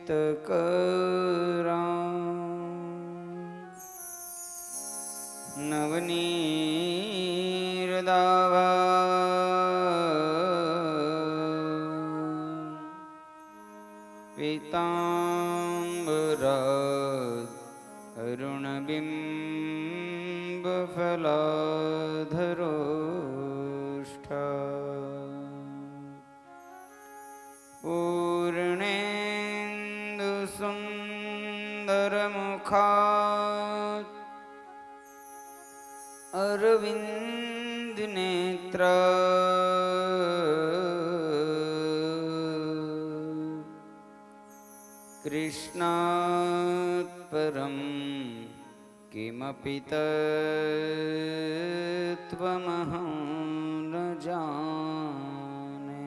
विभूषितकरा नवनीरदावा पीताम्बरा अरुणबिम्बफलाधरोष्ठा पूर्णेन्दुसुन्दरमुखात् अरविन्दनेत्रा कृष्णात् परं किमपि तत्त्वमहं न जाने।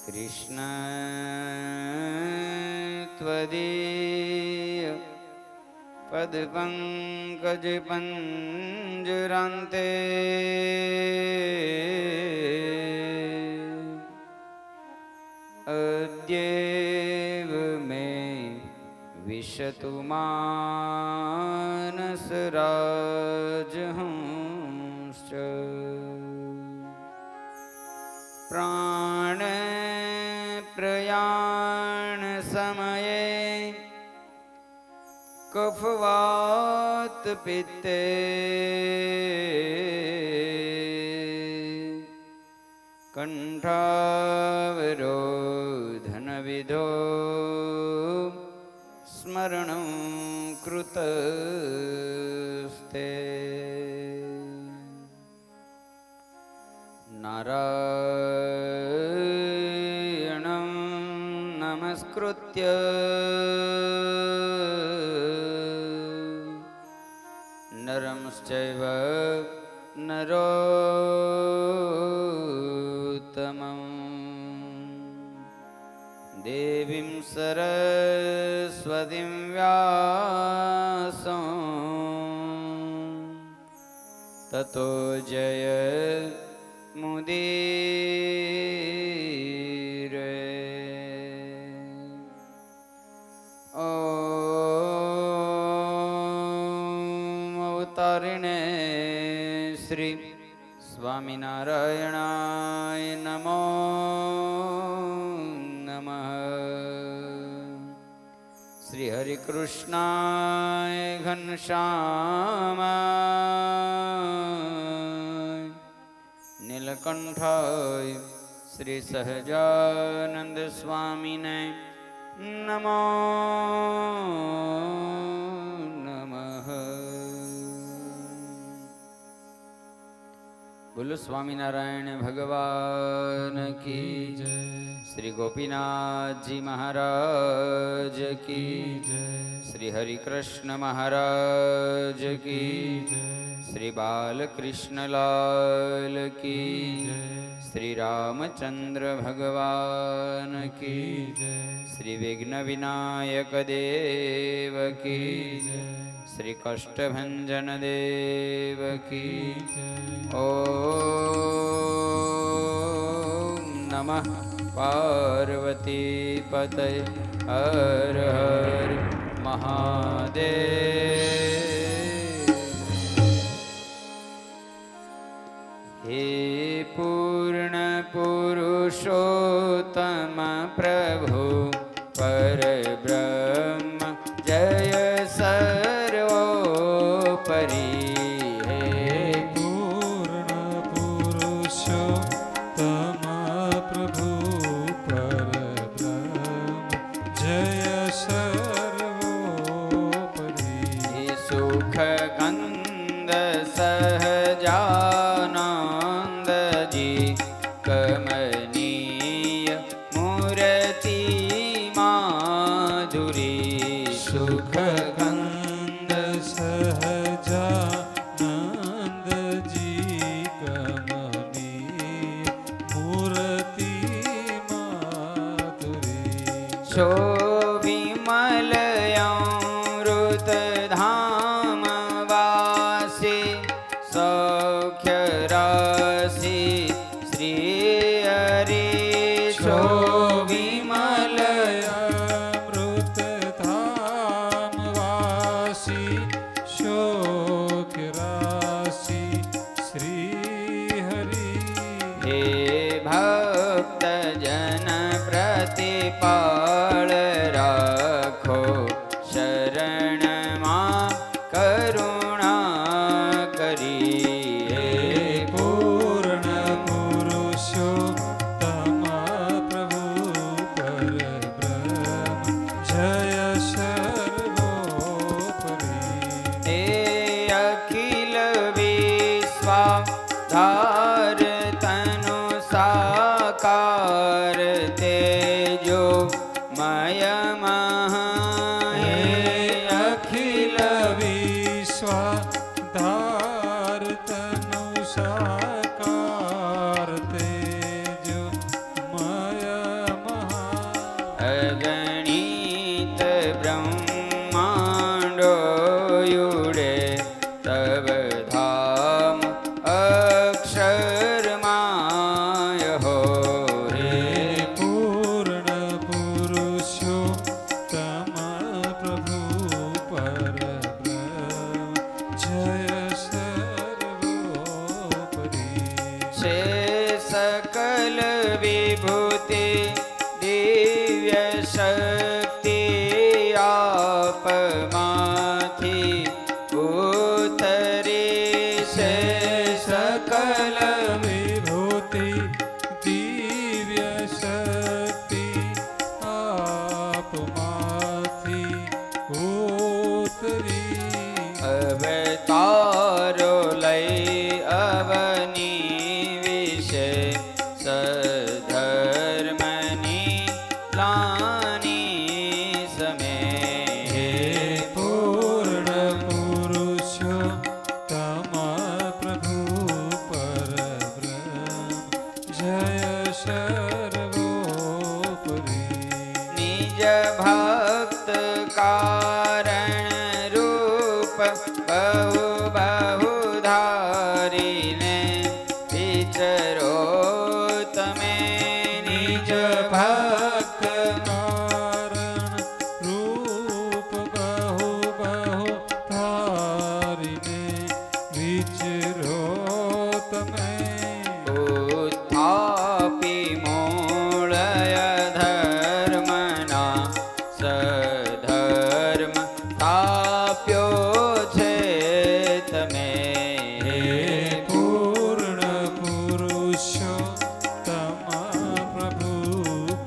कृष्ण त्वदीय पदपङ्कजपञ्जरान्ते अद्यैव मे विशतु मानसराजहंश्च प्राणप्रयाणसमये कफवातपित्ते कण्ठावरोधनविधो स्मरणं कृतस्ते। नारायणं नमस्कृत्य नरंश्चैव नरोत्तमं देवीं सरस्वतीं व्यासं ततो जयमुदीरये। अवतारिणे श्री स्वामिनारायणाय नमो नमः। श्री हरिकृष्णाय घनश्यामाय नीलकंठाय श्री सहजानंद स्वामिने नमो नमः। बोलो स्वामीनारायण भगवान की जय। श्री गोपीनाथ जी महाराज की जय। श्री हरिकृष्ण महाराज की जय। श्री बालकृष्ण लाल की जय। श्री रामचंद्र भगवान की जय। श्री विघ्न विनायक देव की जय। श्री कष्टभंजन देव की जय। ओम नमः पार्वती पतये हर हर महादेव। हे पूर्ण पुरुषोत्तम प्रभु परब्रह्म जय सर्वोपरि। सहजानंद जी कमनीय मूर्ति माधुरी। सुखकंद सहजानंद जी कमनीय मूर्ति माधुरी। सो विमलयामृत धाम वासी स જન પ્રતિપાળ રાખો શરણમાં કરુણા કરી. હે પૂર્ણ પુરુષોત્તમ પ્રભુ પરબ્રહ્મ જય સર્વોપરી. હે અખિલ વિશ્વાધાર તનુ સાકાર તેજો મય હે અખિલ વિશ્વાધાર તનુ સાકાર તેજો મય અગણિત બ્રહ્માંડો યુડે તવ ધામ અક્ષરમાય હો. હે પૂર્ણ પુરુષોત્તમ પ્રભુ પરબ્રહ્મ જય સર્વોપરી. છે સકલ વિભૂતિ દિવ્ય શક્તિ આપમાંથી ઉતરી છે. સકલ વિભૂતિ દિવ્ય શક્તિ આપમાંથી ઉતરી. અવતારો લઈ અવની વિશે સધર્મની લાની સમે. હે પૂર્ણ પુરુષોત્તમ પ્રભુ પરબ્રહ્મ જય સર્વોપરી. નિજ ભક્ત કારણ રૂપ બહુ બહુ ધારીને વિચરો તમે. નિજ ભક્ત કારણ રૂપ બહુ બહુ ધારીને વિચરો તમે. ઉત્થાપી મૂળય ધર્મના સધર્મ સ્થાપ્યો છે તમે. હે પૂર્ણ પુરુષોત્તમ પ્રભુ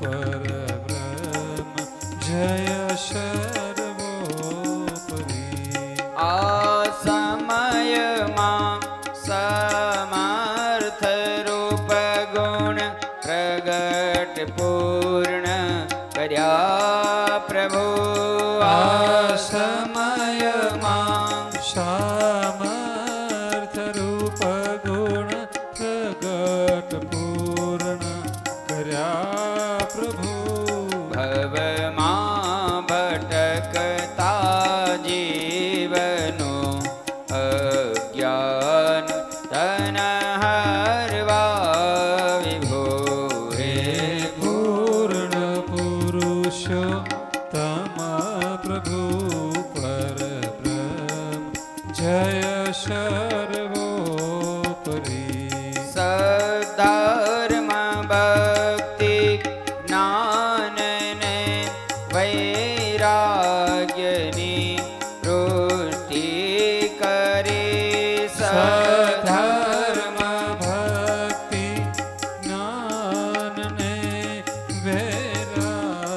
પરબ્રહ્મ જય સર્વોપરી. આ સમયમાં સમર્થ રૂપ ગુણ પ્રગટ પૂર્ણ કર્યા પ્રભુ. આ સમયમાં સામર્થ રૂપ ગુણ પ્રગટ પૂર્ણ કર્યા પ્રભુ. ભવમાં ભટકતા જીવનું અજ્ઞાન તન હરવા વિભો. હે પૂર્ણ પુરુષોત્તમ પ્રભુ પરબ્રહ્મ જય સર્વોપરી. સધર્મ ભક્તિ જ્ઞાન ને વૈરાગ્યની વૃત્તિ કરી. સધર્મ ભક્તિ જ્ઞાન ને વૈરાગની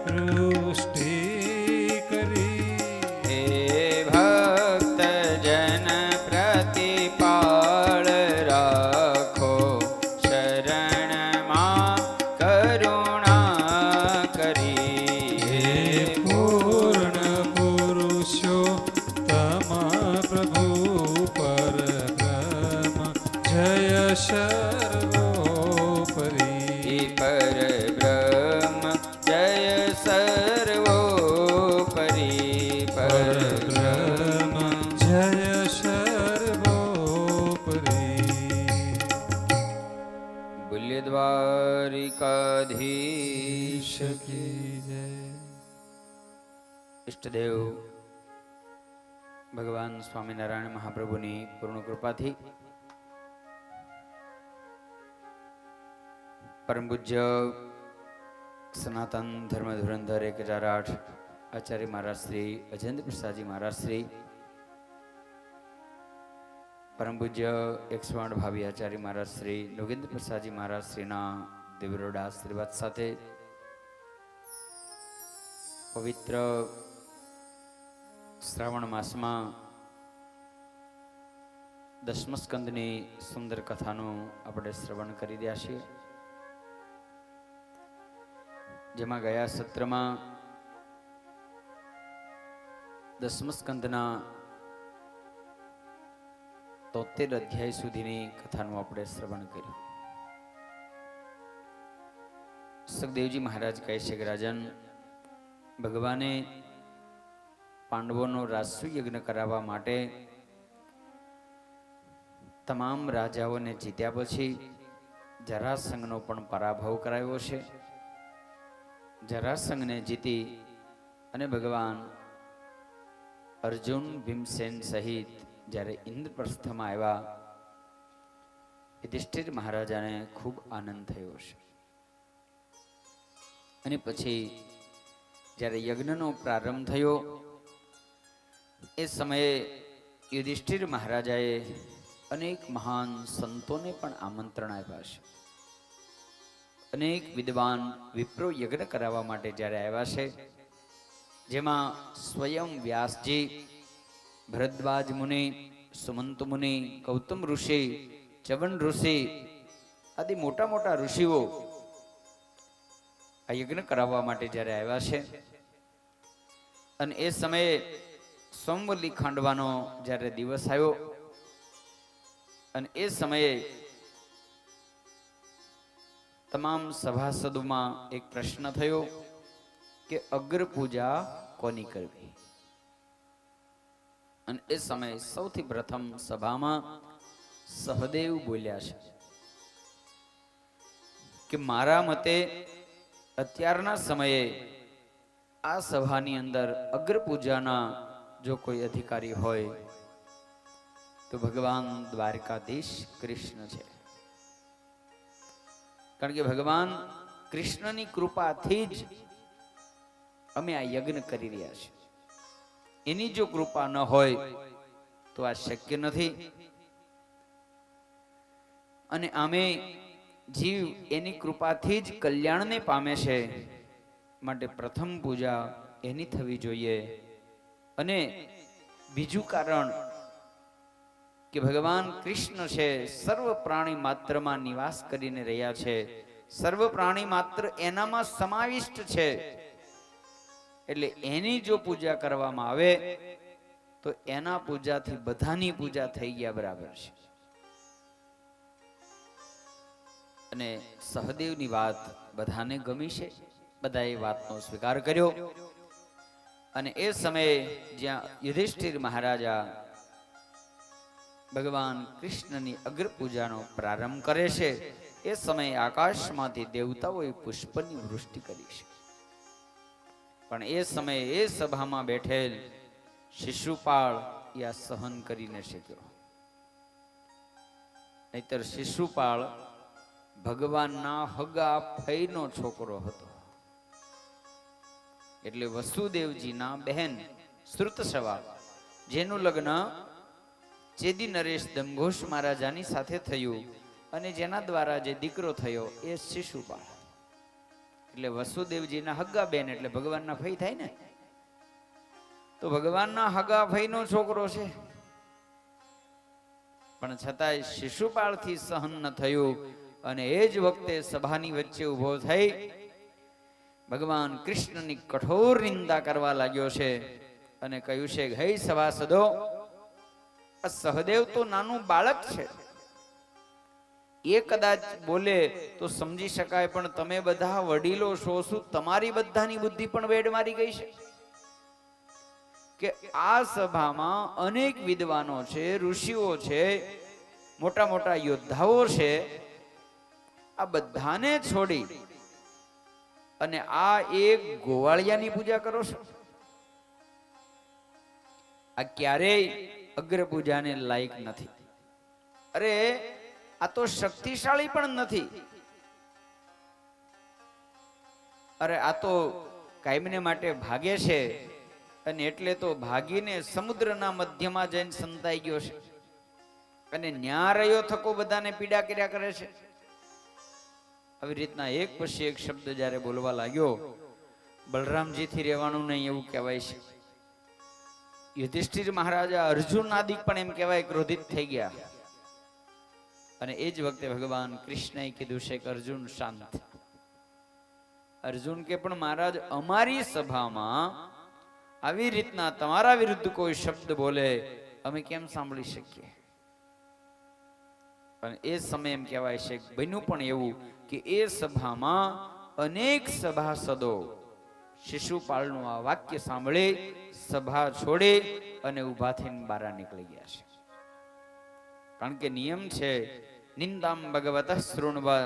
વૃષ્ટિ કરી. હે ભક્ત જન પ્રતિપાળ રાખો શરણમાં કરુણા કરી. હે પૂર્ણ પુરુષોત્તમ પ્રભુ પરબ્રહ્મ જય સર્વોપરી. પરબ્રહ્મ જય સર્વોપરી. પરબ્રહ્મ જય સર્વોપરી. બોલ્ય દ્વારિકાધીશ કી જય. ઇષ્ટદેવ ભગવાન સ્વામિનારાયણ મહાપ્રભુની પૂર્ણ કૃપાથી પરમ પૂજ્ય સનાતન ધર્મ ધુરંધર 1008 આચાર્ય મહારાજ શ્રી અજેન્દ્ર પ્રસાદજી મહારાજ શ્રી, પરમ પૂજ્ય 108 ભાવી આચાર્ય મહારાજ શ્રી નોગેન્દ્ર પ્રસાદજી મહારાજ શ્રીના દિવ્યરોડા આશીર્વાદ સાથે પવિત્ર શ્રાવણ માસમાં દસમ સ્કંદની સુંદર કથાનું આપણે શ્રવણ કરી રહ્યા છીએ, જેમાં ગયા સત્રમાં દસમ સ્કંદના 73 અધ્યાય સુધીની કથાનું આપણે શ્રવણ કર્યું. સુખદેવજી મહારાજ કહે છે કે રાજન, ભગવાને પાંડવોનો રાજસુ યજ્ઞ કરાવવા માટે તમામ રાજાઓને જીત્યા પછી જરાસંઘનો પણ પરાભવ કરાવ્યો છે. જરાસંઘને જીતી અને ભગવાન અર્જુન ભીમસેન સહિત જ્યારે ઇન્દ્રપ્રસ્થમાં આવ્યા, યુધિષ્ઠિર મહારાજાને ખૂબ આનંદ થયો છે. અને પછી જ્યારે યજ્ઞનો પ્રારંભ થયો એ સમયે યુધિષ્ઠિર મહારાજાએ અનેક મહાન સંતોને પણ આમંત્રણ આપ્યા છે. અનેક વિદ્વાન વિપ્રો યજ્ઞ કરાવવા માટે જ્યારે આવ્યા છે, જેમાં સ્વયં વ્યાસજી, ભરદ્વાજ મુનિ, સુમંત મુનિ, ગૌતમ ઋષિ, ચવન ઋષિ આદિ મોટા મોટા ઋષિઓ આ યજ્ઞ કરાવવા માટે જ્યારે આવ્યા છે, અને એ સમયે સોમવલ્લી ખાંડવાનો જ્યારે દિવસ આવ્યો, અને એ સમયે તમામ સભાસદોમાં એક પ્રશ્ન થયો કે અગ્ર પૂજા કોની કરવી. અને એ સમયે સૌથી પ્રથમ સભામાં સહદેવ બોલ્યા છે કે મારા મતે અત્યારના સમયે આ સભાની અંદર અગ્ર પૂજાના જો કોઈ અધિકારી હોય તો ભગવાન દ્વારકાધીશ કૃષ્ણ છે. કારણ કે ભગવાન કૃષ્ણની કૃપાથી જ અમે આ યજ્ઞ કરી રહ્યા છીએ. એની જો કૃપા ન હોય તો આ શક્ય નથી. અને આમે જીવ એની કૃપાથી જ કલ્યાણને પામે છે, માટે પ્રથમ પૂજા એની થવી જોઈએ. અને બીજું કારણ કે ભગવાન કૃષ્ણ છે સર્વ પ્રાણી માત્રમાં નિવાસ કરીને રહ્યા છે, સર્વ પ્રાણી માત્ર એનામાં સમાવિષ્ટ છે, એટલે એની જો પૂજા કરવામાં આવે તો એના પૂજાથી બધાની પૂજા થઈ ગયા બરાબર છે. અને સહદેવની વાત બધાને ગમી છે, બધાએ વાતનો સ્વીકાર કર્યો. અને એ સમયે જ્યાં યુધિષ્ઠિર મહારાજા ભગવાન કૃષ્ણની અગ્ર પૂજાનો પ્રારંભ કરે છે, એ સમયે આકાશમાંથી દેવતાઓએ પુષ્પની વૃષ્ટિ કરી છે. પણ એ સમયે એ સભામાં બેઠેલ શિશુપાળ એ આ સહન કરી ન શક્યો. નહીતર શિશુપાળ ભગવાનના હગા ફઈનો છોકરો હતો. એટલે વસુદેવજીના બહેન શ્રુતસવા, જેનું લગ્ન ચેદી નરેશ દમઘોષ મહારાજાની સાથે થયું, અને જેના દ્વારા જે દીકરો થયો એ શિશુપાળ. એટલે વસુદેવજીના હગા બેન એટલે ભગવાનના ફઈ થાય ને, તો ભગવાનના હગા ફઈનો છોકરો છે. પણ છતાંય શિશુપાળથી સહન ન થયું, અને એ જ વખતે સભાની વચ્ચે ઊભો થઈ ભગવાન કૃષ્ણની કઠોર નિંદા કરવા લાગ્યો છે, અને કહ્યું છે કે હે સભાસદો, આ સહદેવ તો નાનું બાળક છે, એ કદાચ બોલે તો સમજી શકાય, પણ તમે બધા વડીલો છો, શું તમારી બધાની બુદ્ધિ પણ વેડ મારી ગઈ છે કે આ સભામાં અનેક વિદ્વાનો છે, ઋષિઓ છે, મોટા મોટા યોદ્ધાઓ છે, આ બધાને છોડી અને આ એક ગોવાળિયાની પૂજા કરો છો? આ ક્યારેય અગ્ર પૂજાને લાયક નથી. અરે આ તો શક્તિશાળી પણ નથી. અરે આ તો કાયમને માટે ભાગે છે અને એટલે તો ભાગીને સમુદ્રના મધ્યમાં જઈને સંતાઈ ગયો છે અને ન્યા રહ્યો થકો બધાને પીડા કર્યા કરે છે. આવી રીતના એક પછી એક શબ્દ જ્યારે બોલવા લાગ્યો, બલરામજીથી રહેવાનું નહીં એવું કહેવાય છે. યુધિષ્ઠિર મહારાજા અર્જુન આદિક પણ એમ કહેવાય ક્રોધિત થઈ ગયા. અને એ જ વખતે ભગવાન કૃષ્ણએ કીધું છે કે અર્જુન શાંત. અર્જુન કે પણ મહારાજ અમારી સભામાં આવી રીતના તમારા વિરુદ્ધ કોઈ શબ્દ બોલે અમે કેમ સાંભળી શકીએ? અને એ સમય એમ કહેવાય છે બન્યું પણ એવું કે એ સભામાં અનેક સભાસદો શિશુપાળનું આ વાક્ય સાંભળી સભા છોડી અને ઊભા થઈને બહાર નીકળી ગયા છે. કારણ કે નિયમ છે નિંદામ ભગવતઃ શૃણ્વા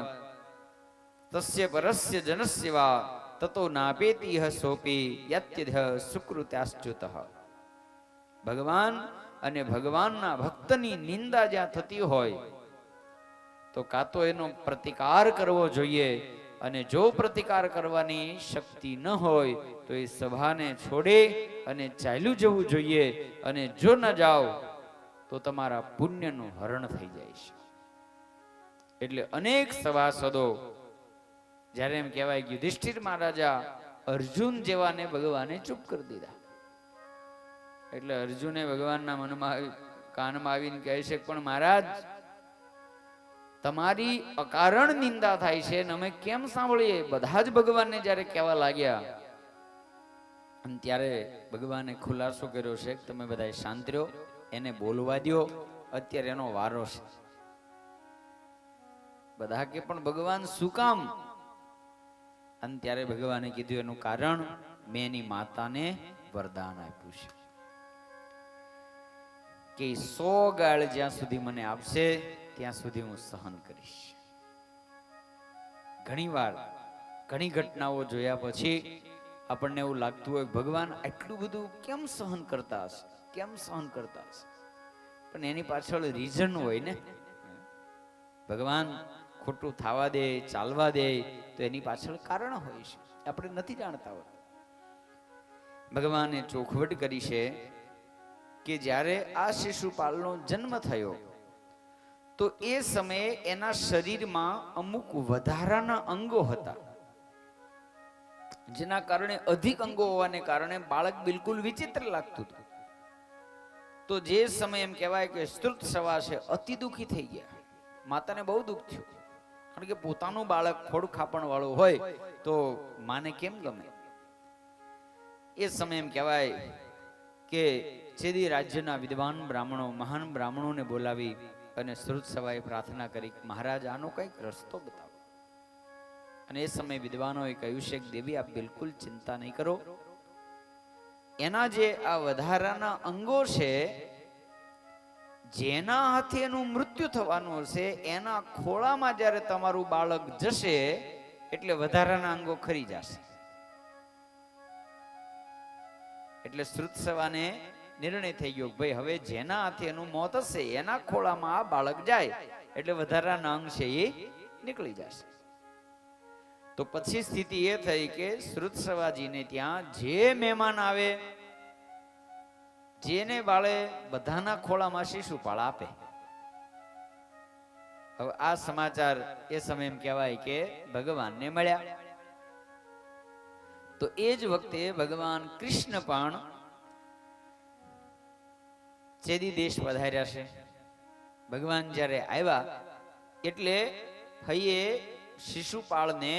તસ્ય પરસ્ય જનસ્ય વા તતો નાપેતિહ સોપી યત્યધ સુકૃત્યાશ્ચ્યુતઃ. ભગવાન અને ભગવાનના ભક્તની નિંદા જ્યાં થતી હોય તો કાં તો એનો પ્રતિકાર કરવો જોઈએ, અને જો પ્રતિકાર કરવાની શક્તિ ન હોય તો એ સભાને છોડી અને ચાલ્યું જવું જોઈએ. અને જો ન જાઓ તો તમારા પુણ્યનું હરણ થઈ જાય છે. એટલે અનેક સભાસદો જ્યારે એમ કહેવાય કે યુધિષ્ઠિર મહારાજા અર્જુન જેવાને ભગવાને ચૂપ કરી દીધા. એટલે અર્જુને ભગવાનના મનમાં કાનમાં આવીને કહે છે પણ મહારાજ તમારી અકારણ નિંદા થાય છે ને અમે કેમ સાંભળીએ? બધા જ ભગવાનને જ્યારે કહેવા લાગ્યા અને ત્યારે ભગવાને ખુલાસો કર્યો છે કે તમે બધા શાંત રહો, એને બોલવા દો, અત્યારે એનો વારો છે. બધા કે પણ ભગવાન શું કામ? અને ત્યારે ભગવાને કીધું એનું કારણ મેં એની માતાને વરદાન આપ્યું છે કે 100 ગાળ જ્યાં સુધી મને આપશે ત્યાં સુધી હું સહન કરીશ. ઘણીવાર ઘણી ઘટનાઓ જોયા પછી આપણને એવું લાગતું હોય ભગવાન આટલું બધું કેમ સહન કરતા હશે, કેમ સહન કરતા હશે? પણ એની પાછળ રીઝન હોય ને. ભગવાન ખોટું થવા દે, ચાલવા દે તો એની પાછળ કારણ હોય છે, આપણે નથી જાણતા હોતા. ભગવાને ચોખવટ કરી છે કે જ્યારે આ શિશુપાલનો જન્મ થયો તો એ સમયે એના શરીરમાં અમુક વધારાના અંગો હતા, જેના કારણે અધિક અંગો હોવાને કારણે બાળક બિલકુલ વિચિત્ર લાગતું હતું. તો જે સમય એમ કહેવાય કે સ્ત્રુત સવા છે અતિ દુઃખી થઈ ગયા. માતાને બહુ દુઃખ થયું, કારણ કે પોતાનું બાળક ખોડ ખાપણ વાળું હોય તો માને કેમ ગમે? એ સમય એમ કહેવાય કે ચેદી રાજ્યના વિદ્વાન બ્રાહ્મણો, મહાન બ્રાહ્મણોને બોલાવી અને શ્રુત સભાએ પ્રાર્થના કરી મહારાજ આનો કંઈક રસ્તો બતાવો. અને એ સમયે વિદ્વાનોએ કહ્યું છે કે દેવી આપ બિલકુલ ચિંતા નહીં કરો, એના જે આ વધારાના અંગો છે જેના હાથે એનું મૃત્યુ થવાનું હશે એના ખોળામાં જ્યારે તમારું બાળક જશે એટલે વધારાના અંગો ખરી જશે. એટલે શ્રુત સભાને નિર્ણય થઈ ગયો ભાઈ હવે જેના હાથે એનું મોત હશે એના ખોળામાં આ બાળક જાય એટલે વધારાના અંગ છે એ નીકળી જશે. તો પછી સ્થિતિ એ થઈ કે શ્રુત સભાજીને ત્યાં જે મહેમાન આવે જેને બાળે બધાના ખોળામાં શિશુપાળ આપે. હવે આ સમાચાર એ સમય એમ કહેવાય કે ભગવાનને મળ્યા. તો એ જ વખતે ભગવાન કૃષ્ણ પણ ચેદી દેશ પધાર્યા છે. ભગવાન જ્યારે આવ્યા એટલે હૈયે શિશુપાળને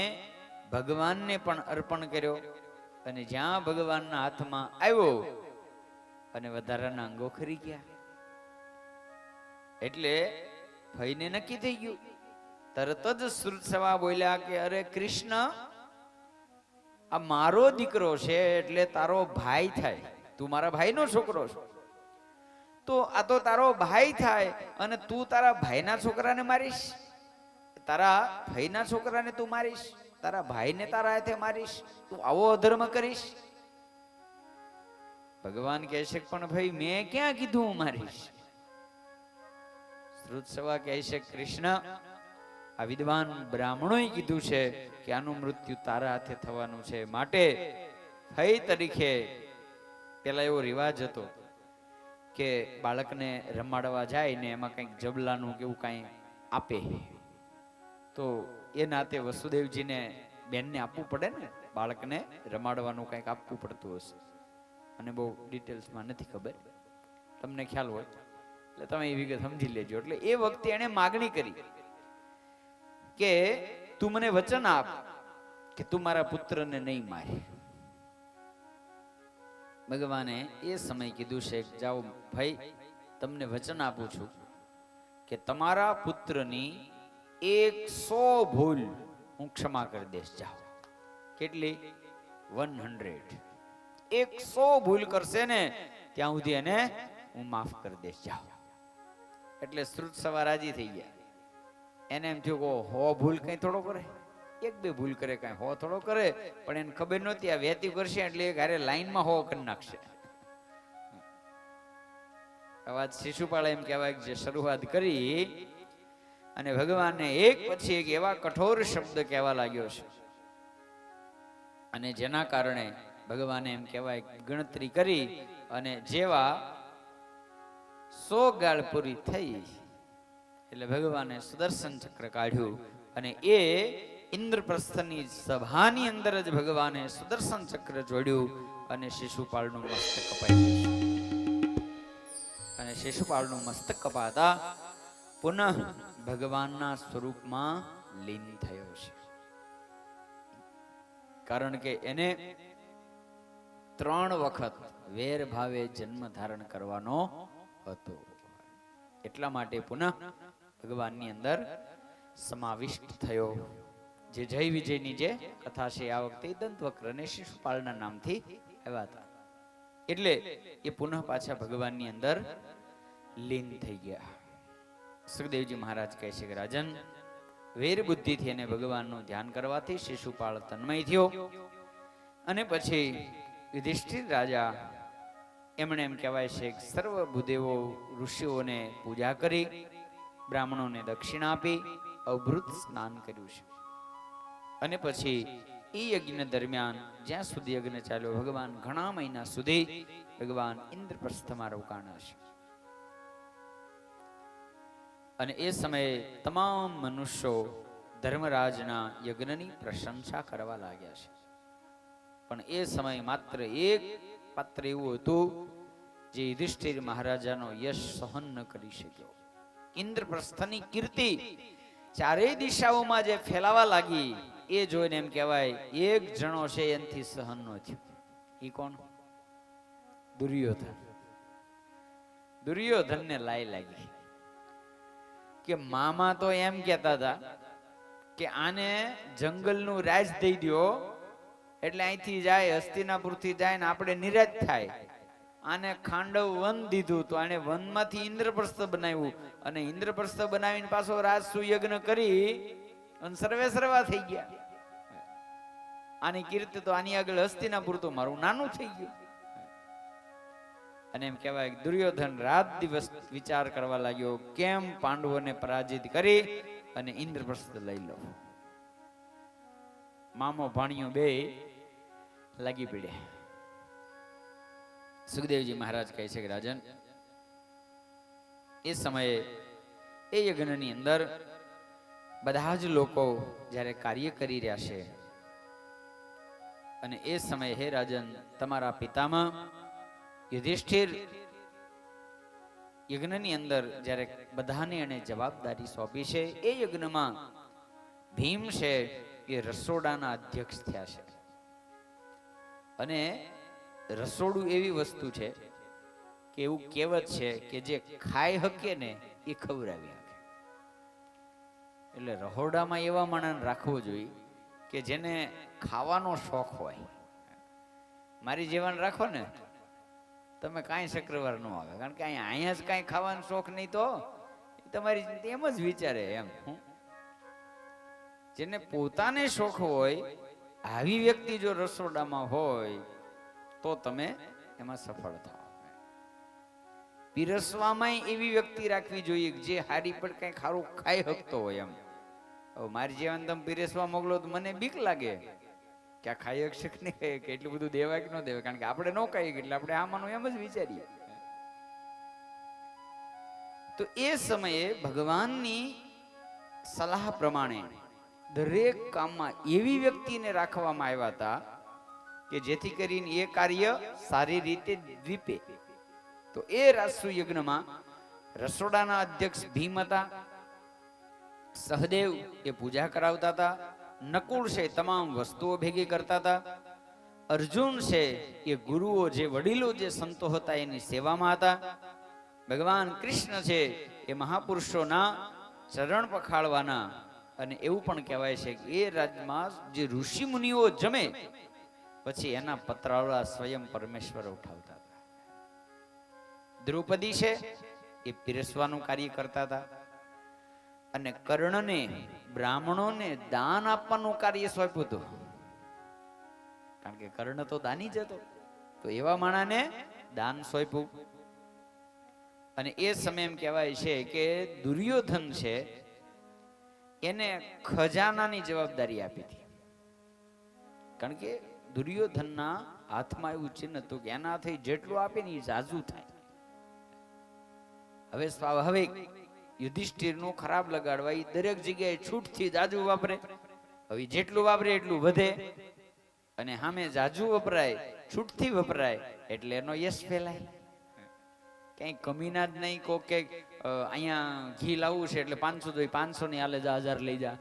ભગવાનને પણ અર્પણ કર્યો અને જ્યાં ભગવાનના હાથમાં આવ્યો અને વધારાના અંગો ખરી ગયા. એટલે ફઈને નક્કી થઈ ગયું. તરત જ શ્રુત સભા બોલ્યા કે અરે કૃષ્ણ આ મારો દીકરો છે એટલે તારો ભાઈ થાય, તું મારા ભાઈનો છોકરો છો તો આ તો તારો ભાઈ થાય અને તું તારા ભાઈના છોકરાને મારીશ, તારા ભાઈના છોકરાને તું મારીશ, તારા ભાઈને તારા હાથે મારીશ, તું આવો અધર્મ કરીશ? ભગવાન કહે છે પણ ભાઈ મેં ક્યાં કીધું હું મારીશ? શ્રુત સભા કહે છે કૃષ્ણ આ વિદ્વાન બ્રાહ્મણોએ કીધું છે કે આનું મૃત્યુ તારા હાથે થવાનું છે, માટે ફઈ તરીકે પેલા એવો રિવાજ હતો કે બાળકને રમાડવા જાય ને એમાં કંઈક જબલાનું કે એવું કાંઈ આપે, તો એ નાતે વસુદેવજીને બેનને આપવું પડે ને, બાળકને રમાડવાનું કંઈક આપવું પડતું હશે, અને બહુ ડિટેલ્સમાં નથી ખબર, તમને ખ્યાલ હોય એટલે તમે એ વિગત સમજી લેજો. એટલે એ વખતે એણે માગણી કરી કે તું મને વચન આપ કે તું મારા પુત્રને નહીં મારે. ભગવાને એ સમય કીધું છે, જાઓ ભાઈ, તમને વચન આપું છું કે તમારા પુત્રની 100 ભૂલ હું ક્ષમા કરી દઈશ. જાઓ. કેટલી? 100. 100 ભૂલ કરશે ને ત્યાં સુધી એને હું માફ કરી દઈશ. જાઓ. એટલે શ્રુત સવા રાજી થઈ ગયા. એને એમ થયું કે 100 ભૂલ કઈ થોડો કરે, 1-2 ભૂલ કરે, કઈ 100 થોડો કરે, પણ એને ખબર નહોતી આ વેતી કરશે એટલે ઘરે લાઈનમાં 100 કરી નાખશે. અવાજ શિશુપાળે એમ કહેવાય જે શરૂઆત કરી અને ભગવાનને એક પછી એક એવા કઠોર શબ્દ કહેવા લાગ્યો છે, અને જેના કારણે ભગવાને એમ કહેવાય ગણતરી કરી અને જેવા 100 ગાળ પૂરી થઈ એટલે ભગવાને સુદર્શન ચક્ર કાઢ્યું અને એ ઇન્દ્રપ્રસ્થની સભાની અંદર જ ભગવાને સુદર્શન ચક્ર જોડ્યું અને શિશુપાળનું મસ્તક કપાઈ ગયું. અને શિશુપાળનું મસ્તક કપાતા પુનઃ ભગવાનના સ્વરૂપમાં લીન થયો છે. કારણ કે એને 3 વખત વેર ભાવે જન્મ ધારણ કરવાનો હતો, એટલા માટે પુનઃ ભગવાનની અંદર સમાવિષ્ટ થયો. જે જય વિજયની જે કથા છે આ વખતે દંતવક્ર અને શિશુપાળના નામથી આવ્યા હતા, એટલે એ પુનઃ પાછા ભગવાનની અંદર લીન થઈ ગયા. સુખદેવજી મહારાજ કહે છે કે રાજન, વેર બુદ્ધિથી અને ભગવાનનું ધ્યાન કરવાથી શિશુપાળ તન્મય થયો, અને પછી યુધિષ્ઠિર રાજા એમણે એમ કહેવાય છે કે સર્વ ભૂદેવો ઋષિઓને પૂજા કરી, બ્રાહ્મણોને દક્ષિણા આપી, અવભૃત સ્નાન કર્યું છે. અને પછી એ યજ્ઞ દરમિયાન જ્યાં સુધી યજ્ઞ ચાલ્યો, ભગવાન ઘણા મહિના સુધી ભગવાન ઇન્દ્રપ્રસ્થમાં રોકાણા છે. અને એ સમયે તમામ મનુષ્યો ધર્મરાજના યજ્ઞની પ્રશંસા કરવા લાગ્યા છે. પણ એ સમય માત્ર એક પાત્ર એવું હતું જે યુધિષ્ઠિર મહારાજાનો યશ સહન ન કરી શક્યો. ઇન્દ્રપ્રસ્થની કીર્તિ ચારેય દિશાઓમાં જે ફેલાવા લાગી એ જોઈને એમ કહેવાય એક જણો છે એનાથી સહન ન થયું. એ કોણ? દુર્યોધન. દુર્યોધનને લાઈ લાગી કે મામા તો એમ કહેતા હતા કે આને જંગલનું રાજ દઈ દો એટલે અહીંથી જાય, હસ્તિનાપુરથી જાય ને આપણે નિરાજ થાય. આને ખાંડવ વન દીધું તો આને વનમાંથી ઇન્દ્રપ્રસ્થ બનાવ્યું, અને ઇન્દ્રપ્રસ્થ બનાવીને પાછો રાજ સુયજ્ઞ કરી અને સર્વે સર્વા થઈ ગયા. આની કીર્તિ તો આની આગળ હસ્તિનાપુર તો મારું નાનું થઈ ગયું. અને એમ કહેવાય દુર્યોધન રાત દિવસ વિચાર કરવા લાગ્યો કેમ પાંડવોને પરાજિત કરી અને ઇન્દ્રપ્રસ્થ લઈ લો. મામો ભાણિયો બે લાગી પડ્યા. સુખદેવજી મહારાજ કહે છે કે રાજન, એ સમયે એ યજ્ઞની અંદર બધા જ લોકો જ્યારે કાર્ય કરી રહ્યા છે, અને એ સમયે હે રાજન, તમારા પિતામાં યુધિષ્ઠિર યજ્ઞની અંદર જ્યારે બધાને એને જવાબદારી સોંપી છે, એ યજ્ઞમાં ભીમ છે એ રસોડાના અધ્યક્ષ થયા છે. અને રસોડું એવી વસ્તુ છે કે એવું કહેવત છે કે જે ખાઈ હકે ને એ ખવડાવી શકે. એટલે રહોડામાં એવા માણસ રાખવો જોઈએ કે જેને ખાવાનો શોખ હોય. મારી જેવાને રાખો ને તમે કાંઈ શક્રવાર ન આવે, કારણ કે અહીંયા જ કાંઈ ખાવાનો શોખ નહીં તો તમારી એમ જ વિચારે એમ. જેને પોતાને શોખ હોય આવી વ્યક્તિ જો રસોડામાં હોય તો તમે એમાં સફળ થાઓ. પીરસવામાં એવી વ્યક્તિ રાખવી જોઈએ જે હારી પર કઈ ખારું ખાઈ શકતો હોય એમ. હવે મારી જેવાને તમે પીરેસવા મોકલો તો મને બીક લાગે કે આ ખાઈ શકશે કે નહીં ખાઈ શકે, એટલું બધું દેવાય કે ન દેવાય, કારણ કે આપણે ન ખાઈએ એટલે આપણે આમાંનું એમ જ વિચારીએ. તો એ સમયે ભગવાનની સલાહ પ્રમાણે દરેક કામમાં એવી વ્યક્તિને રાખવામાં આવ્યા હતા કે જેથી કરીને એ કાર્ય સારી રીતે દ્વીપે. તો એ રાજસુ યજ્ઞમાં રસોડાના અધ્યક્ષ ભીમ હતા, સહદેવ એ પૂજા કરાવતા હતા, નકુળ છે તમામ વસ્તુઓ ભેગી કરતા હતા, અર્જુન છે એ ગુરુઓ જે વડીલો જે સંતો હતા એની સેવામાં હતા, ભગવાન કૃષ્ણ છે એ મહાપુરુષોના ચરણ પખાળવાના, અને એવું પણ કહેવાય છે કે એ રાજમાં જે ઋષિ મુનિઓ જમે પછી એના પતરાવડા સ્વયં પરમેશ્વર ઉઠાવતા હતા. દ્રૌપદી છે એ પીરસવાનું કાર્ય કરતા હતા, અને કર્ણને બ્રાહ્મણોને દાન આપવાનું કાર્ય સોંપ્યું હતું, કારણ કે કર્ણ તો દાની જ હતો, તો એવા માણાને દાન સોંપ્યું. અને એ સમય એમ કહેવાય છે કે દુર્યોધન છે એને ખજાનાની જવાબદારી આપી હતી, કારણ કે દુર્યોધનના હાથમાં એવું ચિહ્ન હતું કે એનાથી જેટલું આપે ને એ જાજુ થાય. હવે સ્વાભાવિક યુધિષ્ઠિરનું ખરાબ લગાડવા એ દરેક જગ્યાએ છૂટથી જાજુ વાપરે, હવે જેટલું વાપરે એટલું વધે, અને સામે જાજુ વપરાય છૂટથી વપરાય એટલે એનો યશ ફેલાય. ક્યાંય કમીના જ નહીં, કોક કે અહીંયા ઘી લાવવું છે એટલે 500 જોઈએ, 500 ની હાલે જા, 1000 લઈ જા.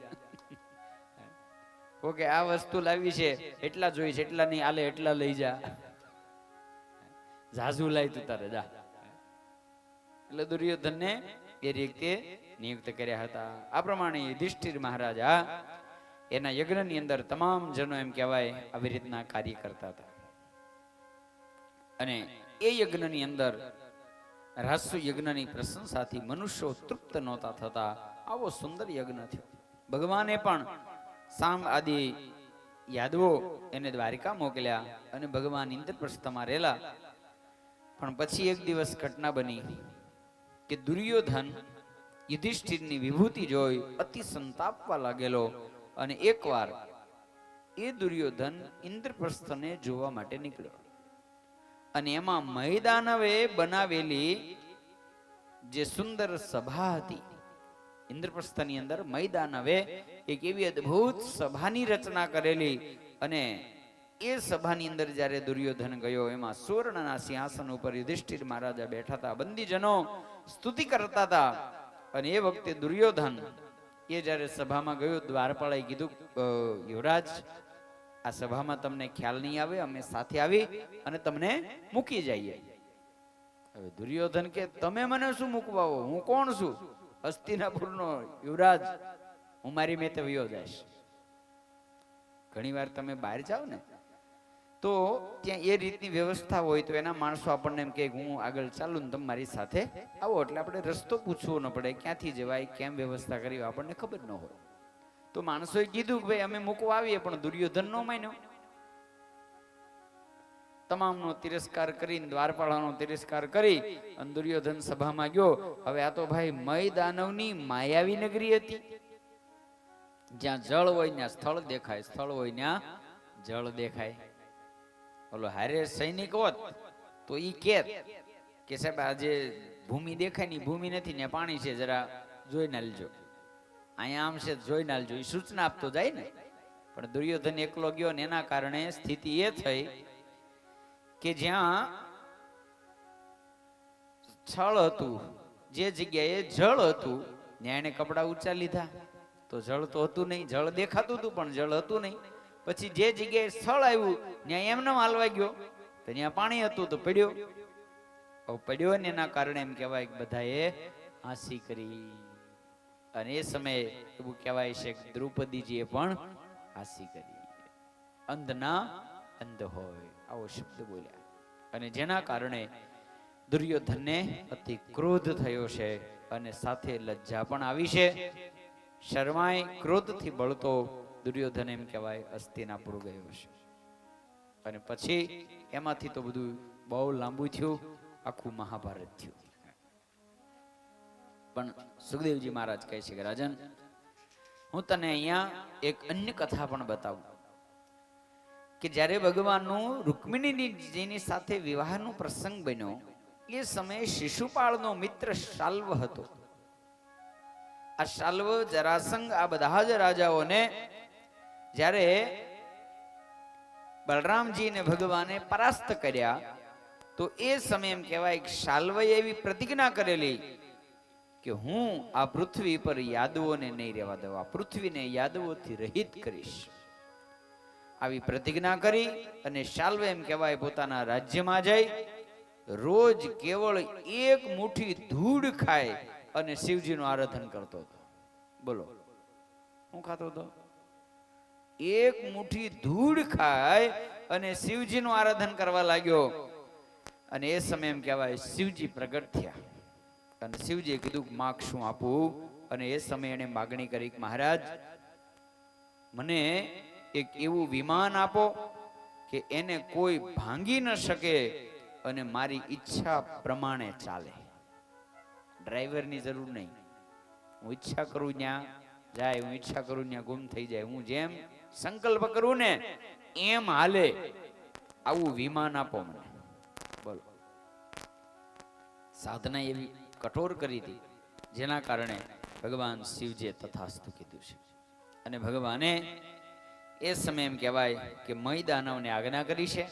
કોકે આ વસ્તુ લાવી છે એટલા જોઈ છે, એટલા નહીં હાલે એટલા લઈ જા, ઝાઝુ લાય તું તારે જા. એટલે દુર્યોધનને એ રીતે નિયુક્ત કર્યા હતા. આ પ્રમાણે યુધિષ્ઠિર મહારાજા એના યજ્ઞની અંદર તમામ જનો એમ કહેવાય આવી રીતના કાર્ય કરતા હતા. અને એ યજ્ઞની અંદર રાજસુ યજ્ઞની પ્રશંસાથી મનુષ્યો તૃપ્ત નહોતા થતા. આવો સુંદર યજ્ઞ થયો. ભગવાને પણ સામ આદિ યાદવો એને દ્વારિકા મોકલ્યા અને ભગવાન ઇન્દ્રપ્રસ્થમાં રહેલા. પણ પછી એક દિવસ ઘટના બની કે દુર્યોધન યુધિષ્ઠિરની વિભૂતિ જોઈ અતિ સંતાપવા લાગેલો, અને એકવાર એ દુર્યોધન ઇન્દ્રપ્રસ્થને જોવા માટે નીકળ્યો, અને એમાં મૈદાનવે બનાવેલી જે સુંદર સભા હતી, ઇન્દ્રપ્રસ્થની અંદર મૈદાનવે એક એવી અદ્ભુત સભાની રચના કરેલી, અને એ સભાની અંદર જ્યારે દુર્યોધન ગયો એમાં સુવર્ણના સિંહાસન ઉપર યુધિષ્ઠિર મહારાજા બેઠા હતા, બંદીજનો સ્તુતિ કરતા હતા. અને એ વખતે દુર્યોધન એ જ્યારે સભામાં ગયો, દ્વારપાળાએ કીધું, યુવરાજ આ સભામાં તમને ખ્યાલ નહીં આવે, અમે સાથે આવી અને તમને મૂકી જઈએ. હવે દુર્યોધન કે તમે મને શું મૂકવા આવો, હું કોણ છું? હસ્તિનાપુરનો યુવરાજ, હું મારી મેતે વયો જઈશ. ઘણી વાર તમે બહાર જાઓ ને તો ત્યાં એ રીતની વ્યવસ્થા હોય તો એના માણસો આપણને એમ કે હું આગળ ચાલું ને તમે મારી સાથે આવો, એટલે આપણે રસ્તો પૂછવો ન પડે, ક્યાંથી જવાય, કેમ વ્યવસ્થા કરવી આપણને ખબર ન હોય. તો માણસોએ કીધું કે ભાઈ અમે મૂકવા આવીએ, પણ દુર્યોધન નો માન્યો. તમામનો તિરસ્કાર કરીને, દ્વારપાળાનો તિરસ્કાર કરી અને દુર્યોધન સભામાં ગયો. હવે આ તો ભાઈ મૈદાનવની માયાવી નગરી હતી, જ્યાં જળ હોય ત્યાં સ્થળ દેખાય, સ્થળ હોય ત્યાં જળ દેખાય. ઓલો હારે સૈનિક હોત તો ઈ કેત કે સાહેબ આજે ભૂમિ દેખાય ની ભૂમિ નથી ને પાણી છે, જરા જોઈ ના લેજો, અહીંયા આમ છે જોઈ ના લેજો, એ સૂચના આપતો જાય ને. પણ દુર્યોધન એકલો ગયો ને એના કારણે સ્થિતિ એ થઈ કે જ્યાં છળ હતું, જે જગ્યાએ જળ હતું ત્યાં એને કપડા ઊંચા લીધા, તો જળ તો હતું નહીં, જળ દેખાતું હતું પણ જળ હતું નહીં. પછી જે જગ્યાએ સ્થળ આવ્યું ત્યાં એમને હાલવા ગયો તો ત્યાં પાણી હતું તો પડ્યો. પડ્યો ને એના કારણે એમ કહેવાય કે બધાએ હાંસી કરી. અને એ સમયે એવું કહેવાય છે કે દ્રૌપદીજીએ પણ હાંસી કરી. અંધના અંધ હોય આવો શબ્દ બોલ્યા. અને જેના કારણે દુર્યોધનને અતિ ક્રોધ થયો છે, અને સાથે લજ્જા પણ આવી છે. શર્માએ ક્રોધથી બળતો દુર્યોધન એમ કહેવાય હસ્તિનાપુર ગયો છે. અને પછી એમાંથી તો બધું બહુ લાંબુ થયું, આખું મહાભારત થયું. પણ સુખદેવજી મહારાજ કહે છે કે રાજન, હું તને અહીંયા એક અન્ય કથા પણ બતાવું કે જ્યારે ભગવાનનું રૂકમિણીજીની સાથે વિવાહનો પ્રસંગ બન્યો એ સમયે શિશુપાળનો મિત્ર શાલ્વ હતો. આ શાલ્વ, જરાસંઘ, આ બધા જ રાજાઓને જ્યારે બલરામજીને ભગવાને પરાસ્ત કર્યા તો એ સમય એમ કહેવાય કે શાલ્વએ એવી પ્રતિજ્ઞા કરેલી કે હું આ પૃથ્વી પર યાદવોને નહીં રહેવા દઉં, આ પૃથ્વીને યાદવોથી રહિત કરીશ. આવી પ્રતિજ્ઞા કરી અને શાલ્વ એમ કહેવાય પોતાના રાજ્યમાં જઈ રોજ કેવળ એક મુઠ્ઠી ધૂળ ખાય અને શિવજીનું આરાધન કરતો હતો. બોલો, હું ખાતો હતો? એક મુઠ્ઠી ધૂળ ખાય અને શિવજીનું આરાધન કરવા લાગ્યો. અને એ સમય એમ કહેવાય શિવજી પ્રગટ થયા અને શિવજીએ કીધું માગ શું આપું? અને એ સમયે એને માગણી કરી કે મહારાજ, મને એક એવું વિમાન આપો કે એને કોઈ ભાંગી ન શકે અને મારી ઈચ્છા પ્રમાણે ચાલે. ડ્રાઈવરની જરૂર નહીં, હું ઈચ્છા કરું ત્યાં જાય, હું ઈચ્છા કરું ત્યાં ગુમ થઈ જાય, હું જેમ સંકલ્પ કરું ને એમ હાલે, આવું વિમાન આપો મને. બોલો, સાધના એવી કઠોર કરી હતી જેના કારણે ભગવાન શિવજીએ તથાસ્તુ કીધું છે. અને ભગવાને એ સમય એમ કહેવાય કે મય દાનવને આજ્ઞા કરી છે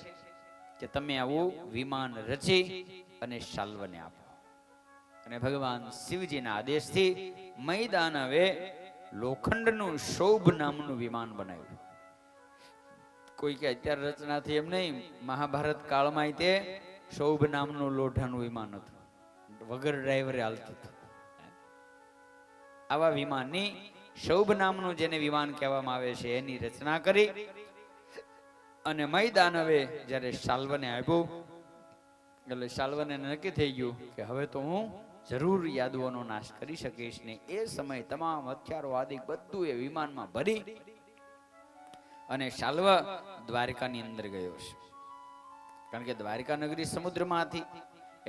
કે તમે આવું વિમાન રચી અને શાલ્વને આપો. અને ભગવાન શિવજીના આદેશથી મય દાનવે લોખંડનું શોભ નામનું વિમાન બનાવ્યું. કોઈ કે અત્યારે રચના થઈ એમ નહીં, મહાભારત કાળમાં તે શોભ નામનું લોઢાનું વિમાન હતું, વગર ડ્રાઈવરે હાલતું હતું. આવા વિમાનની શોભ નામનું જેને વિમાન કહેવામાં આવે છે એની રચના કરી અને મય દાનવે જ્યારે શાલ્વને આપ્યું એટલે શાલ્વને નક્કી થઈ ગયું કે હવે તો હું જરૂર યાદવોનો નાશ કરી શકીશ ને. એ સમય તમામ હથિયારો આદિ બધું એ વિમાનમાં ભરી અને શાલ્વ દ્વારકાની અંદર ગયો છે. કારણ કે દ્વારકા નગરી સમુદ્રમાંથી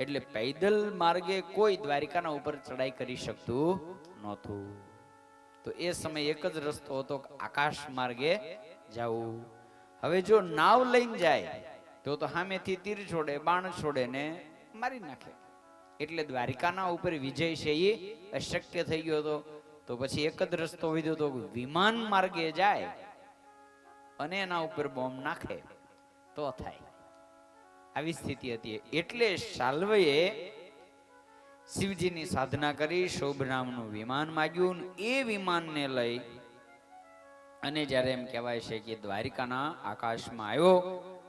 એટલે પૈદલ માર્ગે કોઈ દ્વારકાના ઉપર ચડાઈ કરી શકતું નહોતું. તો એ સમય એક જ રસ્તો હતો આકાશ માર્ગે જવું. હવે જો નાવ લઈને જાય તો સામેથી તીર છોડે, બાણ છોડે ને મારી નાખે. એટલે દ્વારિકાના ઉપર વિજય છે એ અશક્ય થઈ ગયો હતો. તો પછી એક જ રસ્તો વધ્યો હતો, વિમાન માર્ગે જાય અને એના ઉપર બોમ્બ નાખે તો થાય. આવી સ્થિતિ હતી. એટલે શાલ્વએ શિવજીની સાધના કરી, શોભ નામનું વિમાન માગ્યું. એ વિમાનને લઈ અને જ્યારે એમ કહેવાય છે કે દ્વારિકાના આકાશમાં આવ્યો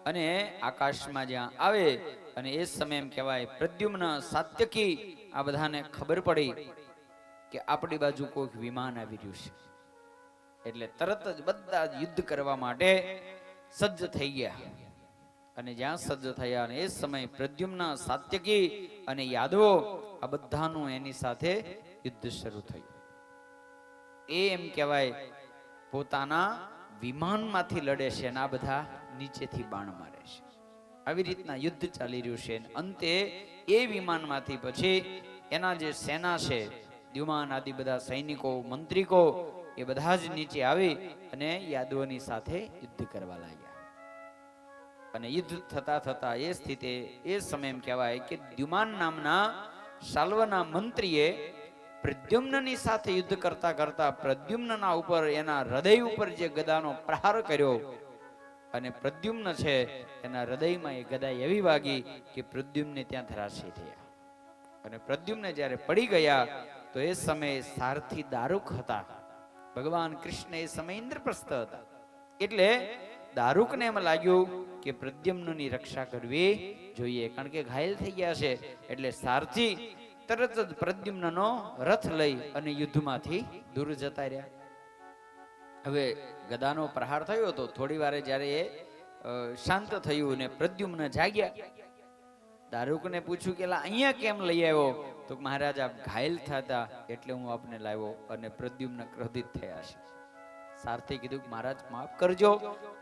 અને આકાશમાં જ્યાં આવે અને એ સમય એમ કહેવાય પ્રદ્યુમ્ન, સાત્યકી આ બધાને ખબર પડી કે આપણી બાજુ કોઈક વિમાન આવી રહ્યું છે. એટલે તરત જ બધા યુદ્ધ કરવા માટે સજ્જ થઈ ગયા. અને જ્યાં સજ્જ થયા અને એ સમય પ્રદ્યુમ્ન, સાત્યકી અને યાદવો આ બધાનું એની સાથે યુદ્ધ શરૂ થયું. એ એમ કહેવાય પોતાના વિમાનમાંથી લડે છે અને આ બધા નીચેથી બાણ મારે છે. આવી રીતના યુદ્ધ ચાલી રહ્યું છે. અંતે એ વિમાનમાંથી પછી એના જે સેના છે, દ્યુમાન આદિ બધા સૈનિકો, મંત્રીકો એ બધા જ નીચે આવી અને યાદવોની સાથે યુદ્ધ કરવા લાગ્યા. અને યુદ્ધ થતા થતા એ સ્થિતિ એ સમય એમ કહેવાય કે દ્યુમાન નામના શાલ્વના મંત્રીએ પ્રદ્યુમ્નની સાથે યુદ્ધ કરતા કરતા પ્રદ્યુમ્નના ઉપર, એના હૃદય ઉપર જે ગદાનો પ્રહાર કર્યો અને પ્રદ્યુમ્ન છે એના હૃદયમાં એ ગદા એવી વાગી કે પ્રદ્યુમ્ન ત્યાં ધરાશયી થયા. અને પ્રદ્યુમ્ન જ્યારે પડી ગયા તો એ સમયે સારથી દારૂક હતા. ભગવાન કૃષ્ણ એ સમય ઇન્દ્રપ્રસ્થ હતા. એટલે દારૂકને એમ લાગ્યું કે પ્રદ્યુમ્નની રક્ષા કરવી જોઈએ, કારણ કે ઘાયલ થઈ ગયા છે. એટલે સારથી તરત જ પ્રદ્યુમ્નનો રથ લઈ અને યુદ્ધમાંથી દૂર જતા રહ્યા. હવે ગદાનો પ્રહાર થયો હતો. થોડી વારે જ્યારે એ શાંત થયું ને પ્રદ્યુમ્ન જાગ્યા, દારૂકને પૂછ્યું કે અહીંયા કેમ લઈ આવ્યો? તો મહારાજ આપ ઘાયલ થતા એટલે હું આપને લાવ્યો. અને પ્રદ્યુમ્ન ક્રોધિત થયા છે. સારથી કીધું કે મહારાજ માફ કરજો,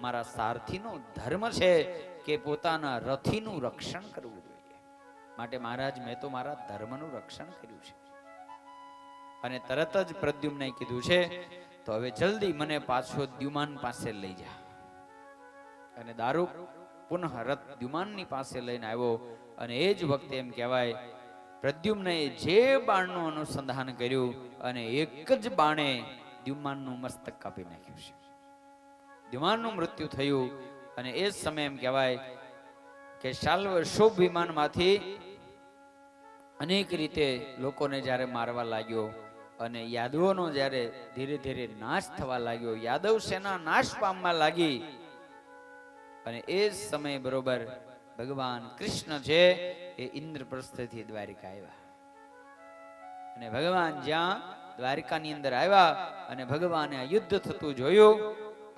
મારા સારથીનો ધર્મ છે કે પોતાના રથીનું રક્ષણ કરવું જોઈએ, માટે મહારાજ મેં તો મારા ધર્મનું રક્ષણ કર્યું છે. અને તરત જ પ્રદ્યુમ્ને કીધું છે તો હવે જલ્દી મને પાછો દ્યુમાન પાસે લઈ જા. અને દારૂક પુનઃ રથ દ્યુમાનની પાસે લઈને આવ્યો. અને એ જ વખતે એમ કહેવાય પ્રદ્યુમ્નએ જે બાણનું અનુસંધાન કર્યું અને એક જ બાણે દ્યુમાનનું મસ્તક કાપી નાખ્યું છે. દ્યુમાનનું મૃત્યુ થયું. અને એ જ સમયે એમ કહેવાય કે શાલ્વ શુભ વિમાનમાંથી અનેક રીતે લોકોને જ્યારે મારવા લાગ્યો અને યાદવોનો જ્યારે ધીરે ધીરે નાશ થવા લાગ્યો, યાદવ સેના નાશ પામવા લાગી. અને એ જ સમય બરોબર ભગવાન કૃષ્ણ છે એ ઇન્દ્રપ્રસ્થથી દ્વારિકા આવ્યા. અને ભગવાન જ્યાં દ્વારિકાની અંદર આવ્યા અને ભગવાને આ યુદ્ધ થતું જોયું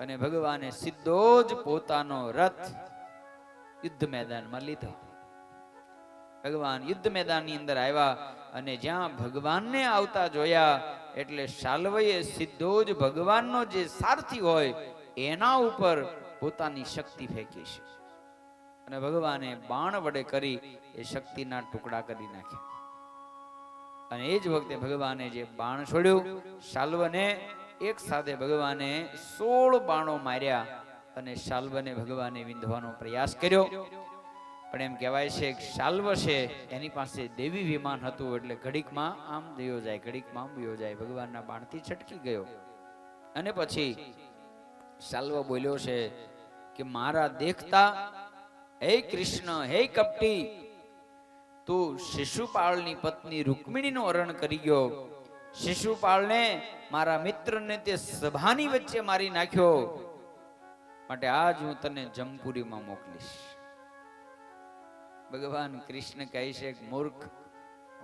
અને ભગવાને સીધો જ પોતાનો રથ યુદ્ધ મેદાનમાં લીધો. ભગવાન યુદ્ધ મેદાનની અંદર આવ્યા અને જ્યાં ભગવાનને આવતા જોયા એટલે શાલ્વએ સીધો જ ભગવાનનો જે સારથી હોય એના ઉપર પોતાની શક્તિ ફેંકી છે. અને ભગવાને બાણ વડે કરી એ શક્તિના ટુકડા કરી નાખ્યા. અને એ જ વખતે ભગવાને જે બાણ છોડ્યું, શાલ્વને એક સાથે ભગવાને 16 બાણો માર્યા અને શાલ્વને ભગવાને વિંધવાનો પ્રયાસ કર્યો. પણ એમ કહેવાય છે કે શાલ્વ છે એની પાસે દેવી વિમાન હતું એટલે ઘડીકમાં આમ દયો જાય, ઘડીકમાં આમ દયો જાય, ભગવાનના બાણથી છટકી ગયો. અને પછી શાલ્વ બોલ્યો છે કે મારા દેખતા હે કૃષ્ણ, હે કપટી, તું શિશુપાળની પત્ની રૂકમિણીનું હરણ કરી ગયો. શિશુપાળને મારા મિત્રને તે સભાની વચ્ચે મારી નાખ્યો. માટે આજ હું તને જમપુરીમાં મોકલીશ. ભગવાન કૃષ્ણ કહે છે કે મૂર્ખ,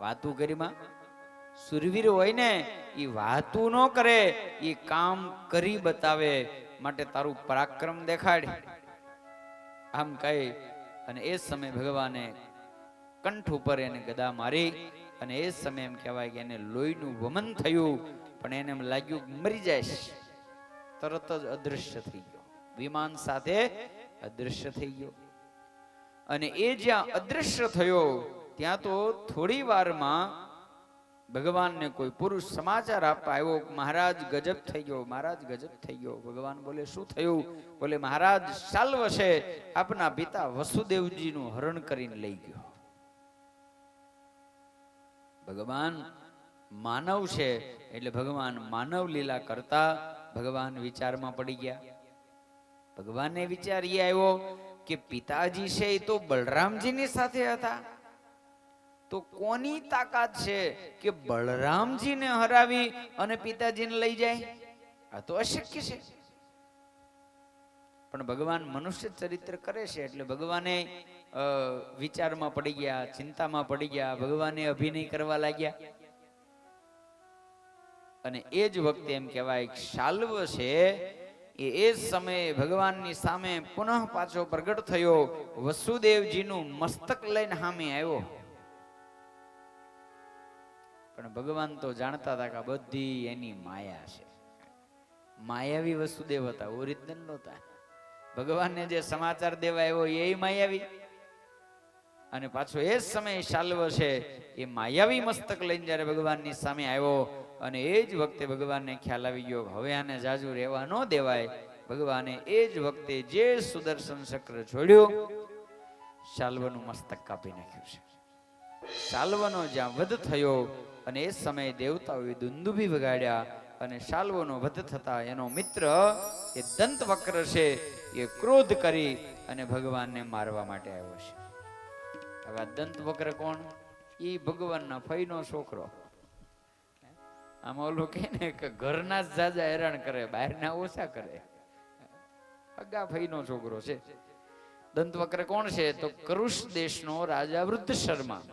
વાતું કરીમાં સુરવીર હોય ને એ વાતું ન કરે, એ કામ કરી બતાવે. માટે તારું પરાક્રમ દેખાડ. આમ કહી અને એ સમય ભગવાને કંઠ ઉપર એને ગદા મારી. અને એ સમય એમ કહેવાય કે એને લોહીનું વમન થયું. પણ એને એમ લાગ્યું મરી જાય. તરત જ અદૃશ્ય થઈ ગયો, વિમાન સાથે અદૃશ્ય થઈ ગયો. અને એ જ્યાં અદૃશ્ય થયો ત્યાં તો થોડી વારમાં ભગવાનને કોઈ પુરુષ સમાચાર આપવા આવ્યો, મહારાજ ગજબ થઈ ગયો, મહારાજ ગજબ થઈ ગયો. ભગવાન બોલે શું થયું? બોલે મહારાજ શાલ્વ છે આપના પિતા વસુદેવજીનું હરણ કરીને લઈ ગયો. ભગવાન માનવ છે એટલે ભગવાન માનવ લીલા કરતા ભગવાન વિચારમાં પડી ગયા. ભગવાનને વિચાર એ આવ્યો કે પિતાજી છે એ તો બલરામજીની સાથે હતા, તો કોની તાકાત છે કે બલરામજીને હરાવી અને પિતાજીને લઈ જાય? આ તો અશક્ય છે. પણ ભગવાન મનુષ્ય ચરિત્ર કરે છે એટલે ભગવાને વિચારમાં પડી ગયા, ચિંતામાં પડી ગયા. ભગવાને અભિનય કરવા લાગ્યા. અને એ જ વખતે એમ કહેવાય શાલ્વ છે એ જ સમયે ભગવાનની સામે પુનઃ પાછો પ્રગટ થયો. વસુદેવજીનું મસ્તક લઈને સામે આવ્યો. પણ ભગવાન તો જાણતા હતા કે બધી એની માયા છે. માયાવી વસુદેવ હતા, ઓરિજિનલ નહોતા. ભગવાનને જે સમાચાર દેવા આવ્યો એ માયાવી. અને પાછો એ જ સમયે શાલ્વ છે એ માયાવી મસ્તક લઈને જ્યારે ભગવાનની સામે આવ્યો અને એ જ વખતે ભગવાનને ખ્યાલ આવી ગયો હવે આને જાજુ રહેવા ન દેવાય. ભગવાને એ જ વખતે જે સુદર્શન ચક્ર છોડ્યું, શાલ્વનું મસ્તક કાપી નાખ્યું છે. શાલ્વનો જ્યાં વધ થયો અને એ સમયે દેવતાઓએ દુંદુભી વગાડ્યા અને શાલ્વનો વધ થતા એનો મિત્ર એ દંતવક્ર છે એ ક્રોધ કરી અને ભગવાનને મારવા માટે આવ્યો છે. હવે દંતવક્ર કોણ? એ ભગવાનના ફઈનો છોકરો. આમાં ઓલું કે ને કે ઘરના જ જાજા હેરાન કરે, બહારના ઓછા કરે. અગા ફઈનો છોકરો છે. દંતવક્ર કોણ છે? તો કરુષ દેશનો રાજા વૃદ્ધ શર્મા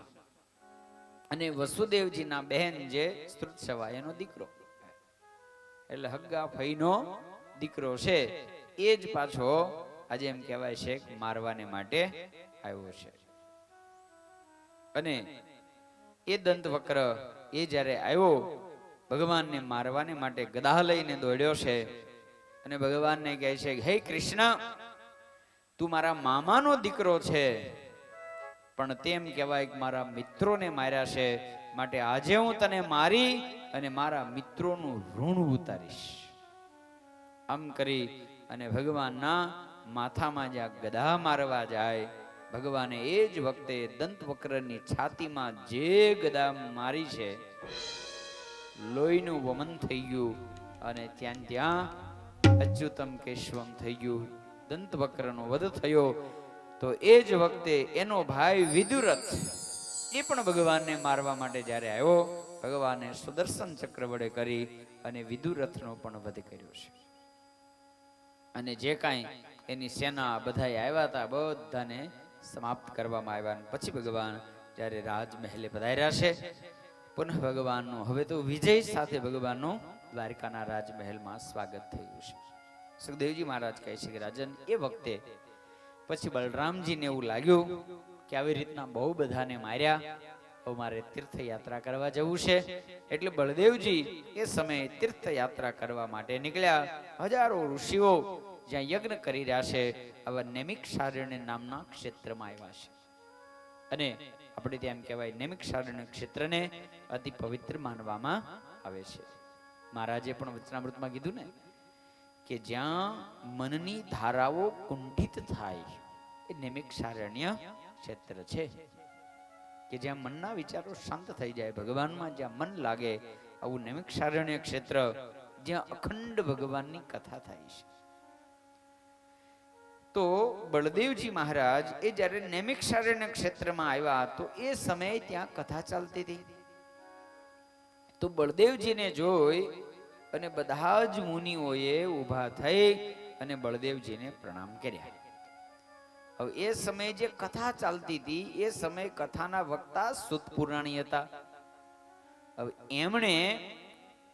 અને વસુદેવજીના બહેન જે સ્ત્રુતસવા એનો દીકરો. એટલે હગ્ગા ફઈનો દીકરો છે. એ જ પાછો આજે એમ કહેવાય છે કે મારવાને માટે આવ્યો છે. અને એ દંતવક્ર એ જ્યારે આવ્યો ભગવાનને મારવાને માટે ગદા લઈને દોડ્યો છે અને ભગવાનને કહે છે હે કૃષ્ણ, તું મારા મામાનો દીકરો છે પણ તેમ કહેવાય કે મારા મિત્રોને માર્યા છે, માટે આજે હું તને મારી અને મારા મિત્રોનું ઋણ ઉતારીશ. આમ કરી અને ભગવાનના માથામાં જ્યાં ગદા મારવા જાય, ભગવાને એ જ વખતે દંતવક્રની છાતીમાં જે ગદા મારી છે, લોહીનું વમન થઈ ગયું અને ત્યાં અચ્યુતમ કેશવમ થઈ ગયું. દંતવક્રનો વધ થયો. તો એ જ વખતે એનો ભાઈ વિદુરથ એ પણ ભગવાનને મારવા માટે જ્યારે આવ્યો, ભગવાને સુદર્શન ચક્ર વડે કરી અને વિદુરથનો પણ વધ કર્યો છે. અને જે કાંઈ એની સેના બધા આવ્યા હતા, બધાને સમાપ્ત કરવામાં આવ્યા. પછી ભગવાન જ્યારે રાજમહેલે પધાર્યા છે, પુનઃ ભગવાનનું હવે તો વિજય સાથે ભગવાનનું દ્વારકાના રાજમહેલમાં સ્વાગત થયું છે. સુખદેવજી મહારાજ કહે છે કે રાજન, એ વખતે પછી બલરામજીને એવું લાગ્યું કે આવી રીતના બહુ બધાને માર્યા, હવે મારે તીર્થયાત્રા કરવા જવું છે. એટલે બળદેવજી એ સમયે તીર્થયાત્રા કરવા માટે નીકળ્યા. હજારો ઋષિઓ જ્યાં યજ્ઞ કરી રહ્યા છે, આવા નૈમિષારણ્ય નામના ક્ષેત્રમાં આવ્યા છે. અને આપણે ત્યાં એમ કહેવાય, નૈમિષારણ્ય ક્ષેત્રને અતિ પવિત્ર માનવામાં આવે છે. મહારાજે પણ વચનામૃતમાં કીધું ને કે જ્યાં મનની ધારાઓ કુંઠિત થાય એ નૈમિષારણ્ય ક્ષેત્ર છે. કે જ્યાં મનના વિચારો શાંત થઈ જાય, ભગવાનમાં જ્યાં મન લાગે, આવું નૈમિષારણ્ય ક્ષેત્ર જ્યાં અખંડ ભગવાનની કથા થાય છે. તો બળદેવજી મહારાજ એ જ્યારે નૈમિષારણ્ય ક્ષેત્રમાં આવ્યા, તો એ સમયે ત્યાં કથા ચાલતી હતી. તો બળદેવજીને જોઈ અને બધા જ મુનિઓએ ઊભા થઈ અને બળદેવજીને પ્રણામ કર્યા. હવે એ સમયે જે કથા ચાલતી હતી, એ સમયે કથાના વક્તા સુત પુરાણી હતા. હવે એમણે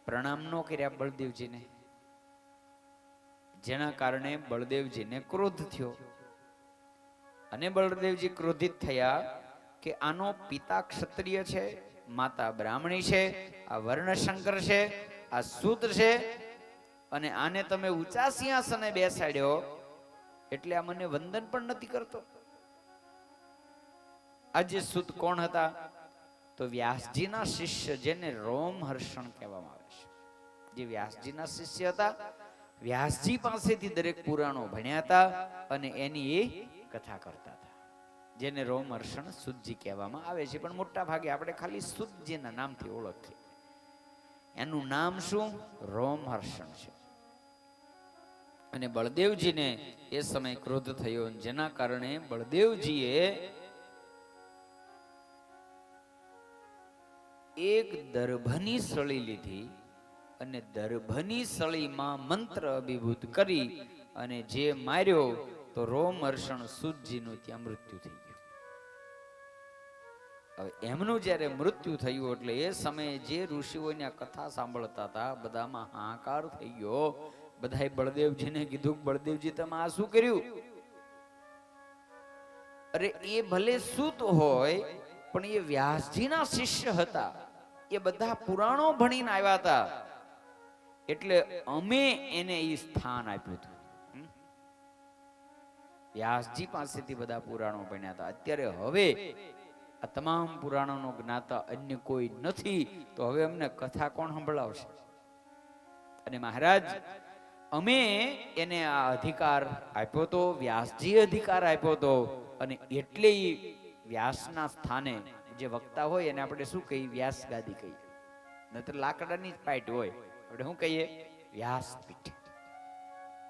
પ્રણામ ન કર્યા બળદેવજીને, જેના કારણે બળદેવજીને ક્રોધ થયો. અને બળદેવજી ક્રોધિત થયા કે આનો પિતા ક્ષત્રિય છે, માતા બ્રાહ્મણી છે, આ વર્ણશંકર છે, આ શૂદ્ર છે, અને આને તમે ઊંચા સિંહાસને બેસાડ્યો એટલે આ મને વંદન પણ નથી કરતો. આ જે સૂત કોણ હતા? તો વ્યાસજીના શિષ્ય, જેને રોમહર્ષણ કહેવામાં આવે છે. જે વ્યાસજીના શિષ્ય હતા, વ્યાસજી પાસેથી દરેક પુરાણો ભણ્યા હતા અને એની એ કથા કરતા હતા, જેને રોમહર્ષણ સુતજી કહેવામાં આવે છે. પણ મોટા ભાગે આપણે ખાલી સુતજીના નામથી ઓળખીએ. એનું નામ શું? રોમહર્ષણ છે. અને બળદેવજીને એ સમય ક્રોધ થયો, જેના કારણે બળદેવજીએ એક દર્ભની સળી લીધી અને દર્ભની સળીમાં મંત્ર અભિભૂત કરી અને જે માર્યો, તો રોમહર્ષણ સૂતજીનું ત્યાં મૃત્યુ થઈ ગયું. હવે એમનું જ્યારે મૃત્યુ થયું એટલે એ સમયે જે ઋષિઓની આ કથા સાંભળતા હતા, બધામાં હાહાકાર થઈ ગયો. બધાએ બળદેવજીને કીધું, બળદેવજી તમે આ શું કર્યું? અરે એ ભલે સૂત હોય, પણ એ વ્યાસજીના શિષ્ય હતા, એ બધા પુરાણો ભણીને આવ્યા હતા, એટલે અમે એને એ સ્થાન આપ્યું હતું. વ્યાસજી પાસેથી બધા પુરાણો ભણ્યા હતા. અત્યારે હવે આ તમામ પુરાણોનો જ્ઞાતા અન્ય કોઈ નથી, તો હવે અમને કથા કોણ સંભળાવશે? અને મહારાજ, અમે એને આ અધિકાર આપ્યો તો, વ્યાસજી અધિકાર આપ્યો તો, અને એટલે વ્યાસના સ્થાને જે વક્તા હોય એને આપણે શું કહીએ? વ્યાસ ગાદી કહીએ. નહીતર લાકડાની જ પાટ હોય, આપણે શું કહીએ? વ્યાસપીઠ.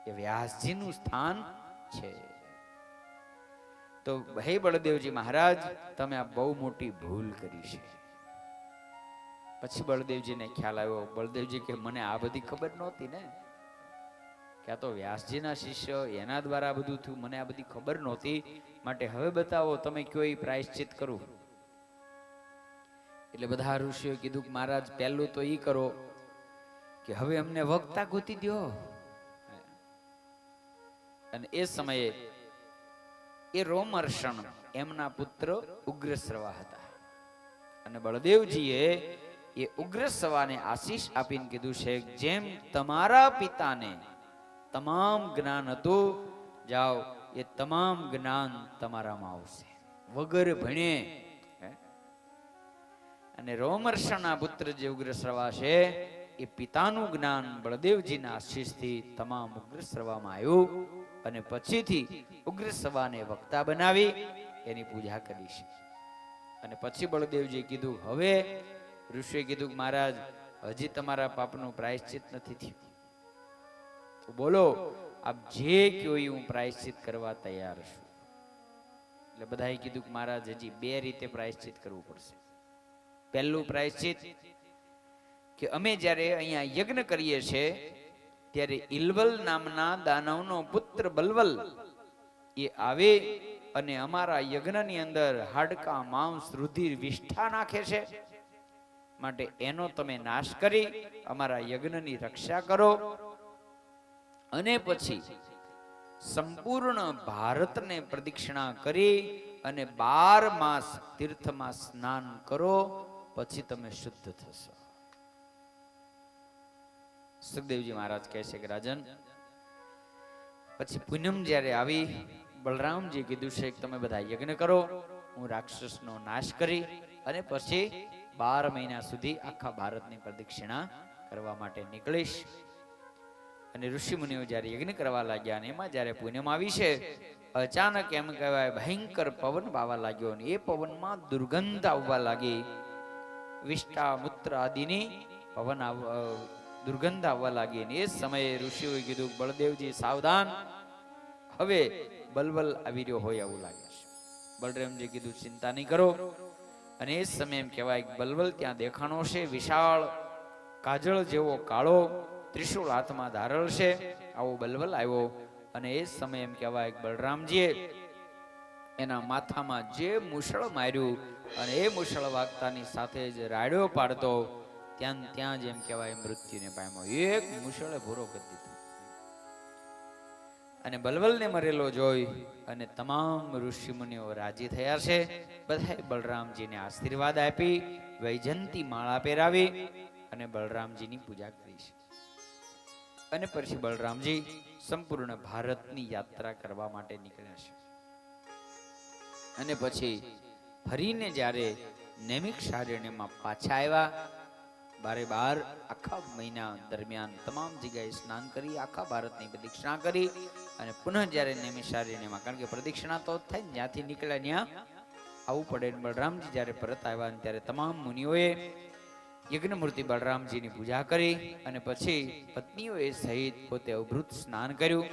એ વ્યાસજીનું સ્થાન છે. તો હે બળદેવજી મહારાજ, તમે આ બહુ મોટી ભૂલ કરી છે. પછી બળદેવજીને ખ્યાલ આવ્યો. બળદેવજી કે મને આ બધી ખબર નહોતી ને, કે આ તો વ્યાસજીના શિષ્ય, એના દ્વારા બધું થયું, મને આ બધી ખબર નહોતી. માટે હવે બતાવો, તમે કયો એ પ્રાયશ્ચિત કરું. એટલે બધા ઋષિઓએ કીધું કે મહારાજ, પહેલું તો ઈ કરો કે હવે અમને વક્તા ગોતી દો. અને એ સમયે એ રોમહર્ષણ એમના પુત્ર ઉગ્રશ્રવા હતા. અને બળદેવજીએ એ ઉગ્રશ્રવાને આશીષ આપીને કીધું છે, જેમ તમારા પિતાને તમામ જ્ઞાન હતું, જાઓ એ તમામ જ્ઞાન તમારામાં આવશે, વગર ભણે. અને રોમહર્ષણના પુત્ર જે ઉગ્રશ્રવા છે, એ પિતાનું જ્ઞાન બળદેવજીના આશીષથી તમામ ઉગ્ર સભામાં આવ્યું અને પછીથી ઉગ્ર સભાને વક્તા બનાવી એની પૂજા કરી છે. અને પછી બળદેવજીએ કીધું, હવે ઋષિએ કીધું, મહારાજ હજી તમારા પાપનું પ્રાયશ્ચિત નથી થયું, તો બોલો આપ જે કહો એ હું પ્રાયશ્ચિત કરવા તૈયાર છું. એટલે બધાએ કીધું કે મહારાજ હજી 2 રીતે પ્રાયશ્ચિત કરવું પડશે. પહેલું પ્રાયશ્ચિત કે અમે જ્યારે અહીંયા યજ્ઞ કરીએ છીએ ત્યારે ઇલવલ નામના દાનવનો પુત્ર બલવલ એ આવે અને અમારા યજ્ઞની અંદર હાડકા, માંસ, રુધિર, વિષ્ઠા નાખે છે. માટે એનો તમે નાશ કરી અમારા યજ્ઞની રક્ષા કરો અને પછી સંપૂર્ણ ભારતને પ્રદક્ષિણા કરી અને 12 માસ તીર્થમાં સ્નાન કરો, પછી તમે શુદ્ધ થશો. સુખદેવજી મહારાજ કહે છે કે રાજન, પછી પૂનમ જ્યારે આવી, બલરામજી કીધું છે કે તમે બધા યજ્ઞ કરો, હું રાક્ષસનો નાશ કરી અને પછી 12 મહિના સુધી આખા ભારતની પ્રદક્ષિણા કરવા માટે નીકળીશ. અને ઋષિ મુનિઓ જ્યારે યજ્ઞ કરવા લાગ્યા અને એમાં જ્યારે પૂનમ આવી છે, અચાનક એમ કહેવાય ભયંકર પવન વાવા લાગ્યો અને એ પવનમાં દુર્ગંધ આવવા લાગી. વિષ્ઠા, મૂત્ર આદિની પવન દુર્ગંધ આવવા લાગી. અને એ સમયે ઋષિઓએ કીધું, બળદેવજી સાવધાન, હવે બલવલ આવી રહ્યો હોય એવું લાગે છે. બલરામજી કીધું, ચિંતા નહીં કરો. અને એ સમય એમ કહેવાય બલવલ ત્યાં દેખાણો છે, વિશાળ કાજળ જેવો કાળો ત્રિશુળ હાથમાં ધારેલ છે, આવો બલવલ આવ્યો. અને એ સમય એમ કહેવાય બલરામજીએ એના માથામાં જે મુસળ માર્યું અને એ મુસળ વાગતાની સાથે જ રાડ્યો પાડતો, ત્યાં જ એમ કહેવાય મૃત્યુને પામ્યો. એક મુસળે ભૂરો કરી દીધો. અને બલવલને મરેલો જોઈ અને તમામ ઋષિ મુનિઓ રાજી થયા છે. બધાએ બલરામજીને આશીર્વાદ આપી, વૈજયંતી માળા પહેરાવી અને બલરામજીની પૂજા કરી છે. અને પછી બલરામજી સંપૂર્ણ ભારતની યાત્રા કરવા માટે નીકળ્યા છે. અને પછી ફરીને જ્યારે નૈમિષારણ્યમાં પાછા આવ્યા, 12 આખા મહિના દરમિયાન તમામ જગ્યાએ સ્નાન કરી, આખા ભારતની પ્રદક્ષિણા કરી અને પુનઃ જ્યારે નૈમિષારણ્યમાં, કારણ કે પ્રદક્ષિણા તો થાય ને, જ્યાંથી નીકળ્યા ત્યાં આવવું પડે. બલરામજી જ્યારે પરત આવ્યા ત્યારે તમામ મુનિઓએ યજ્ઞમૂર્તિ બલરામજીની પૂજા કરી અને પછી પત્નીઓએ સહિત પોતે અવભૃત સ્નાન કર્યું.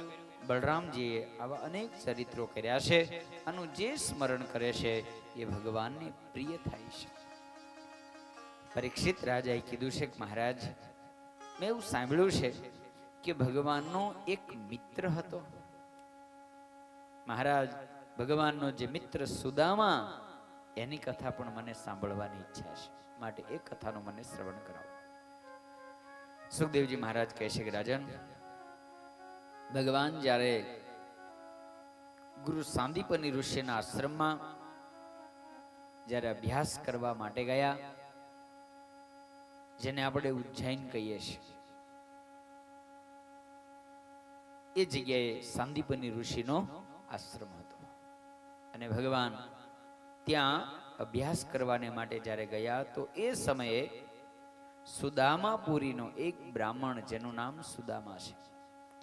બલરામજીએ આવા અનેક ચરિત્રો કર્યા છે. આનું જે સ્મરણ કરે છે એ ભગવાનને પ્રિય થાય છે. પરીક્ષિત રાજાએ કીધું છે કે મહારાજ, મેં એવું સાંભળ્યું છે કે ભગવાનનો એક મિત્ર હતો. મહારાજ, ભગવાનનો જે મિત્ર સુદામા, એની કથા પણ મને સાંભળવાની ઈચ્છા છે, માટે એ કથાનું મને શ્રવણ કરાવો. સુખદેવજી મહારાજ કહે છે કે રાજન, ભગવાન જ્યારે ગુરુ સાંદીપની ઋષિના આશ્રમમાં જ્યારે અભ્યાસ કરવા માટે ગયા, જેને આપણે ઉજ્જૈન કહીએ છીએ, એ જગ્યાએ સાંદીપની ઋષિનો આશ્રમ હતો. અને ભગવાન ત્યાં અભ્યાસ કરવાને માટે જ્યારે ગયા તો એ સમયે સુદામાપુરીનો એક બ્રાહ્મણ, જેનું નામ સુદામા છે,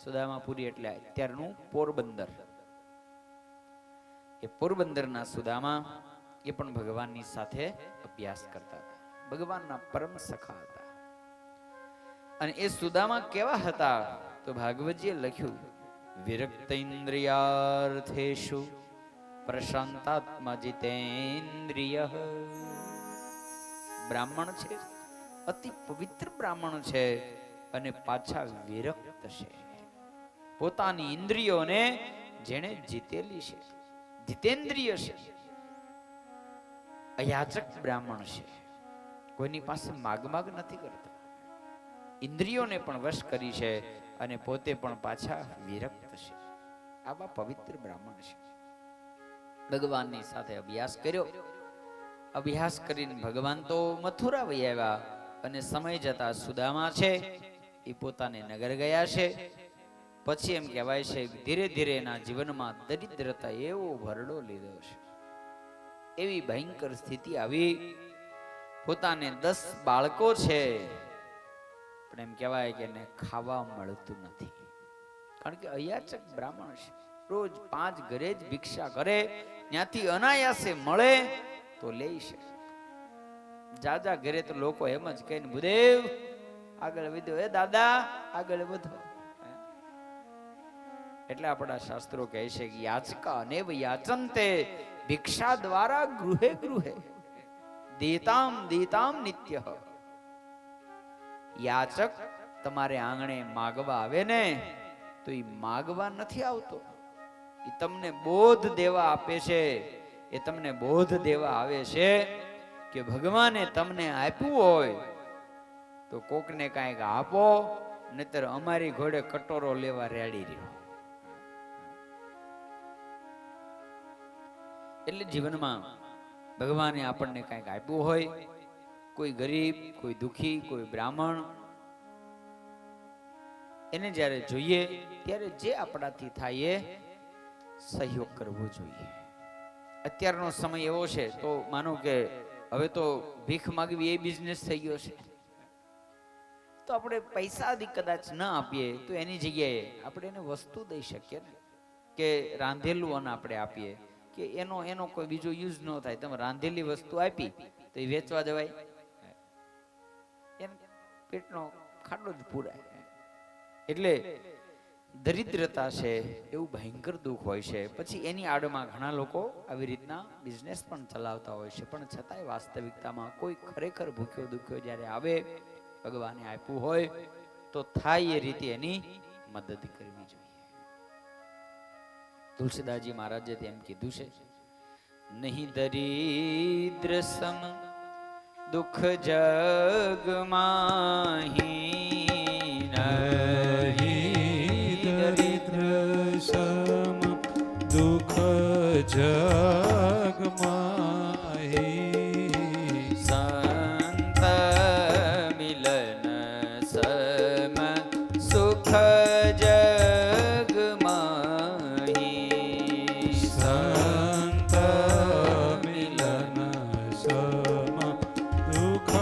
સુદામાપુરી એટલે અત્યારનું પોરબંદર, એ પોરબંદરના સુદામા એ પણ ભગવાનની સાથે અભ્યાસ કરતા હતા, ભગવાનના પરમ સખા હતા. અને એ સુદામા કેવા હતા તો ભાગવતજીએ લખ્યું, વિરક્ત ઇન્દ્રિયાર્થેષુ પ્રશાંતાત્મા જીતેન્દ્રિય. બ્રાહ્મણ છે, અતિ પવિત્ર બ્રાહ્મણ છે અને પાછા વિરક્ત છે. પોતાની ઇન્દ્રિયોને જેણે જીતેલી છે, જીતેન્દ્રિય છે, અયાચક બ્રાહ્મણ છે, કોઈની પાસે માગ નથી કરતા, ઇન્દ્રિયોને પણ વશ કરી છે અને પોતે પણ પાછા વિરક્ત છે. આવા પવિત્ર બ્રાહ્મણ છે. ભગવાનની સાથે અભ્યાસ કર્યો. અભ્યાસ કરીને ભગવાન તો મથુરા વહી આવ્યા અને સમય જતા સુદામા છે એ પોતાને નગર ગયા છે. પછી એમ કહેવાય છે ધીરે ધીરે એના જીવનમાં દરિદ્રતા એવો ભરડો લીધો છે, એવી ભયંકર સ્થિતિ આવી. પોતાને 10 બાળકો છે, પણ એમ કહેવાય કે એને ખાવા મળતું નથી, કારણ કે અયાચક બ્રાહ્મણ છે. રોજ 5 ઘરે જ ભિક્ષા કરે, ત્યાંથી અનાયાસે મળે તો લે છે. જાજા ઘરે તો લોકો એમ જ કહીને, ભૂદેવ આગળ વધો, એ દાદા આગળ વધો. એટલે આપણા શાસ્ત્રો કહે છે કે યાચકા નેવ યાચંતે ભિક્ષા દ્વારા ગૃહે ગૃહે દેતામ દેતામ નિત્ય. યાચક તમારે આંગણે માગવા આવે ને તો એ માગવા નથી આવતો, એ તમને બોધ દેવા આપે છે. એ તમને બોધ દેવા આવે છે કે ભગવાને તમને આપ્યું હોય તો કોકને કાંઈક આપો, નહીતર અમારી ઘોડે કટોરો લેવા રેડી રહ્યો. એટલે જીવનમાં ભગવાને આપણને કાંઈક આપ્યું હોય, કોઈ ગરીબ, કોઈ દુખી, કોઈ બ્રાહ્મણ, એને જ્યારે જોઈએ ત્યારે જે આપણાથી થાય એ સહયોગ કરવો જોઈએ. અત્યારનો સમય એવો છે તો માનો કે હવે તો ભીખ માગવી એ બિઝનેસ થઈ ગયો છે. તો આપણે પૈસા કદાચ ન આપીએ તો એની જગ્યાએ આપણે એને વસ્તુ દઈ શકીએ ને, કે રાંધેલું અન્ન આપણે આપીએ, કે એનો કોઈ બીજો યુઝ ન થાય. તમે રાંધેલી વસ્તુ આપી તો એ વેચવા જવાય, એને પેટનો ખાડો જ પૂરાય. એટલે દરિદ્રતા છે એવું ભયંકર દુઃખ હોય છે. પછી એની આડમાં ઘણા લોકો આવી રીતના બિઝનેસ પણ ચલાવતા હોય છે, પણ છતાંય વાસ્તવિકતામાં કોઈ ખરેખર ભૂખ્યો દુખ્યો જ્યારે આવે, ભગવાને આપ્યું હોય તો થાય એ રીતે એની મદદ કરવી જોઈએ. તુલસીદાસજી મહારાજે તેમ કીધું છે, નહીં દરિદ્ર સમ દુઃખ જગ માહી, નહીં દરિદ્ર સમ દુઃખ જગ માહી, સંત મિલન સમ સુખ જગ માહી, સંત મિલન સમ દુઃખ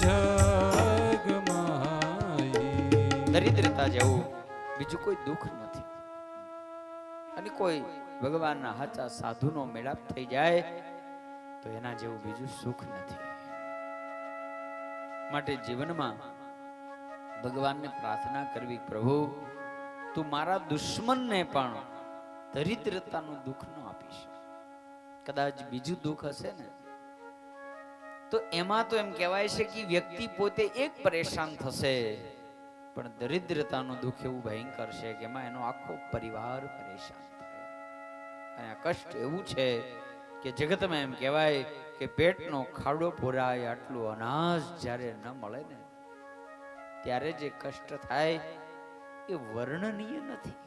જગ માહી. દરિદ્રતા જેવું બીજું કોઈ દુઃખ નથી. અને કોઈ ભગવાનના હાચા સાધુનો મેળાપ થઈ જાય તો એના જેવું બીજું સુખ નથી. માટે જીવનમાં ભગવાનને પ્રાર્થના કરવી, પ્રભુ તું મારા દુશ્મનને પણ દરિદ્રતાનું દુઃખ ન આપીશ. કદાચ બીજું દુઃખ હશે ને તો એમાં તો એમ કહેવાય છે કે વ્યક્તિ પોતે એક પરેશાન થશે, પણ દરિદ્રતાનું દુઃખ એવું ભયંકર છે કે એમાં એનો આખો પરિવાર પરેશાન થાય. અને આ કષ્ટ એવું છે કે જગતમાં એમ કહેવાય કે પેટનો ખાડો પૂરાય આટલું અનાજ જ્યારે ન મળે ને ત્યારે જે કષ્ટ થાય એ વર્ણનીય નથી.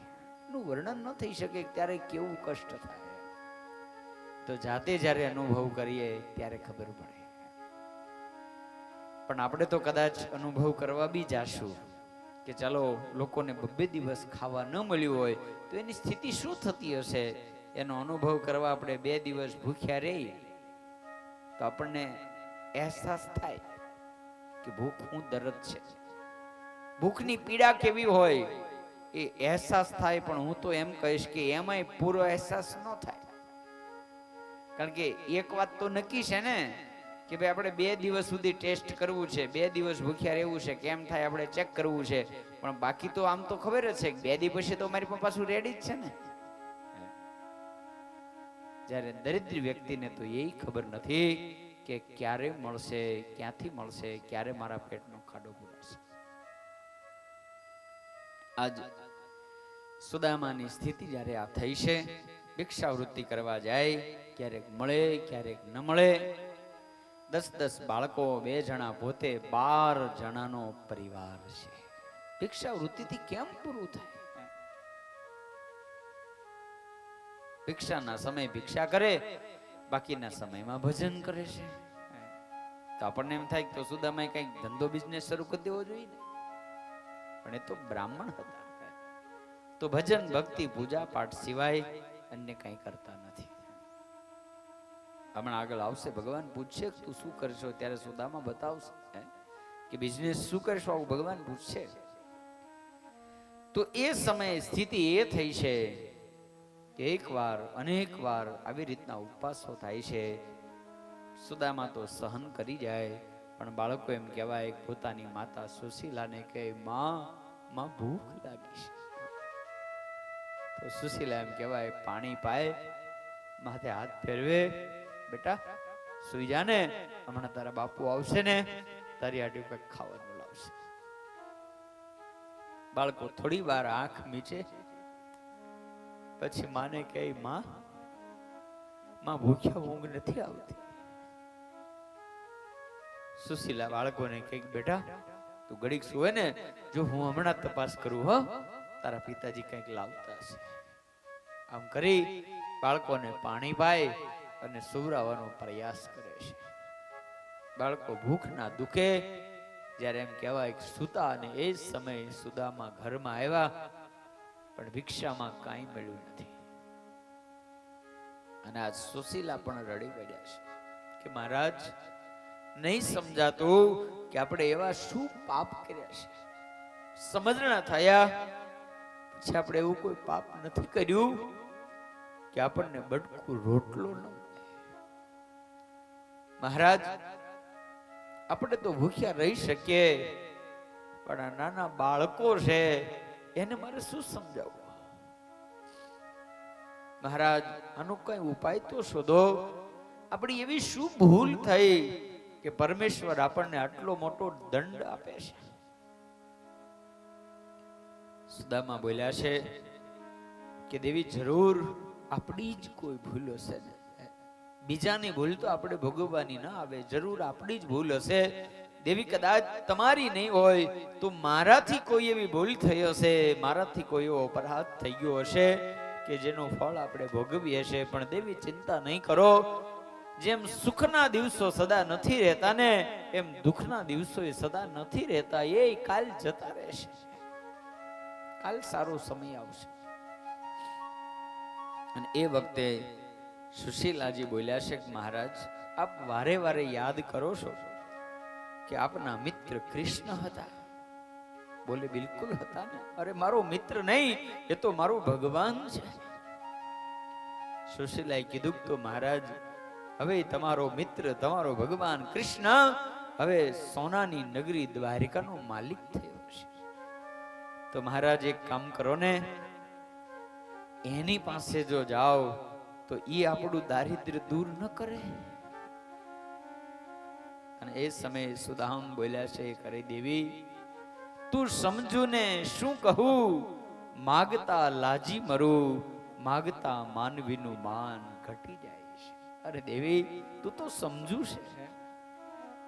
એનું વર્ણન ન થઈ શકે ત્યારે કેવું કષ્ટ થાય. તો જાતે જ્યારે અનુભવ કરીએ ત્યારે ખબર પડે. પણ આપણે તો કદાચ અનુભવ કરવા બી જાશું કે ચાલો લોકોને 2 દિવસ ખાવા ન મળ્યું હોય તો એની સ્થિતિ શું થતી હશે, એનો અનુભવ કરવા આપણે 2 દિવસ ભૂખ્યા રહીએ તો આપણને અહેસાસ થાય કે ભૂખ શું દર્દ છે, ભૂખની પીડા કેવી હોય એ અહેસાસ થાય. પણ હું તો એમ કહીશ કે એમાંય પૂરો અહેસાસ ન થાય. કારણ કે એક વાત તો નક્કી છે ને કે ભાઈ આપણે 2 દિવસ સુધી ટેસ્ટ કરવું છે, 2 દિવસ ભૂખ્યા રહેવું છે, કેમ થાય આપણે ચેક કરવું છે. પણ બાકી તો આમ તો ખબર જ છે કે 2 દિવસ પછી તો મારી પાસે પાછું રેડી જ છે ને. જ્યારે દરિદ્ર વ્યક્તિને તો એ ખબર નથી કે ક્યારે મળશે, ક્યાંથી મળશે, ક્યારે મારા પેટનો ખાડો પૂરાશે. આજ સુદામાની સ્થિતિ જ્યારે આ થઈ છે, ભિક્ષાવૃત્તિ કરવા જાય, ક્યારેક મળે ક્યારેક ન મળે. 10 બાળકો, 2 જણા પોતે, 12 જણાનો પરિવાર છે. ભિક્ષાવૃત્તિથી કેમ પૂરું થાય? ભિક્ષાના સમય ભિક્ષા કરે, બાકીના સમયમાં ભજન કરે છે. તો આપણને એમ થાય તો સુદામાએ કંઈક ધંધો બિઝનેસ શરૂ કરી દેવો જોઈએ ને. પણ એ તો બ્રાહ્મણ હતા, તો ભજન ભક્તિ પૂજા પાઠ સિવાય અન્ય કંઈ કરતા નથી. હમણાં આગળ આવશે, ભગવાન પૂછશે તું શું કરશો, ત્યારે સુદામા બતાવશે. કે બિઝનેસ શું કરશો, આવું ભગવાન પૂછશે. તો એ સમયે સ્થિતિ એ થઈ છે કે એકવાર અનેક વાર આવી રીતના ઉપવાસો થાય છે. સુદામા તો સહન કરી જાય, પણ બાળકો એમ કહેવાય પોતાની માતા સુશીલાને કહે, માં ભૂખ લાગી છે. તો સુશીલા એમ કહેવાય પાણી પાય, માથે હાથ ફેરવે, બેટા સુઈ જા ને, હમણાં તારા બાપુ આવશે ને તારી આટલું કંઈક ખાવાનું લાવશે. બાળકો થોડી વાર આંખ મીચે, પછી માને કહે, માં ભૂખ્યા ઊંઘ નથી આવતી. સુશીલા બાળકોને કહે, બેટા તું ઘડીક સુવે ને, જો હું હમણાં તપાસ કરું હો, તારા પિતાજી કંઈક લાવતા હશે. આમ કરી બાળકોને પાણી પાય અને સુવરાવવાનો પ્રયાસ કરે છે. બાળકો ભૂખ ના દુખે. જ્યારે એમ કહેવાય કે સુતા, અને એ જ સમયે સુદામા ઘરમાં આવ્યા, પણ ભિક્ષામાં કાંઈ મળ્યું નથી. અને આ સુશીલા પણ રડી પડ્યા છે કે મહારાજ, નહીં સમજાતું કે આપણે એવા શું પાપ કર્યા છે. સમજણા થયા પછી આપણે એવું કોઈ પાપ નથી કર્યું કે આપણને બટકું રોટલો ન મળે. મહારાજ, આપણે તો ભૂખ્યા રહી શકીએ, પણ આ નાના બાળકો છે એને મારે શું સમજાવવું? મહારાજ, આનો કઈ ઉપાય તો શોધો. આપણી એવી શું ભૂલ થઈ કે પરમેશ્વર આપણને આટલો મોટો દંડ આપે છે? સુદામા બોલ્યા છે કે દેવી, જરૂર આપણી જ કોઈ ભૂલ હશે ને. બીજાની ભૂલ તો આપણે ભોગવવાની ના આવે, જરૂર આપણી જ ભૂલ હશે. દેવી, કદાચ તમારી નહીં હોય તો મારાથી કોઈ એવી ભૂલ થઈ હશે, મારાથી કોઈ એવો અપરાધ થઈ ગયો હશે કે જેનું ફળ આપણે ભોગવીએ છીએ. પણ દેવી, ચિંતા નહીં કરો. જેમ સુખના દિવસો સદા નથી રહેતા ને, એમ દુઃખના દિવસો સદા નથી રહેતા. એ કાલ જતા રહેશે, કાલ સારો સમય આવશે. અને એ વખતે સુશીલાજી બોલ્યા છે કે મહારાજ, આપ વારે વારે યાદ કરો છો કે આપના મિત્ર કૃષ્ણ હતા. બોલે, બિલકુલ હતા ને. અરે મારો મિત્ર નહીં, એ તો મારો ભગવાન છે. સુશીલાએ કીધું તો મહારાજ, હવે તમારો મિત્ર, તમારો ભગવાન કૃષ્ણ હવે સોનાની નગરી દ્વારિકાનો માલિક થયો છે. તો મહારાજ એક કામ કરો ને, એની પાસે જો જાઓ તો એ આપણું દારિદ્ર્ય દૂર ન કરે. અને એ સમયે સુદામ બોલ્યા છે, કરે દેવી, તું સમજુ ને શું કહું? માગતા લાજી મરું, માગતા માનવીનું માન ઘટી જાય છે. અરે દેવી, તું તો સમજુ છે.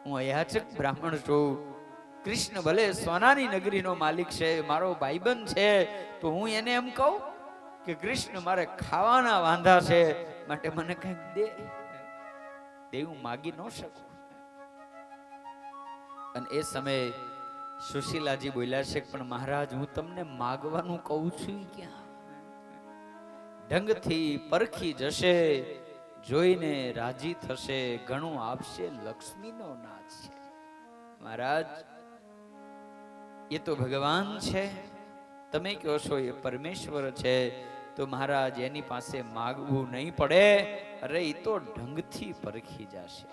હું અયાચક બ્રાહ્મણ છું. કૃષ્ણ ભલે સોનાની નગરીનો માલિક છે, મારો ભાઈબંધ છે, તો હું એને એમ કહું કે કૃષ્ણ, મારે ખાવાના વાંધા છે, માટે મને કંઈક દે. દેવું માગી ન શકું. અને એ સમયે સુશીલાજી બોલ્યા છે, પણ મહારાજ, હું તમને માગવાનું કહું છું ક્યાં? ઢંગથી પરખી જશે, જોઈને રાજી થશે, ઘણું આપશે, લક્ષ્મીનો નાચ છે. મહારાજ, એ તો ભગવાન છે, તમે કહો છો એ પરમેશ્વર છે, તો મહારાજ એની પાસે માગવું નહીં પડે. અરે એ તો ઢંગથી પરખી જશે,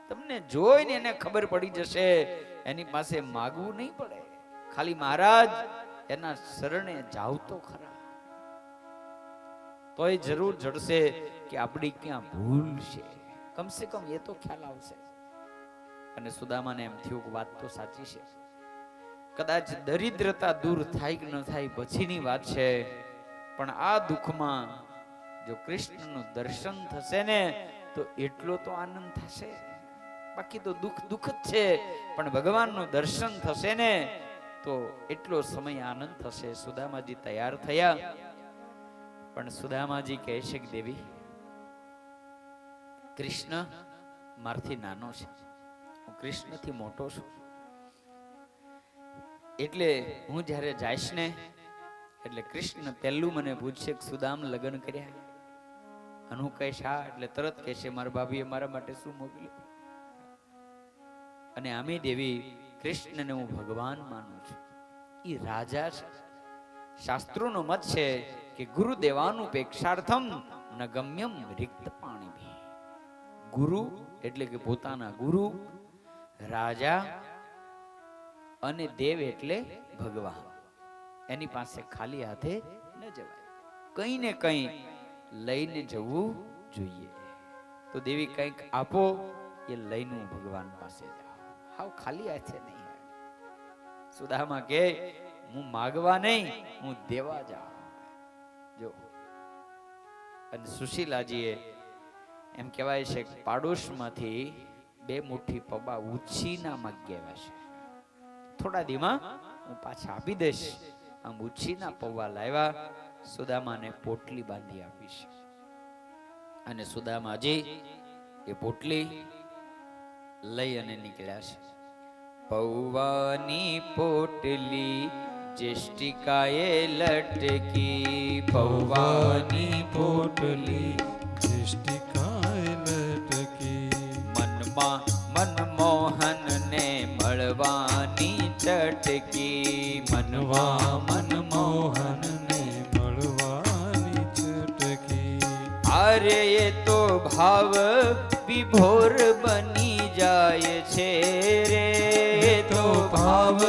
તમને જોઈને એને ખબર પડી જશે. એની પાસે માગવું નહીં પડે, ખાલી મહારાજ એના શરણે જાવ તો ખરા, તોય જરૂર જડશે કે આપણી ક્યાં ભૂલ છે. કમસે કમ એ તો ખ્યાલ આવશે. અને સુદામાને એમ થયું કે વાત તો સાચી છે. કદાચ દરિદ્રતા દૂર થાય કે ન થાય પછીની વાત છે, પણ આ દુઃખમાં જો કૃષ્ણનું દર્શન થશે ને તો એટલો તો આનંદ થશે. બાકી તો દુઃખ દુઃખ જ છે, પણ ભગવાનનું દર્શન થશે ને તો એટલો સમય આનંદ થશે. સુદામાજી તૈયાર થયા, પણ સુદામાજી કહે છે કે દેવી, કૃષ્ણ મારથી નાનો છે, હું કૃષ્ણથી મોટો છું, એટલે હું જ્યારે જઈશ ને એટલે કૃષ્ણ પહેલું મને પૂછશે કે સુદામ લગ્ન કર્યા? અને હું કહીશ હા, એટલે તરત કહેશે મારા ભાભીએ મારા માટે શું મોકલ્યું. અને આમે દેવી કૃષ્ણને હું ભગવાન માનું છું. એ રાજા છે. શાસ્ત્રોનો મત છે કે ગુરુ દેવાનુપેક્ષાર્થમ ન ગમ્યમ રિક્ત પાણી. ગુરુ એટલે કે પોતાના ગુરુ, રાજા અને દેવ એટલે ભગવાન, એની પાસે ખાલી હાથે ન જવાય. કંઈ ને કંઈ લઈને જવું જોઈએ. તો દેવી કંઈક આપો, એ લઈને હું ભગવાન પાસે જાઉં, હાવ ખાલી હાથે નહીં. સુદામા કે હું માગવા નહીં, હું દેવા જાઉં. જો, અને સુશીલાજીએ એમ કહેવાય છે કે પાડોશમાંથી 2 મુઠ્ઠી પૌવા ઉછીના માગ્યા છે. થોડા દીમાં હું પાછા આપી દઈશ. આમ ઉછીના પૌવા લાવ્યા, સુદામાને પોટલી બાંધી આપી છે. અને સુદામાજી એ પોટલી લઈ અને નીકળ્યા છે. પૌવાની પોટલી જેષ્ટિકાએ લટકી, પૌવાની પોટલી જેષ્ટિકાએ લટકી, મનમાં મનમોહનને મળવાની ચટકી, મનવા મનમોહનને મળવાની ચટકી. અરે એ તો ભાવ વિભોર બની જાય છે રે, તો ભાવ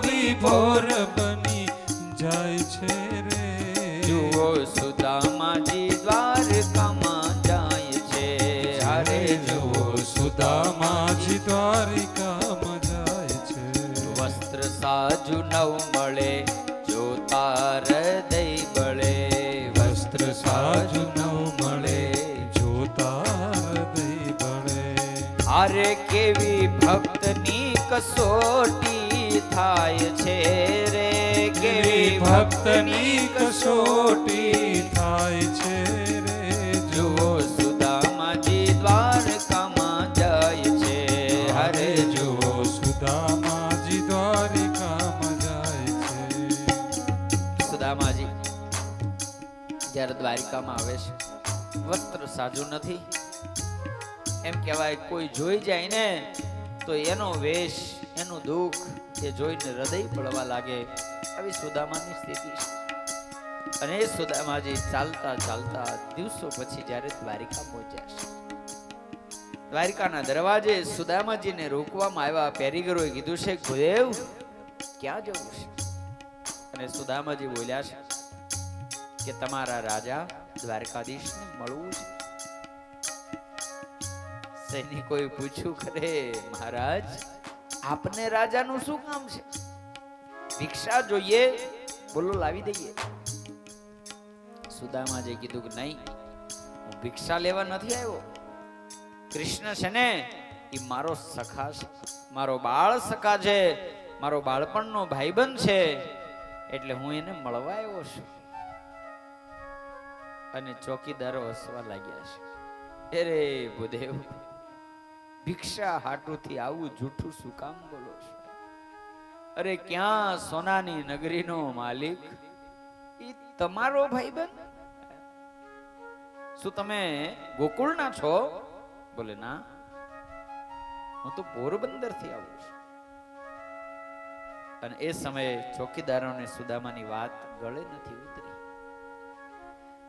વિભોર બની જાય છે રે. જુઓ સુદામાજી દ્વારકામાં જાય છે. અરે જુઓ સુદામાજી દ્વારિકામાં જાય છે. વસ્ત્ર સાજુ નવ મળે, જોતા હૃદય બળે. વસ્ત્ર સાજુ નવ મળે, જોતા હૃદય બળે. અરે કેવી ભક્તની કસોટી થાય છે રે, કેવી ભક્તની કસોટી થાય છે રે. જુઓ સુદામાજી દ્વારકામાં જાય છે. હરે જુઓ સુદામાજી દ્વારિકામાં જાય છે. સુદામાજી જ્યારે દ્વારિકામાં આવે છે, વસ્ત્ર સાજુ નથી. એમ કહેવાય કોઈ જોઈ જાય ને તો એનો વેશ, એનું દુઃખ એ જોઈને હૃદય બળવા લાગે. આવી સુદામાની સ્થિતિ છે. અને એ સુદામાજી ચાલતા ચાલતા દિવસો પછી જ્યારે દ્વારિકા પહોંચ્યા છે, દ્વારિકાના દરવાજે સુદામાજીને રોકવામાં આવ્યા. પેરીગરોએ કીધું છે, ગુરુદેવ ક્યાં જવું છે? અને સુદામાજી બોલ્યા છે કે તમારા રાજા દ્વારકાધીશને મળવું છે. સૈનિકોએ પૂછ્યું, કરે મહારાજ આપને રાજાનું શું કામ છે? ભિક્ષા જોઈએ, બોલો લાવી દઈએ. સુદામાજીએ કીધું કે નહીં, હું ભિક્ષા લેવા નથી આવ્યો. કૃષ્ણ છે ને એ મારો સખા છે, મારો બાળ સખા છે, મારો બાળપણનો ભાઈબંધ છે, એટલે હું એને મળવા આવ્યો છું. અને ચોકીદારો હસવા લાગ્યા છે. અરે ભૂદેવ, ભિક્ષા હાટુથી આવું જૂઠું શું કામ બોલો છો? અરે ક્યાં સોનાની નગરીનો માલિક એ તમારો ભાઈબંધ? શું તમે ગોકુળના છો? બોલે ના, હું તો પોરબંદર થી આવું છું. અને એ સમયે ચોકીદારોને સુદામાની વાત ગળે નથી ઉતરી.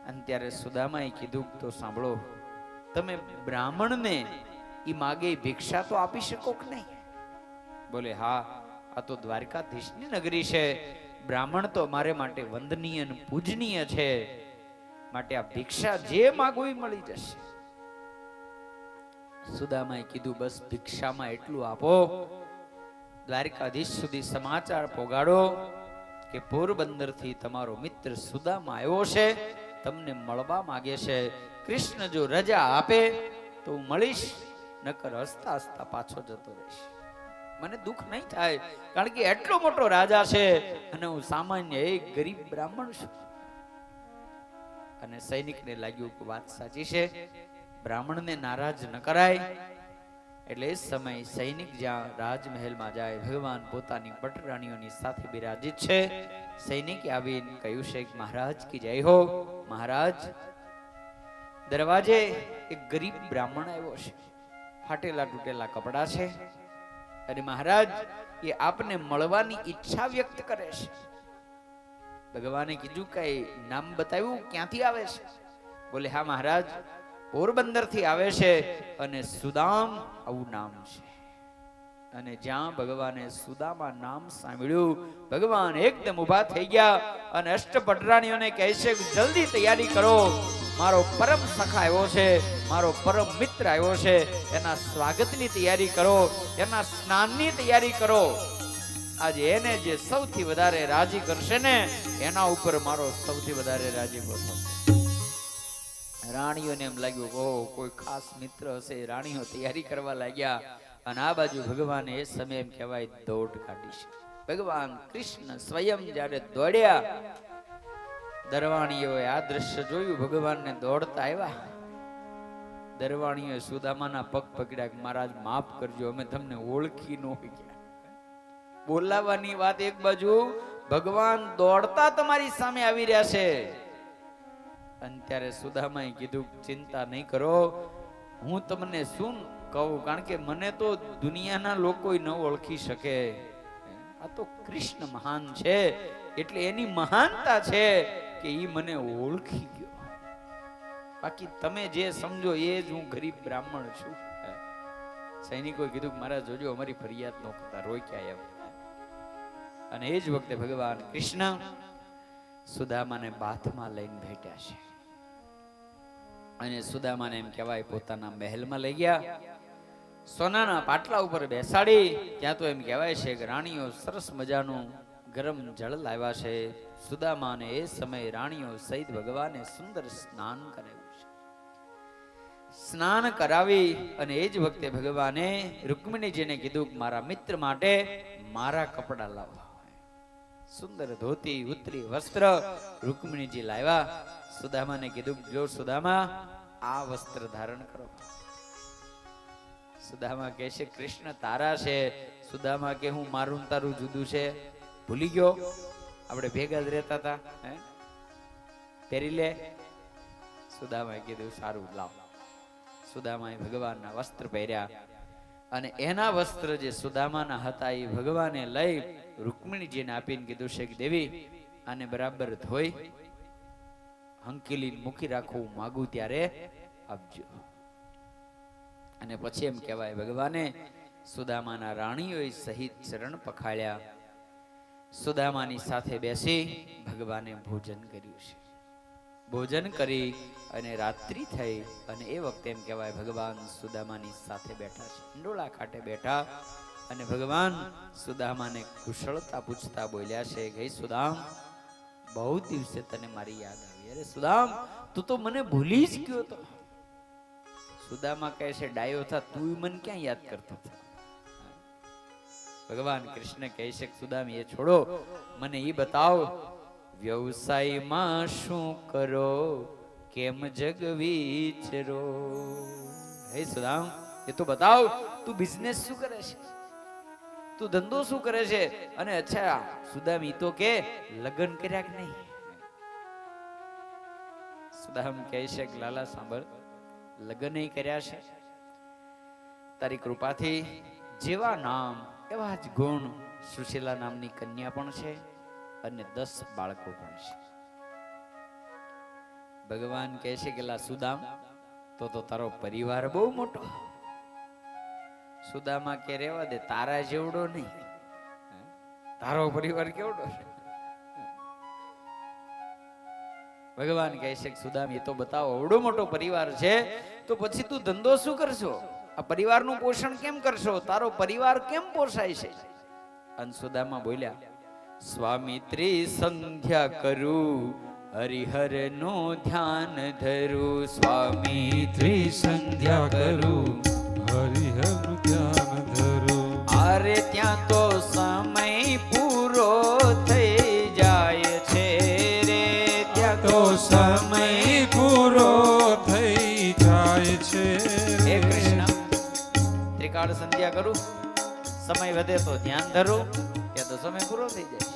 અને ત્યારે સુદામાએ કીધું, તો સાંભળો, તમે બ્રાહ્મણને ઈ માગે ભિક્ષા તો આપી શકો કે નહીં? બોલે હા, આ તો દ્વારકાધીશની નગરી છે, બ્રાહ્મણ તો મારે માટે વંદનીય અને પૂજનીય છે, માટે આ ભિક્ષા જે માગવું એ મળી જશે. સુદામાએ કીધું, બસ ભિક્ષામાં એટલું આપો, દ્વારકાધીશ સુધી સમાચાર પોગાડો કે પોરબંદર થી તમારો મિત્ર સુદામા આવ્યો છે, તમને મળવા માંગે છે. કૃષ્ણ જો રજા આપે તો હું મળીશ, નકર હસતા હસતા પાછો જતો રહીશ. મને દુઃખ નહીં થાય, કારણ કે એટલો મોટો રાજા છે અને હું સામાન્ય એક ગરીબ બ્રાહ્મણ છું. અને સૈનિકને લાગ્યું કે વાત સાચી છે, બ્રાહ્મણને નારાજ ન કરાય. એટલે એ સમય સૈનિક જ્યાં રાજમહેલમાં જાય, ભગવાન પોતાની પટરાણીઓની સાથે બિરાજિત છે. સૈનિકે આવીને કહ્યું છે કે મહારાજ કી જય હો. મહારાજ, દરવાજે એક ગરીબ બ્રાહ્મણ આવ્યો છે, ફાટેલા તૂટેલા કપડા છે, અને મહારાજ એ એ આપને મળવાની ઈચ્છા વ્યક્ત કરે છે. ભગવાને કીધું કઈ નામ બતાવ્યું, ક્યાંથી આવે છે? બોલે હા મહારાજ, પોરબંદર થી આવે છે અને સુદામ આવું નામ છે. અને જ્યાં ભગવાને સુદામા નામ સાંભળ્યું, ભગવાન એકદમ ઊભા થઈ ગયા અને અષ્ટપટરાણીઓને કહે છે જલ્દી તૈયારી કરો, મારો પરમ સખા આવ્યો છે, મારો પરમ મિત્ર આવ્યો છે, એના સ્વાગતની તૈયારી કરો, એના સ્નાનની તૈયારી કરો. આજે એને જે સૌથી વધારે રાજી કરશે ને એના ઉપર મારો સૌથી વધારે રાજીપો થશે. રાણીઓને એમ લાગ્યું ઓહ કોઈ ખાસ મિત્ર હશે. રાણીઓ તૈયારી કરવા લાગ્યા અને આ બાજુ ભગવાને એ સમય એમ કહેવાય દોડ કાઢી છે. ભગવાન કૃષ્ણ સ્વયં જ્યારે દોડ્યા, દરવાણીઓએ આ દ્રશ્ય જોયું, ભગવાનને દોડતા આવ્યા. દરવાણીઓએ સુદામાના પગ પકડ્યા કે મહારાજ માફ કરજો, અમે તમને ઓળખી ન ગયા. બોલાવાની વાત એક બાજુ, ભગવાન દોડતા તમારી સામે આવી રહ્યા છે. અને ત્યારે સુદામાએ કીધું ચિંતા નહીં કરો, હું તમને શું કહું, કારણ કે મને તો દુનિયાના લોકો ન ઓળખી શકે. આ તો કૃષ્ણ મહાન છે, એટલે એની મહાનતા છે કે ઈ મને ઓળખી ગયો. બાકી તમે જે સમજો એ જ હું ગરીબ બ્રાહ્મણ છું. સૈનિકોએ કીધું કે મહારાજ જોજો અમારી ફરિયાદ ન કરતા, રોક્યા એમ. અને એ જ વખતે ભગવાન કૃષ્ણ સુદામાને બાથમાં લઈને બેઠ્યા છે અને સુદામાને એમ કહેવાય પોતાના મહેલમાં લઈ ગયા. સોનાના પાટલા ઉપર બેસાડી, ત્યાં તો એમ કહેવાય છે કે રાણીઓ સરસ મજાનું ગરમ જળ લાવ્યા છે. સુદામાને એ સમયે રાણીઓ સહિત ભગવાને સુંદર સ્નાન કરાવ્યું છે. સ્નાન કરાવી અને એ જ વખતે ભગવાને રૂકમિણીજીને કીધું કે મારા મિત્ર માટે મારા કપડા લાવો. સુંદર ધોતી ઉત્તરી વસ્ત્ર રૂકમિણીજી લાવ્યા. સુદામાને કીધું જો સુદામા આ વસ્ત્ર ધારણ કરો. સુદામા કહે છે કૃષ્ણ તારા છે. સુદામા કે હું મારું તારું જુદું છે, ભૂલી ગયો? આપણે ભેગા જ રહેતા હતા, પહેરી લે. સુદામાએ કીધું સારું લાવ. સુદામાએ ભગવાનના વસ્ત્ર પહેર્યા અને એના વસ્ત્ર જે સુદામાના હતા એ ભગવાને લઈ રૂકમિણીજીને આપીને કીધું છે કે દેવી આને બરાબર ધોઈ હંકેલી મૂકી રાખો, હું માગું ત્યારે આપજો. અને પછી એમ કહેવાય ભગવાને સુદામાના રાણીઓએ સહિત ચરણ પખાળ્યા. સુદામાની સાથે બેસી ભગવાને ભોજન કર્યું છે. ભોજન કરી અને રાત્રિ થઈ અને એ વખતે એમ કહેવાય ભગવાન સુદામાની સાથે બેઠા છે, ઈંડોળા ખાટે બેઠા. અને ભગવાન સુદામાને કુશળતા પૂછતા બોલ્યા છે કે સુદામ બહુ દિવસે તને મારી યાદ આવી. અરે સુદામ તું તો મને ભૂલી જ ગયો તો. સુદામા કહે છે ડાયો થા, તું મને ક્યાં યાદ કરતો હતો? ભગવાન કૃષ્ણ કહે છે સુદામ એ છોડો, મને એ બતાવ વ્યવસાયમાં શું કરો, કેમ જગ વિચરો. હે સુદામ એ તો બતાવ, તું બિઝનેસ શું કરે છે, તું ધંધો શું કરે છે? અને અચ્છા સુદામ ઈ તો કે લગ્ન કર્યા કે નહીં? સુદામ કહે છે કે લાલા સાંભળ, લગ્ન કર્યા છે. તારી કૃપાથી જેવા નામ એવા જ ગુણ. સુશીલા નામની કન્યા પણ છે અને 10 બાળકો પણ છે. ભગવાન કહે છે કે લા સુદામ તો તારો પરિવાર બહુ મોટો. સુદામા કે રેવા દે, તારા જેવડો નહીં, તારો પરિવાર કેવડો છે? ભગવાન કહે છે કે સુદામ એ તો બતાવો, એવડો મોટો પરિવાર છે તો પછી તું ધંધો શું કરશો? આ પરિવારનું પોષણ કેમ કરશો? તારો પરિવાર કેમ પોષાય છે? અને સુદામા બોલ્યા સ્વામી ત્રિસંધ્યા કરું, હરિહર નું ધ્યાન ધરું. સ્વામી ત્રિસંધ્યા કરું, હરિહરનું ધ્યાન ધરું. અરે ત્યાં તો સમય પૂરો થઈ જાય છે રે, ત્યાં તો સમય પૂરો થઈ જાય છે. હે કૃષ્ણ ત્રિકાળ સંધ્યા કરું, સમય વધે તો ધ્યાન ધરું, ત્યાં તો સમય પૂરો થઈ જાય.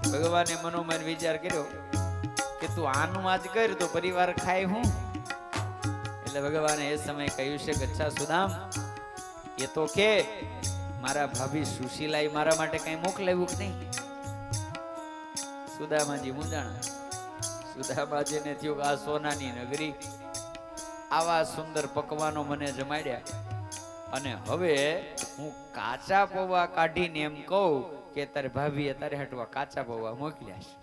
ભગવાને મનોમન વિચાર કર્યો કે તું આનું આજ કર તો પરિવાર ખાય હું. એટલે ભગવાને એ સમય કહ્યું છે કે અચ્છા સુદામ એ તો કે મારા ભાભી સુશીલાએ મારા માટે કઈ મોકલાવ્યું કે નહીં? સુદામાજી મૂંઝાણા. સુદામાજીને થયું આ સોનાની નગરી, આવા સુંદર પકવાનો મને જમાડ્યા, અને હવે હું કાચા પૌવા કાઢીને એમ કહું કે તારે ભાભીએ તારે હટવા કાચા પૌવા મોકલ્યા છે,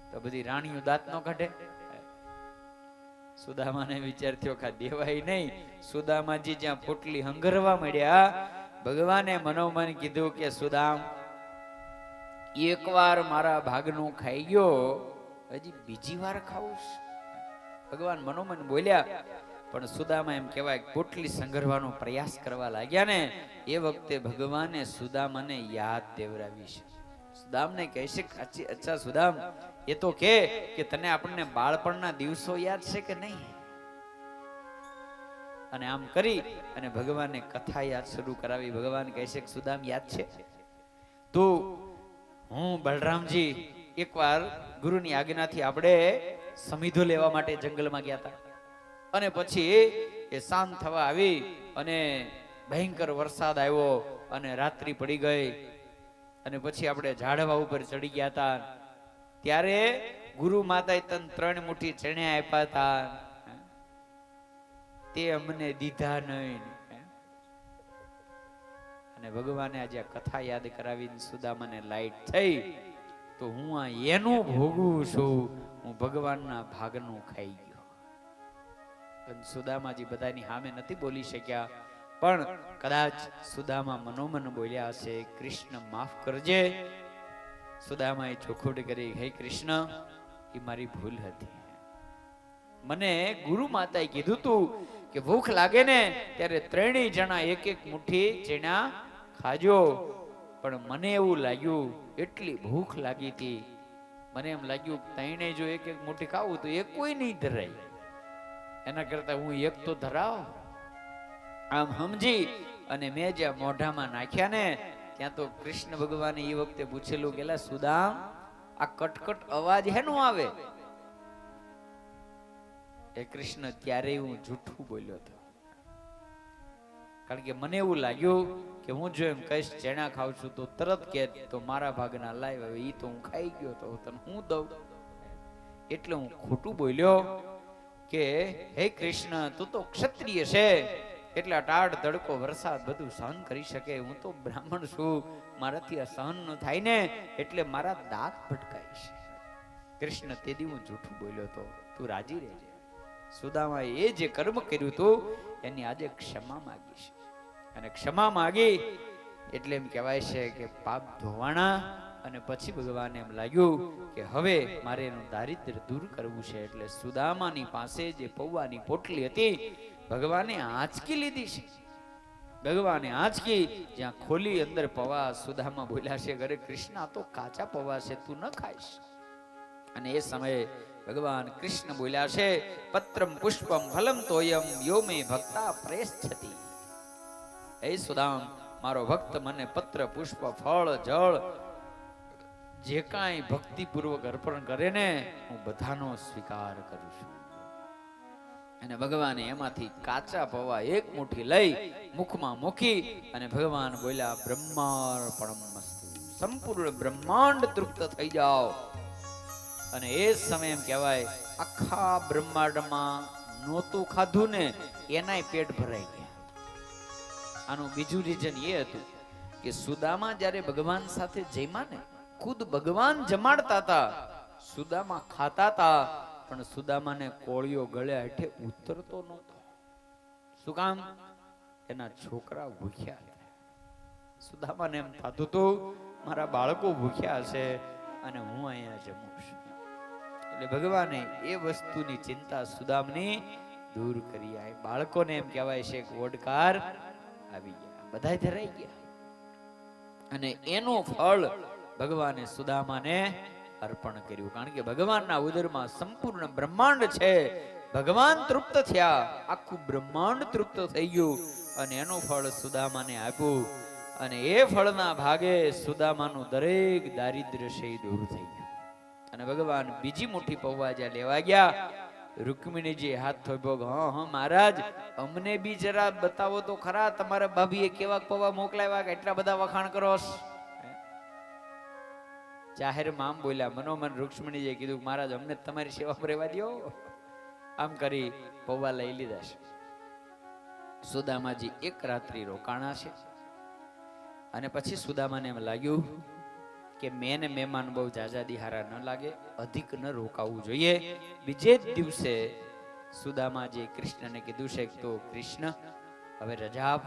તો બધી રાણીઓ દાંત નો કાઢે? સુદામાને વિચાર થયો કે દેવાય નહીં. સુદામાજી જ્યાં પોટલી હંગરવા મળ્યા, ભગવાને મનોમન કીધું કે સુદામ, એકવાર મારા ભાગનું ખાઈ ગયો, હજી બીજી વાર ખાવું છે? ભગવાન મનોમન બોલ્યા. પણ સુદામા એમ કહેવાય પોટલી સંઘરવાનો પ્રયાસ કરવા લાગ્યા ને એ વખતે ભગવાને સુદામાને યાદ દેવરાવી છે. સુદામને કહે છે, અચ્છા સુદામ, એ તો કે તને આપણને બાળપણના દિવસો યાદ છે કે નહીં? અને આમ કરી અને ભગવાને કથા યાદ શરૂ કરાવી. ભગવાન કહે છે કે સુદામ, યાદ છે તો હું બલરામજી એકવાર ગુરુની આજ્ઞાથી આપણે સમિધો લેવા માટે જંગલમાં ગયા હતા, અને પછી એ શાંત થવા આવી અને ભયંકર વરસાદ આવ્યો અને રાત્રિ પડી ગઈ, અને પછી આપણે ઝાડવા ઉપર ચડી ગયા હતા. ત્યારે ગુરુ માતાએ તન 3 મુઠ્ઠી ચણ્યા આપ્યા હતા, તે અમને દીધા નહીં. અને ભગવાને આજે આ કથા યાદ કરાવીને સુદામાને લાઈટ થઈ, તો હું આ એનું ભોગવું છું, હું ભગવાનના ભાગનું ખાઈ ગયો. સુદામાજી બધાની સામે નથી બોલી શક્યા, પણ કદાચ સુદામા મનોમન બોલ્યા હશે, કૃષ્ણ માફ કરજે. સુદામાએ ચોખવટ કરી, હે કૃષ્ણ, એ મારી ભૂલ હતી. મને ગુરુ માતાએ કીધું તું કે ભૂખ લાગે ને ત્યારે 3 જણા 1-1 મુઠ્ઠી ચણા ખાજો, પણ મને એવું લાગ્યું, એટલી ભૂખ લાગી હતી, મને એમ લાગ્યું 3 જો 1-1 મુઠ્ઠી ખાવું તો એ કોઈ નહીં ધરાય, એના કરતા હું એક તો ધરાવ. આમ સમજી અને મેં જ્યાં મોઢામાં નાખ્યા ને ત્યાં તો કૃષ્ણ ભગવાને એ વખતે પૂછેલું, કેલા સુદામ, આ કટકટ અવાજ હેનો આવે? એ કૃષ્ણ, ત્યારે હું જૂઠું બોલ્યો હતો, કારણ કે મને એવું લાગ્યું કે હું જો એમ કહીશ ચણા ખાઉં છું તો તરત કે તો મારા ભાગના લાવ, હવે ઈ તો હું ખાઈ ગયો તો તને હું દઉં, એટલે હું ખોટું બોલ્યો કે હે કૃષ્ણ, તું તો ક્ષત્રિય છે, એટલે ટાઢ તડકો વરસાદ બધું સહન કરી શકે, હું તો બ્રાહ્મણ છું, મારાથી આ સહન ન થાય ને, એટલે મારા દાંત ભટકાય છે. કૃષ્ણ, તેથી હું જૂઠું બોલ્યો તો, તું રાજી રહેજે. સુદામાએ એ જે કર્મ કર્યું હતું એની આજે ક્ષમા માગી છે, અને ક્ષમા માગી એટલે એમ કહેવાય છે કે પાપ ધોવાણા. અને પછી ભગવાને એમ લાગ્યું કે હવે મારે એનું દારિદ્ર્ય દૂર કરવું છે, એટલે સુદામાની પાસે જે પૌવાની પોટલી હતી ભગવાને આંચકી લીધી છે. ભગવાને આંચકી જ્યાં ખોલી અંદર પૌવા, સુદામા બોલ્યા છે, અરે કૃષ્ણ, આ તો કાચા પૌવા છે, તું ન ખાઈશ. અને એ સમયે ભગવાન કૃષ્ણ બોલ્યા છે, પત્રમ પુષ્પમ ફલમ તોયમ યો મે ભક્તા પ્રેષ્ઠતિ. હે સુદામ, મારો ભક્ત મને પત્ર, પુષ્પ, ફળ, જળ જે કાંઈ ભક્તિપૂર્વક અર્પણ કરે ને હું બધાનો સ્વીકાર કરું છું. અને ભગવાને એમાંથી કાચા પૌવા 1 મુઠ્ઠી લઈ મુખમાં મૂકી અને ભગવાન બોલ્યા, બ્રહ્માર્પણમસ્તુ, સંપૂર્ણ બ્રહ્માંડ તૃપ્ત થઈ જાઓ. અને એ સમય એમ કહેવાય આખા બ્રહ્માંડમાં નહોતું ખાધું ને એનાય પેટ ભરાઈ ગયા. આનું બીજું રીઝન એ હતું કે સુદામા જ્યારે ભગવાન સાથે જમ્યા ને, ખુદ ભગવાન જમાડતા હતા, સુદામા ખાતા હતા, પણ સુદામાને કોળિયો ગળે હેઠે ઉતરતો નહોતો. શું કામ? એના છોકરા ભૂખ્યા હતા. સુદામાને એમ થતું હતું મારા બાળકો ભૂખ્યા હશે અને હું અહીંયા જમું છું. એટલે ભગવાને એ વસ્તુની ચિંતા સુદામની દૂર કરી. આ બાળકોને એમ કહેવાય છે કે ઓડકાર આવી ગયા, બધા ધરાઈ ગયા, અને એનું ફળ ભગવાને સુદામાને અર્પણ કર્યું. કારણ કે ભગવાનના ઉદરમાં સંપૂર્ણ બ્રહ્માંડ છે. ભગવાન તૃપ્ત થયા, આખું બ્રહ્માંડ તૃપ્ત થઈ ગયું, અને એનું ફળ સુદામાને આપ્યું. અને એ ફળના ભાગે સુદામાનું દરેક દારિદ્ર્ય છે દૂર થઈ ગયું. અને ભગવાન બીજી મુઠ્ઠી પૌવા જ્યાં લેવા ગયા રૂકમિણીજી હાથ થોભ્યો કે હા મહારાજ, અમને બી જરા બતાવો તો ખરા, તમારા ભાભીએ કેવા પૌવા મોકલાવ્યા કે એટલા બધા વખાણ કરો છો? જાહેરમાં આમ બોલ્યા. મનોમન રૂક્ષ્મણીજીએ કીધું કે મહારાજ, અમને તમારી સેવા રહેવા દ્યો. આમ કરી પૌવા લઈ લીધા છે. સુદામાજી એક રાત્રિ રોકાણા છે અને પછી સુદામાને એમ લાગ્યું કે મેં ને મહેમાન બહુ જાજાદી હારા ન લાગે, અધિક ન રોકાવું જોઈએ. બીજે જ દિવસે સુદામાજી કૃષ્ણને કીધું છે તો કૃષ્ણ હવે રજા આપ,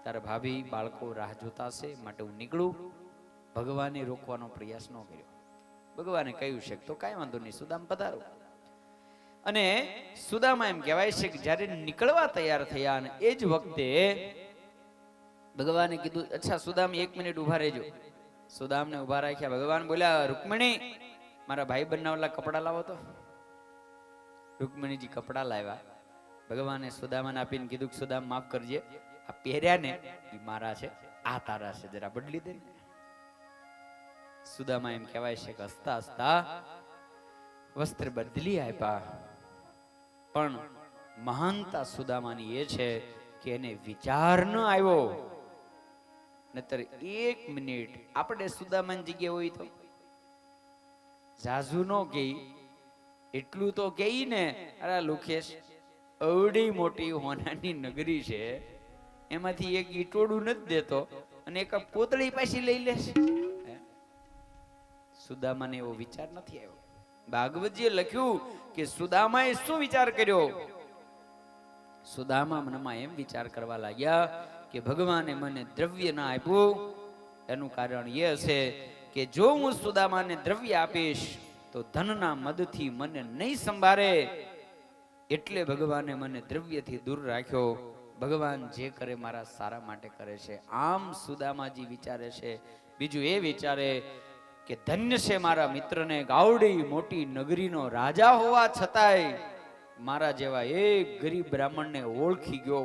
તારા ભાભી બાળકો રાહ જોતા છે, માટે હું નીકળું. ભગવાને રોકવાનો પ્રયાસ ન કર્યો. ભગવાને કહ્યું છે તો કાંઈ વાંધો નહીં, સુદામ પધારો. અને સુદામા એમ કહેવાય છે કે જ્યારે નીકળવા તૈયાર થયા અને એ જ વખતે ભગવાને કીધું અચ્છા સુદામ 1 મિનિટ ઉભા રહેજો. સુદામને ઉભા રાખ્યા. ભગવાન બોલ્યા રૂકમિણી, મારા ભાઈ બનાવેલા કપડા લાવો તો. રૂકમિણીજી કપડા લાવ્યા. ભગવાને સુદામાને આપીને કીધું કે સુદામ માફ કરજે, આ પહેર્યા ને એ મારા છે, આ તારા છે, જરા બદલી દે. સુદામા એમ કહેવાય છે કે હસતા હસતા વસ્ત્ર બદલી આપ્યા. પણ મહાનતા સુદામાની એ છે કે એને વિચાર ન આવ્યો. નતર 1 મિનિટ આપણે સુદામાની જગ્યાએ હોય તો જાજુ નો કહી, એટલું તો કહી ને, અરે લુખેશ, અવડી મોટી હોનાની નગરી છે, એમાંથી એક ઈટોડું નથી દેતો અને એક પોતળી પાછી લઈ લેશે. સુદામાને એવો વિચાર નથી આવ્યો. ભાગવતજીએ લખ્યું કે સુદામાએ શું વિચાર કર્યો? સુદામા મનમાં એમ વિચાર કરવા લાગ્યા કે ભગવાને મને દ્રવ્ય ના આપ્યું, એનું કારણ એ હશે કે જો હું સુદામાને દ્રવ્ય આપીશ તો ધનના મદથી મને નહીં સંભાળે, એટલે ભગવાને મને દ્રવ્યથી દૂર રાખ્યો. ભગવાન જે કરે મારા સારા માટે કરે છે, આમ સુદામાજી વિચારે છે. બીજું એ વિચારે કે ધન્ય છે મારા મિત્રને ગાવડી મોટી નગરીનો રાજા હોવા છતાંય મારા જેવા એક ગરીબ બ્રાહ્મણને ઓળખી ગયો.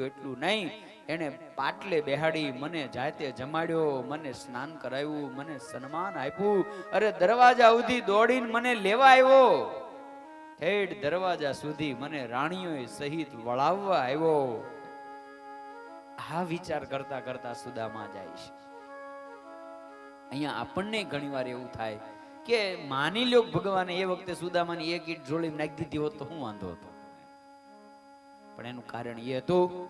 એટલું નહીં, એને પાટલે બેહાડી મને જાતે જમાડ્યો, મને સ્નાન કરાવ્યું, મને સન્માન આપ્યું. અરે દરવાજા સુધી દોડીને મને લેવા આવ્યો, ઠેઠ દરવાજા સુધી મને રાણીઓએ સહિત વળાવવા આવ્યો. આ વિચાર કરતા કરતા સુદામા જાય છે. અહીંયા આપણને ઘણી વાર એવું થાય કે માની લો ભગવાને એ વખતે સુદામાની એક ઈંટ જોડી નાખી દીધી હોત તો શું વાંધો હતો? પણ એનું કારણ એ હતું,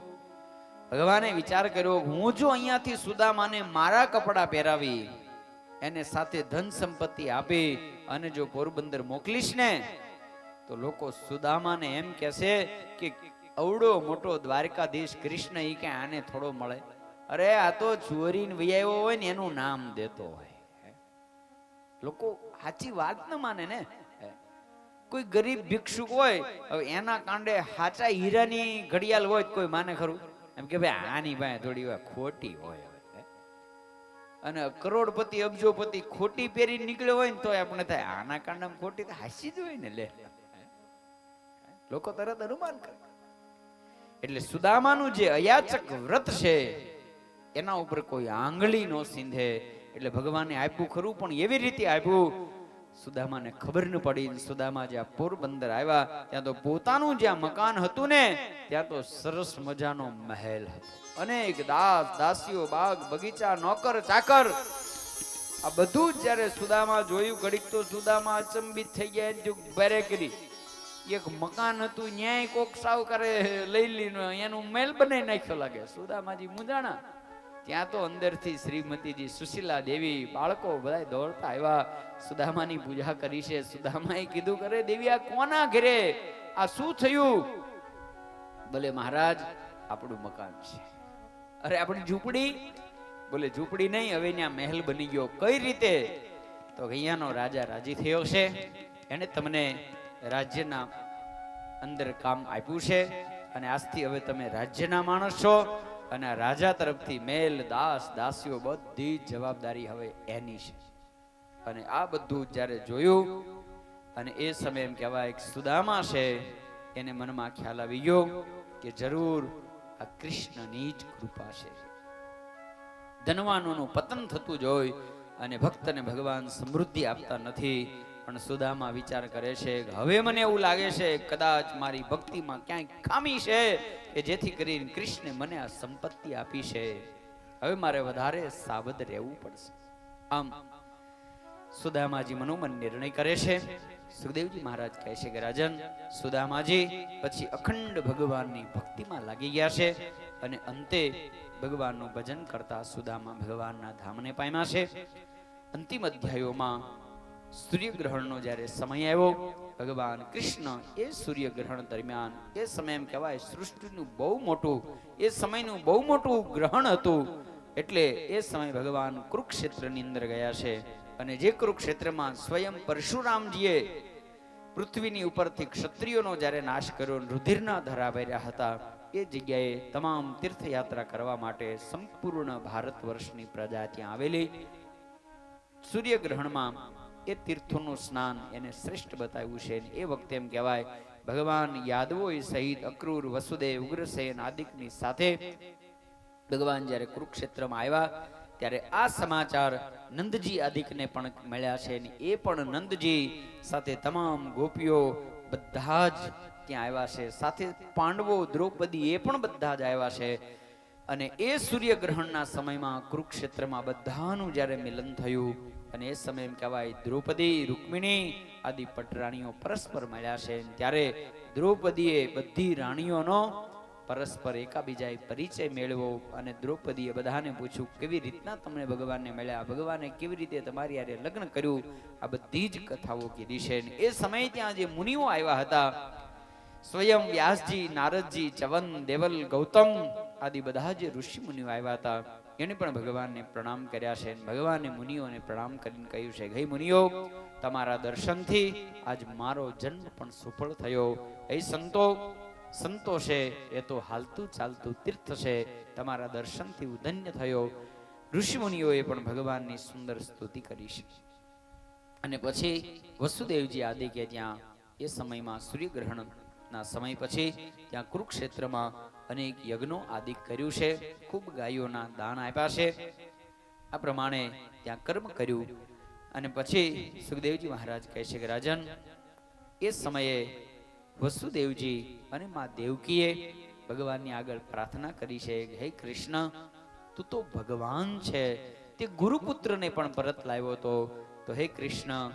ભગવાને વિચાર કર્યો હું જો અહીંયાથી સુદામાને મારા કપડા પહેરાવી, એને સાથે ધન સંપત્તિ આપી અને જો પોરબંદર મોકલીશ ને તો લોકો સુદામાને એમ કહેશે કે અવડો મોટો દ્વારકાધીશ કૃષ્ણ ઈ કે આને થોડો મળે. અરે આ તો ચોરીને વૈયાવો હોય ને એનું નામ દેતો હોય. લોકો સાચી વાત ન માને ને. કોઈ ગરીબ ભિક્ષુક હોય, હવે એના કાંડે સાચા હીરાની ઘડિયાળ હોય કોઈ માને ખરું? એમ કે ભાઈ આની પાસે થોડી વાર ખોટી હોય. અને કરોડપતિ અબજોપતિ ખોટી પહેરી નીકળ્યો હોય ને તો આપણે થાય આના કાંડામાં ખોટી તો હાસી જ હોય ને. લે લોકો તરત અનુમાન કરે. એટલે સુદામાનું જે અયાચક વ્રત છે એના ઉપર કોઈ આંગળી નો સિંધે. એટલે ભગવાને આપ્યું ખરું, પણ એવી રીતે આપ્યું સુદામાને ખબર ન પડી. સુદામા જ્યાં પોરબંદર આવ્યા ત્યાં તો પોતાનું જ્યાં મકાન હતું ને ત્યાં તો સરસ મજાનો મહેલ હતો. અનેક દાસ દાસીઓ, બાગ બગીચા, નોકર ચાકર, આ બધું જ જ્યારે સુદામા જોયું ઘડીક તો સુદામા અચંબિત થઈ ગયા. બેરે કરી એક મકાન હતું ન્યાય કોક સાવ કરે લઈ લીધો, એનું મહેલ બનાવી નાખ્યો લાગે. સુદામાજી મુંજાણા. ત્યાં તો અંદરથી શ્રીમતીજી સુશીલા દેવી બાળકો બધા દોડતા આવ્યા, સુદામાની પૂજા કરી છે. સુદામાએ કીધું કરે દેવી આ કોના ઘરે, આ શું થયું? બોલે મહારાજ આપણું મકાન છે. અરે આપણી ઝૂંપડી? બોલે ઝૂંપડી નહીં, હવે ત્યાં મહેલ બની ગયો. કઈ રીતે? તો અહીંયાનો રાજા રાજી થયો છે, એને તમને રાજ્યના અંદર કામ આપ્યું છે અને આજથી હવે તમે રાજ્યના માણસ છો અને આ રાજા તરફથી મેલ દાસ દાસીઓ બધી જવાબદારી હવે એની છે. અને આ બધું જ્યારે જોયું અને એ સમય એમ કહેવાય કે સુદામા છે એને મનમાં ખ્યાલ આવી ગયો કે જરૂર આ કૃષ્ણની જ કૃપા છે. ધનવાનોનું પતન થતું જોઈ અને ભક્તને ભગવાન સમૃદ્ધિ આપતા નથી પણ સુદામા વિચાર કરે છે કે હવે મને એવું લાગે છે કદાચ મારી ભક્તિમાં ક્યાંય ખામી છે કે જેથી કરીને કૃષ્ણે મને આ સંપત્તિ આપી છે. હવે મારે વધારે સાવધ રહેવું પડશે. આમ સુદામાજી મનોમન નિર્ણય કરે છે. સુખદેવજી મહારાજ કહે છે કે રાજન, સુદામાજી પછી અખંડ ભગવાનની ભક્તિમાં લાગી ગયા છે અને અંતે ભગવાનનું ભજન કરતા સુદામા ભગવાનના ધામને પામ્યા છે. અંતિમ અધ્યાયોમાં સૂર્યગ્રહણનો જ્યારે સમય આવ્યો, ભગવાન કૃષ્ણ એ સૂર્યગ્રહણ દરમિયાન, એ સમય એમ કહેવાય સૃષ્ટિનું બહુ મોટું, એ સમયનું બહુ મોટું ગ્રહણ હતું. એટલે એ સમય ભગવાન કુરુક્ષેત્રની અંદર ગયા છે અને જે કુરુક્ષેત્રમાં સ્વયં પરશુરામજીએ પૃથ્વીની ઉપરથી ક્ષત્રિયોનો જ્યારે નાશ કર્યો, રુધિરના ધરા ભર્યા હતા, એ જગ્યાએ તમામ તીર્થયાત્રા કરવા માટે સંપૂર્ણ ભારત વર્ષની પ્રજા ત્યાં આવેલી. સૂર્યગ્રહણમાં એ તીર્થોનું સ્નાન એને શ્રેષ્ઠ બતાવ્યું છે. એ વખતે એમ કહેવાય ભગવાન યાદવો સહિત અક્રૂર, વસુદેવ, ઉગ્રસેન આદિકની સાથે ભગવાન જ્યારે કુરુક્ષેત્રમાં આવ્યા ત્યારે આ સમાચાર નંદજી આદિકને પણ મળ્યા છે. એ પણ નંદજી સાથે તમામ ગોપીઓ બધા જ ત્યાં આવ્યા છે. સાથે પાંડવો, દ્રૌપદી એ પણ બધા જ આવ્યા છે. અને એ સૂર્યગ્રહણના સમયમાં કુરુક્ષેત્રમાં બધાનું જ્યારે મિલન થયું અને એ સમય એમ કહેવાય દ્રૌપદી, રૂકમિણી આદિ પટરાણીઓ પરસ્પર મળ્યા છે. ત્યારે દ્રૌપદીએ બધી રાણીઓનો પરસ્પર એકાબીજાએ પરિચય મેળવ્યો અને દ્રૌપદીએ બધાને પૂછ્યું કેવી રીતના તમને ભગવાનને મળ્યા, ભગવાને કેવી રીતે તમારી હારે લગ્ન કર્યું, આ બધી જ કથાઓ કીધી છે. એ સમયે ત્યાં જે મુનિઓ આવ્યા હતા, સ્વયં વ્યાસજી, નારદજી, ચવન, દેવલ, ગૌતમ આદિ બધા જે ઋષિ મુનિઓ આવ્યા હતા, એને પણ ભગવાનને પ્રણામ કર્યા છે. ભગવાને મુનિઓને પ્રણામ કરીને કહ્યું છે, હે મુનિઓ, તમારા દર્શનથી આજ મારો જન્મ પણ સફળ થયો. હે સંતો, સંતો છે એ તો હાલતું ચાલતું તીર્થ છે, તમારા દર્શનથી હું ધન્ય થયો. ઋષિ મુનિઓએ પણ ભગવાનની સુંદર સ્તુતિ કરી છે. અને પછી વસુદેવજી આદિ કે ત્યાં એ સમયમાં સૂર્યગ્રહણના સમય પછી ત્યાં કુરુક્ષેત્રમાં અનેક યજ્ઞો આદિ કર્યું છે, ખૂબ ગાયોના દાન આપ્યા છે. આ પ્રમાણે ત્યાં કર્મ કર્યું. અને પછી સુખદેવજી મહારાજ કહે છે કે રાજન, એ સમયે વસુદેવજી અને મા દેવકીએ ભગવાનની આગળ પ્રાર્થના કરી છે, હે કૃષ્ણ, તું તો ભગવાન છે, તે ગુરુપુત્રને પણ પરત લાવ્યો હતો. તો હે કૃષ્ણ,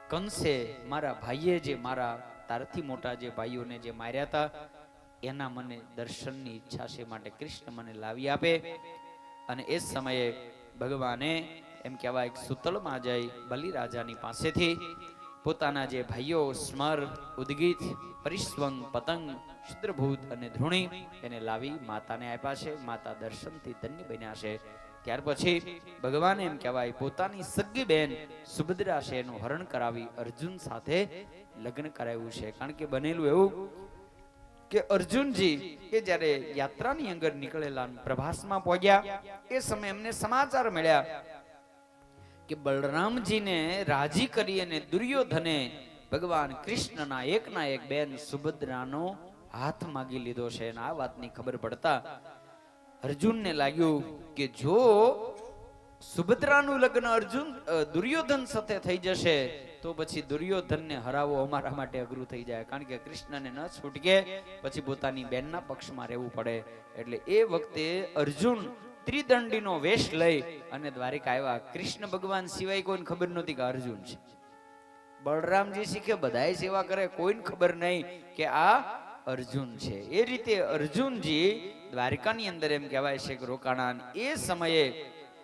કંસે મારા ભાઈએ જે મારા તારથી મોટા જે ભાઈઓને જે માર્યા હતા, એના મને દર્શનની ઈચ્છા છે, માટે કૃષ્ણ મને લાવી આપે. અને એ સમયે ભગવાને એમ કહેવાય સુતળમાં જઈ બલિરાજાની પાસેથી પોતાના જે ભાઈઓ સ્મર, ઉદગીત, પરિસ્વંગ, પતંગ, શુદ્રભૂત અને ધૃણી એને લાવી માતાને આપ્યા છે. માતા દર્શનથી ધન્ય બન્યા છે. ત્યાર પછી ભગવાને એમ કહેવાય પોતાની સગી બેન સુભદ્રા છે એનું હરણ કરાવી અર્જુન સાથે લગ્ન કરાવ્યું છે. કારણ કે બનેલું એવું કે અર્જુનજી એ જ્યારે યાત્રાની અંદર નીકળેલા, પ્રભાસમાં પહોંચ્યા, એ સમયે એમને સમાચાર મળ્યા કે બલરામજીને રાજી કરી અને દુર્યોધને ભગવાન કૃષ્ણના એકના એક બેન સુભદ્રાનો હાથ માગી લીધો છે. અને આ વાતની ખબર પડતા અર્જુનને લાગ્યું કે જો સુભદ્રાનું લગ્ન દુર્યોધન સાથે થઈ જશે તો પછી દુર્યોધનને હરાવો અમારા માટે અઘરું થઈ જાય. કારણ કે કૃષ્ણને ન છૂટકે, પછી પોતાની બેનના પક્ષમાં રહેવું પડે. એટલે એ વખતે અર્જુન ત્રિદંડીનો વેશ લઈ અને દ્વારિકા આવ્યા. કૃષ્ણ ભગવાન સિવાય કોઈને ખબર નહોતી કે અર્જુન છે. બળરામજી શીખે બધાય સેવા કરે, કોઈને ખબર નહીં કે આ અર્જુન છે. એ રીતે અર્જુનજી દ્વારિકાની અંદર એમ કહેવાય છે કે રોકાણા. એ સમયે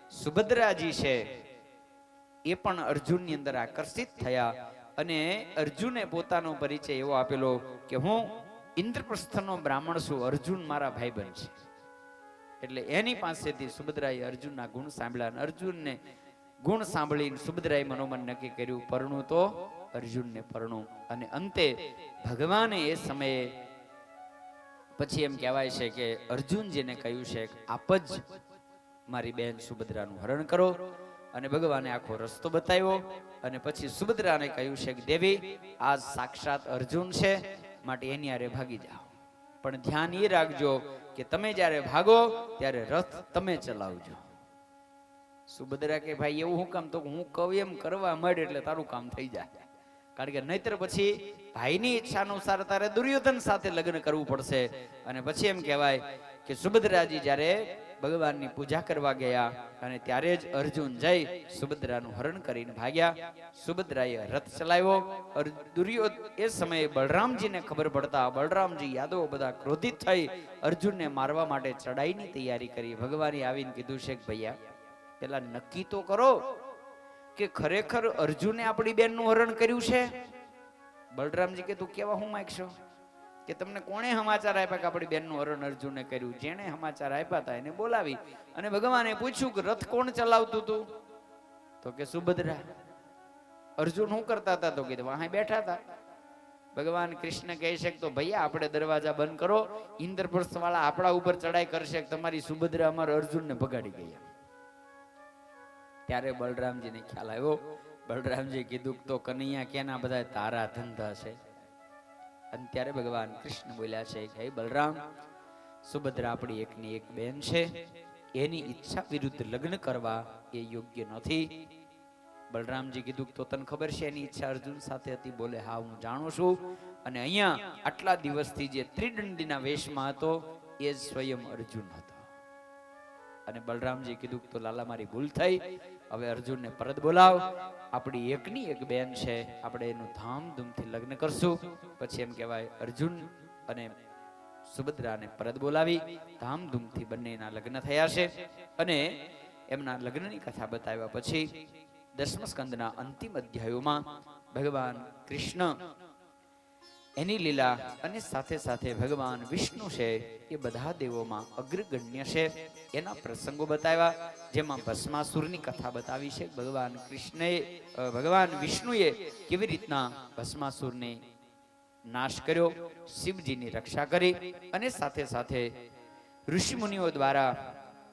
સુભદ્રાજી છે એ પણ અર્જુનની અંદર આકર્ષિત થયા અને અર્જુને પોતાનો પરિચય એવો આપેલો કે હું ઇન્દ્રપ્રસ્થનો બ્રાહ્મણ છું, અર્જુન મારા ભાઈબંધ છે. એટલે એની પાસેથી સુભદ્રાએ અર્જુનના ગુણ સાંભળ્યા. અર્જુનને ગુણ સાંભળીને સુભદ્રાએ મનોમન નક્કી કર્યું, પરણું તો અર્જુનને પરણું. અને અંતે ભગવાને એ સમયે પછી એમ કહેવાય છે કે અર્જુનજીને કહ્યું છે આપ જ મારી બેન સુભદ્રાનું હરણ કરો. અને ભગવાને આખો રસ્તો બતાવ્યો. અને પછી સુભદ્રાને કહ્યું છે કે દેવી, આ સાક્ષાત અર્જુન છે, માટે એની હારે ભાગી જાઓ. પણ ધ્યાન એ રાખજો કે તમે જ્યારે ભાગો ત્યારે રથ તમે ચલાવજો. સુભદ્રા કે ભાઈ એવું હું કામ? તો હું કહું એમ કરવા માંડ એટલે તારું કામ થઈ જાય. કારણ કે નહીતર પછી ભાઈની ઈચ્છા અનુસાર તારે દુર્યોધન સાથે લગ્ન કરવું પડશે. અને પછી એમ કહેવાય કે સુભદ્રાજી જ્યારે ભગવાનની પૂજા કરવા ગયા અને ત્યારે જ અર્જુન જઈ સુભદ્રાનું હરણ કરીને ભાગ્યા. સુભદ્રાએ રથ ચલાવ્યો. એ સમયે બલરામજીને ખબર પડતા બલરામજી યાદવો બધા ક્રોધિત થઈ અર્જુનને મારવા માટે ચડાઈની તૈયારી કરી. ભગવાને આવીને કીધું છે કે ભૈયા પેલા નક્કી તો કરો કે ખરેખર અર્જુને આપણી બેનનું હરણ કર્યું છે? બલરામજી કે તું કેવા હું માંગશો? કે તમને કોણે સમાચાર આપ્યા કે આપણી બેનનું હરણ અર્જુને કર્યું? જેને સમાચાર આપ્યા હતા એને બોલાવી અને ભગવાને પૂછ્યું કે રથ કોણ ચલાવતું હતું? તો કે સુભદ્રા. અર્જુન શું કરતા હતા? તો કીધું વાહ બેઠા હતા. ભગવાન કૃષ્ણ કહે છે તો ભૈયા આપણે દરવાજા બંધ કરો, ઇન્દ્રપ્રસ્થ વાળા આપણા ઉપર ચડાઈ કરશે. તમારી સુભદ્રા અમારા અર્જુનને ભગાડી ગયા. ત્યારે બલરામજીને ખ્યાલ આવ્યો. બલરામજી કીધું તો કનૈયા કેના બધા તારા ધંધા છે. અને ત્યારે ભગવાન કૃષ્ણ બોલ્યા છે કે હે બલરામ, સુભદ્રા આપણી એકની એક બેન છે, એની ઈચ્છા વિરુદ્ધ લગ્ન કરવા એ યોગ્ય નથી. બલરામજી કીધું તો તને ખબર છે એની ઈચ્છા અર્જુન સાથે હતી? બોલે હા હું જાણું છું. અને અહીંયા આટલા દિવસથી જે ત્રિદંડીના વેશમાં હતો એ જ સ્વયં અર્જુન હતો. અને બલરામજી કીધું તો લાલા મારી ભૂલ થઈ, હવે અર્જુનને પરત બોલાવ. આપણી એકની એક બેન છે, આપણે એનું ધામધૂમથી લગ્ન કરશું. પછી એમ કહેવાય અર્જુન અને સુભદ્રાને પરત બોલાવી ધામધૂમથી બંનેના લગ્ન થયા છે. અને એમના લગ્નની કથા બતાવ્યા પછી 10મા સ્કંદના અંતિમ અધ્યાયોમાં ભગવાન કૃષ્ણ એની લીલા અને સાથે સાથે ભગવાન વિષ્ણુ છે એ બધા દેવોમાં અગ્રગણ્ય છે એના પ્રસંગો બતાવ્યા. જેમાં ભસ્માસુરની કથા બતાવી છે. ભગવાન વિષ્ણુએ કેવી રીતના ભસ્માસુરને નાશ કર્યો, શિવજીની રક્ષા કરી. અને સાથે સાથે ઋષિ મુનિઓ દ્વારા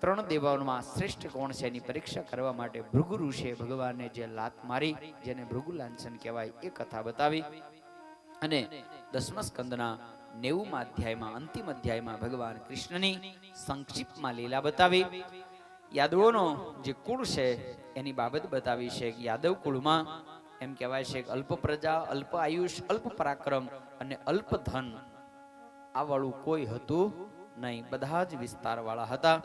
3 દેવોમાં શ્રેષ્ઠ કોણ છે એની પરીક્ષા કરવા માટે ભૃગુ ઋષિએ ભગવાનને જે લાત મારી, જેને ભૃગુ લાંછન કહેવાય, એ કથા બતાવી. અને 10મા સ્કંદના 90મા અધ્યાયમાં અંતિમ અધ્યાયમાં ભગવાન કૃષ્ણની સંક્ષિપ્તમાં લીલા બતાવી. યાદવોનો જે કુળ છે એની બાબત બતાવી છે. યાદવ કુળમાં એમ કહેવાય છે કે અલ્પ પ્રજા, અલ્પ આયુષ, અલ્પ પરાક્રમ અને અલ્પ ધન આ વાળું કોઈ હતું નહીં. બધા જ વિસ્તાર વાળા હતા.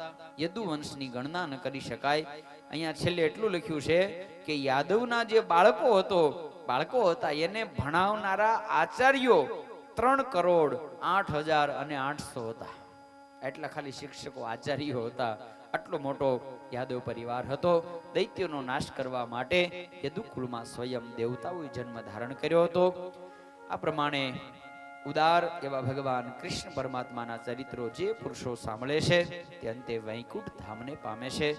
યદુવંશની ગણના ન કરી શકાય. અહીંયા છેલ્લે એટલું લખ્યું છે કે યાદવના જે બાળકો હતા એને ભણાવનારા આચાર્યો 3,08,800 હતા. એટલા ખાલી શિક્ષકો આચાર્યો હતા. આટલો મોટો યાદવ પરિવાર હતો. દૈત્યોનો નાશ કરવા માટે યદુકુળમાં સ્વયં દેવતાઓએ જન્મ ધારણ કર્યો હતો. આ પ્રમાણે ઉદાર એવા ભગવાન કૃષ્ણ પરમાત્માના ચરિત્રો જે પુરુષો સાંભળે છે તે અંતે વૈકુંઠ ધામને પામે છે.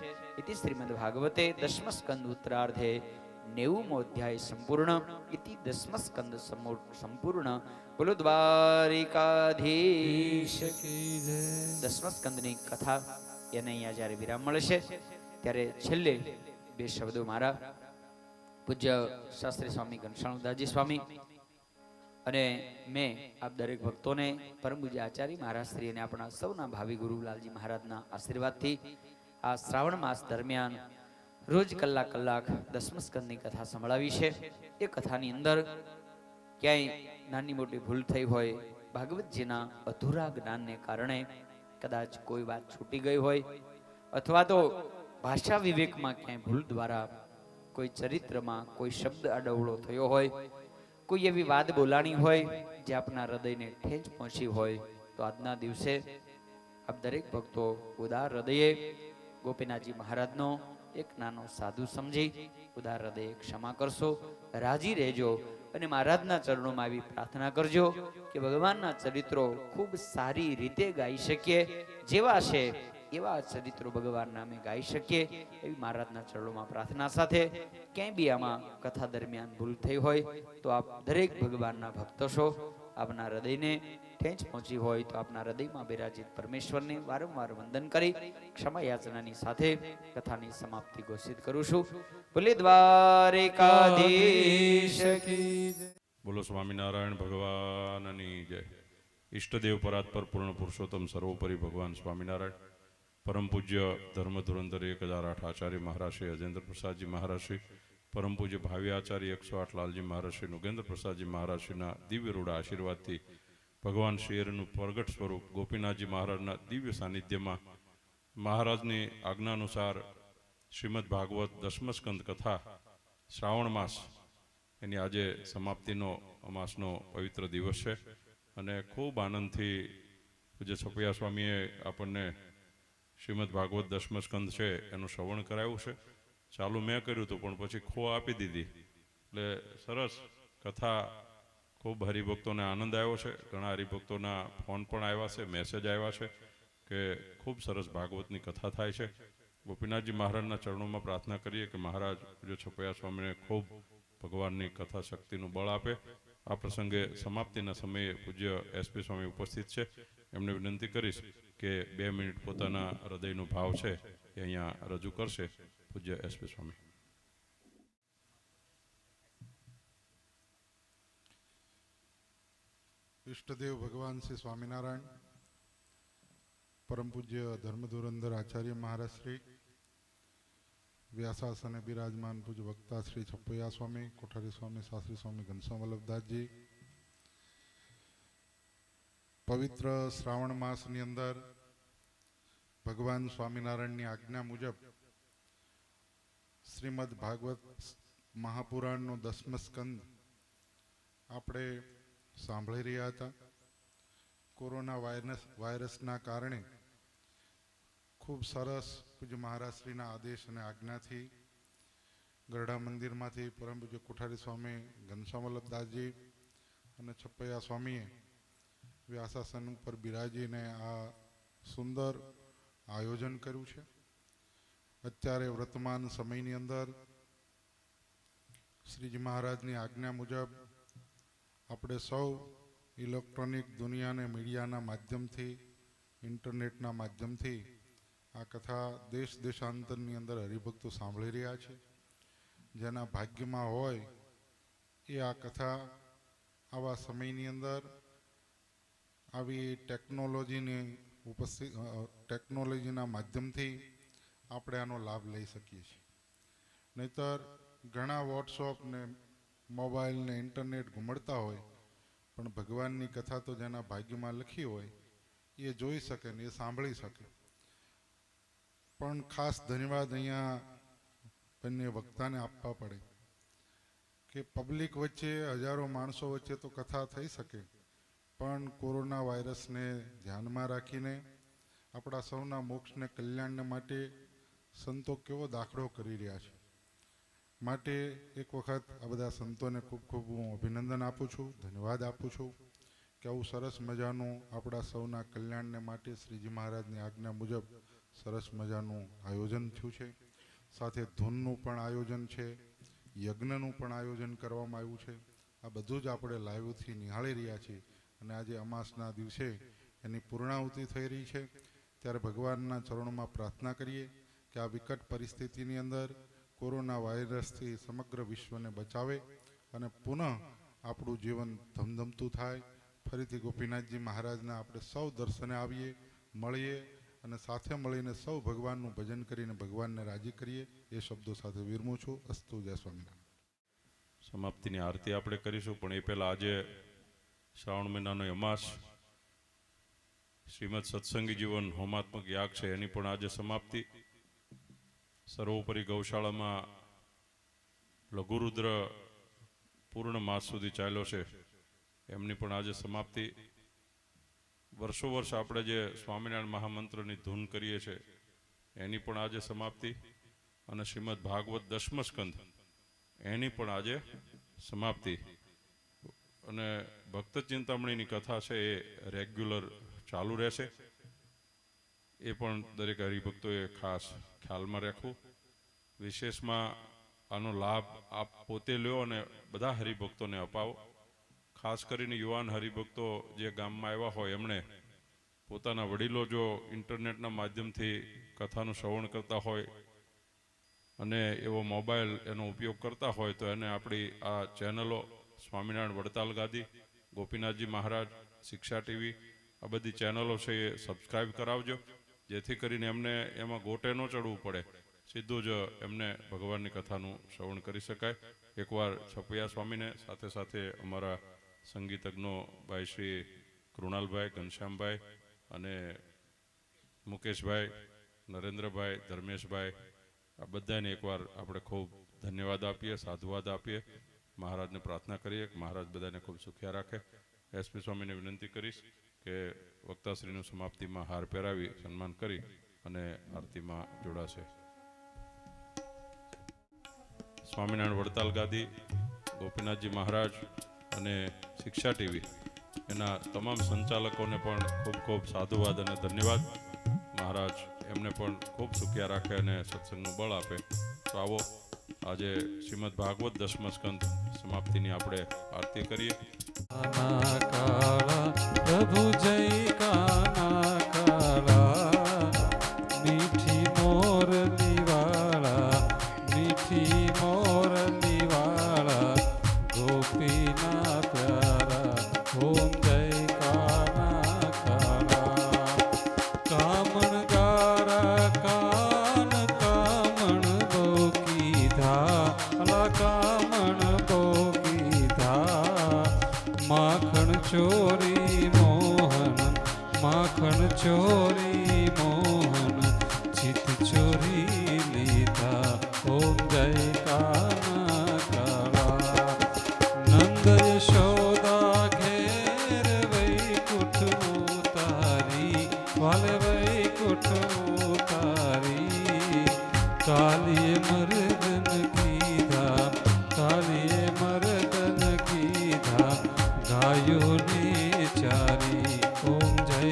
ઇતિ શ્રીમદ ભાગવતે 10મ સ્કંદ ઉત્તરાર્ધે 90મો અધ્યાય સંપૂર્ણ. ઇતિ 10મ સ્કંદ સંપૂર્ણ. બોલો દ્વારિકાધીશ કી જય. 10મા સ્કંદની કથા એને અહીંયા જ્યારે વિરામ મળે છે ત્યારે છેલ્લે 2 શબ્દો મારા પૂજ્ય શાસ્ત્રી સ્વામી ઘનશ્યામદાસજી સ્વામી અને મેં આપ દરેક ભક્તોને પરમ પૂજ્ય આચાર્ય મહારાજ શ્રી અને આપણા સૌના ભાવિ ગુરુ લાલજી મહારાજના આશીર્વાદથી આ શ્રાવણ માસ દરમિયાન રોજ કલાક 10મા સ્કંદની કથા સંભળાવી છે. એ કથાની અંદર ક્યાંય નાની મોટી ભૂલ થઈ હોય, ભાગવતજીના અધૂરા જ્ઞાનને કારણે કદાચ કોઈ વાત છૂટી ગઈ હોય, અથવા તો ભાષા વિવેકમાં ક્યાંય ભૂલ દ્વારા કોઈ ચરિત્રમાં કોઈ શબ્દ અડવળો થયો હોય, કોઈ એવી વાત બોલાણી હોય જે આપના હૃદયને ઠેંચ પહોંચી હોય, તો આજના દિવસે આપ દરેક ભક્તો ઉદાર હૃદયે ગોપીનાથજી મહારાજનો એક નાનો સાધુ સમજી ઉદાર હૃદયે ક્ષમા કરશો, રાજી રહેજો અને મહારાજના ચરણોમાં આવી પ્રાર્થના કરજો કે ભગવાનના ચરિત્રો ખૂબ સારી રીતે ગાઈ શકીએ, જેવા છે એવા ચરિત્રો ભગવાન નામે ગાઈ શકીએ એવી મહારાજના ચરણોમાં પ્રાર્થના સાથે ક્યાંય બી આમાં કથા દરમિયાન ભૂલ થઈ હોય તો આપ દરેક ભગવાનના ભક્ત છો. આપના હૃદયને ઠેંચ પહોંચી હોય તો આપના હૃદયમાં બિરાજિત પરમેશ્વરને વારંવાર વંદન કરી ક્ષમા યાચનાની સાથે કથાની સમાપ્તિ ઘોષિત કરું છું. બોલે દ્વારિકાધીશ કી જય. બોલો સ્વામિનારાયણ ભગવાનની જય. ઈષ્ટદેવ પરાત્પર પૂર્ણ પુરુષોત્તમ સર્વોપરી ભગવાન સ્વામિનારાયણ પરમ પૂજ્ય ધર્મ ધુરંધર 1008 આચાર્ય મહારાજ શ્રી અજેન્દ્ર પ્રસાદજી મહારાજ શ્રી, પરમ પૂજ્ય ભાવિ આચાર્ય 108 લાલજી મહારાજ શ્રી નુગેન્દ્ર પ્રસાદજી મહારાજ શ્રીના દિવ્ય રૂડા આશીર્વાદથી ભગવાન શ્રીનું પ્રગટ સ્વરૂપ ગોપીનાથજી મહારાજના દિવ્ય સાનિધ્યમાં મહારાજની આજ્ઞાનુસાર શ્રીમદ ભાગવત દસમ સ્કંદ કથા શ્રાવણ માસ એની આજે સમાપ્તિનો અમાસનો પવિત્ર દિવસ છે અને ખૂબ આનંદથી પૂજ્ય છપૈયા સ્વામીએ આપણને શ્રીમદ ભાગવત દસમ સ્કંદ છે એનું શ્રવણ કરાવ્યું છે. ચાલુ મેં કર્યું હતું પણ પછી ખો આપી દીધી એટલે સરસ કથા. ખૂબ હરિભક્તોને આનંદ આવ્યો છે. ઘણા હરિભક્તોના ફોન પણ આવ્યા છે, મેસેજ આવ્યા છે કે ખૂબ સરસ ભાગવતની કથા થાય છે. ગોપીનાથજી મહારાજના ચરણોમાં પ્રાર્થના કરીએ કે મહારાજ પૂજ્ય છપૈયા સ્વામીને ખૂબ ભગવાનની કથા શક્તિનું બળ આપે. આ પ્રસંગે સમાપ્તિના સમયે પૂજ્ય એસપી સ્વામી ઉપસ્થિત છે. એમને વિનંતી કરીશ કે 2 મિનિટ પોતાના હૃદયનો ભાવ છે એ અહીંયા રજૂ કરશે. પૂજ્ય એસપી સ્વામી. ઈષ્ટદેવ ભગવાન શ્રી સ્વામિનારાયણ, પરમ પૂજ્ય ધર્મધુરંધર આચાર્ય મહારાજ શ્રી, વ્યાસાસને બિરાજમાન પૂજ્ય વક્તા શ્રી છપૈયા સ્વામી, કોઠારી સ્વામી, શાસ્ત્રી સ્વામી ઘનશ્યામ વલ્લભદાસજી, પવિત્ર શ્રાવણ માસની અંદર ભગવાન સ્વામિનારાયણની આજ્ઞા મુજબ શ્રીમદ ભાગવત મહાપુરાણનો 10મ સ્કંદ આપણે સાંભળી રહ્યા હતા. કોરોના વાયરસના કારણે ખૂબ સરસ પૂજ્ય મહારાજશ્રીના આદેશ અને આજ્ઞાથી ગરડા મંદિરમાંથી પરમ પૂજ્ય કોઠારી સ્વામી ઘનશ્યામ વલ્લભદાસજી અને છપૈયા સ્વામીએ વ્યાસાસન ઉપર બિરાજીને આ સુંદર આયોજન કર્યું છે. અત્યારે વર્તમાન સમયની અંદર શ્રીજી મહારાજની આજ્ઞા મુજબ આપણે સૌ ઇલેક્ટ્રોનિક દુનિયાને મીડિયાના માધ્યમથી, ઇન્ટરનેટના માધ્યમથી આ કથા દેશ દેશાંતરની અંદર હરિભક્તો સાંભળી રહ્યા છે. જેના ભાગ્યમાં હોય એ આ કથા આવા સમયની અંદર આવી ટેકનોલોજીના માધ્યમથી આપણે આનો લાભ લઈ શકીએ છીએ. નહીતર ઘણા વોટ્સઅપ ને મોબાઈલ ને ઇન્ટરનેટ ઘૂમડતા હોય પણ ભગવાનની કથા તો જેના ભાગ્યમાં લખી હોય એ જોઈ શકે ને એ સાંભળી શકે. પણ ખાસ ધન્યવાદ અહીંયા બંને વક્તાને આપવા પડે કે પબ્લિક વચ્ચે, હજારો માણસો વચ્ચે તો કથા થઈ શકે, પણ કોરોના વાયરસને ધ્યાનમાં રાખીને આપણા સૌના મોક્ષને, કલ્યાણને માટે સંતો કેવો દાખલો કરી રહ્યા છે. માટે એક વખત આ બધા સંતોને ખૂબ ખૂબ હું અભિનંદન આપું છું, ધન્યવાદ આપું છું કે આવું સરસ મજાનું આપણા સૌના કલ્યાણને માટે શ્રીજી મહારાજની આજ્ઞા મુજબ સરસ મજાનું આયોજન થયું છે. સાથે ધૂનનું પણ આયોજન છે, યજ્ઞનું પણ આયોજન કરવામાં આવ્યું છે. આ બધું જ આપણે લાઈવથી નિહાળી રહ્યા છીએ અને આજે અમાસના દિવસે એની પૂર્ણાહુતિ થઈ રહી છે. ત્યારે ભગવાનના ચરણોમાં પ્રાર્થના કરીએ કે આ વિકટ પરિસ્થિતિની અંદર કોરોના વાયરસથી સમગ્ર વિશ્વને બચાવે અને પુનઃ આપણું જીવન ધમધમતું થાય. ફરીથી ગોપીનાથજી મહારાજના આપણે સૌ દર્શને આવીએ, મળીએ અને સાથે મળીને સૌ ભગવાનનું ભજન કરીને ભગવાનને રાજી કરીએ. એ શબ્દો સાથે વિરમું છું. અસ્તુ. જય સ્વામિનારાયણ. સમાપ્તિની આરતી આપણે કરીશું, પણ એ પહેલાં આજે શ્રાવણ મહિનાનો અમાસ શ્રીમદ સત્સંગી જીવન હોમાત્મક યાગ છે, એની પણ આજે સમાપ્તિ. સર્વોપરી ગૌશાળામાં લઘુરુદ્ર પૂર્ણ માસ સુધી ચાલ્યો છે, એમની પણ આજે સમાપ્તિ. વર્ષો વર્ષ આપણે જે સ્વામિનારાયણ મહામંત્રની ધૂન કરીએ છીએ એની પણ આજે સમાપ્તિ. અને શ્રીમદ ભાગવત દસમ સ્કંદ એની પણ આજે સમાપ્તિ. અને ભક્ત ચિંતામણીની કથા છે એ રેગ્યુલર ચાલુ રહેશે. એ પણ દરેક હરિભક્તોએ ખાસ ખ્યાલમાં રાખવું. વિશેષમાં આનો લાભ આપ પોતે લ્યો અને બધા હરિભક્તોને અપાવો. ખાસ કરીને યુવાન હરિભક્તો જે ગામમાં આવ્યા હોય એમણે પોતાના વડીલો જો ઇન્ટરનેટના માધ્યમથી કથાનું શ્રવણ કરતા હોય અને એવો મોબાઈલ એનો ઉપયોગ કરતા હોય તો એને આપણી આ ચેનલો સ્વામિનારાયણ વડતાલ ગાદી, ગોપીનાથજી મહારાજ, શિક્ષા ટીવી, આ બધી ચેનલો છે એ સબસ્ક્રાઈબ કરાવજો જેથી કરીને એમને એમાં ગોટે ન ચડવું પડે, સીધું જ એમને ભગવાનની કથાનું શ્રવણ કરી શકાય. એકવાર છપૈયા સ્વામીને સાથે સાથે અમારા સંગીતજ્ઞો ભાઈ શ્રી કૃણાલભાઈ, ઘનશ્યામભાઈ અને મુકેશભાઈ, નરેન્દ્રભાઈ, ધર્મેશભાઈ, આ બધાને એકવાર આપણે ખૂબ ધન્યવાદ આપીએ, સાધુવાદ આપીએ, મહારાજને પ્રાર્થના કરીએ કે મહારાજ બધાને ખૂબ સુખ્યા રાખે. એસપી સ્વામીને વિનંતી કરીશ કે વક્તાશ્રીનું સમાપ્તિમાં હાર પહેરાવી સન્માન કરી અને આરતીમાં જોડાશે. સ્વામિનારાયણ વડતાલ ગાદી, ગોપીનાથજી મહારાજ અને શિક્ષા ટીવી એના તમામ સંચાલકોને પણ ખૂબ ખૂબ સાધુવાદ અને ધન્યવાદ. મહારાજ એમને પણ ખૂબ સુખ્યા રાખે અને સત્સંગનું બળ આપે. તો આવો આજે શ્રીમદ ભાગવત દસમા સ્કંદ સમાપ્તિની આપણે આરતી કરીએ. કાના કાળા પ્રભુ જય કાના કાળા, મીઠી મોરલી વાળા, મીઠી મોરલી વાળા, ગોપીના પ્યારા, ઓમ જય કાના કાળા. કામણ ગારા કાન કામણ બો કીધા, અલા કામણ બો કીધા, માખણ ચોરી મોહન, માખણ ચોરી મોહન, ચિત ચોરી લીધા, ઓમ જય કાના કાળા. નંદ યશોદા ઘેર વૈકુંઠ ઉતારી, વાલે વૈકુંઠ ઉતારી, કાલીએ મર્દન કીધા, કાલીએ મર્દન કીધા, ગાયોને ચારી, ઓમ જય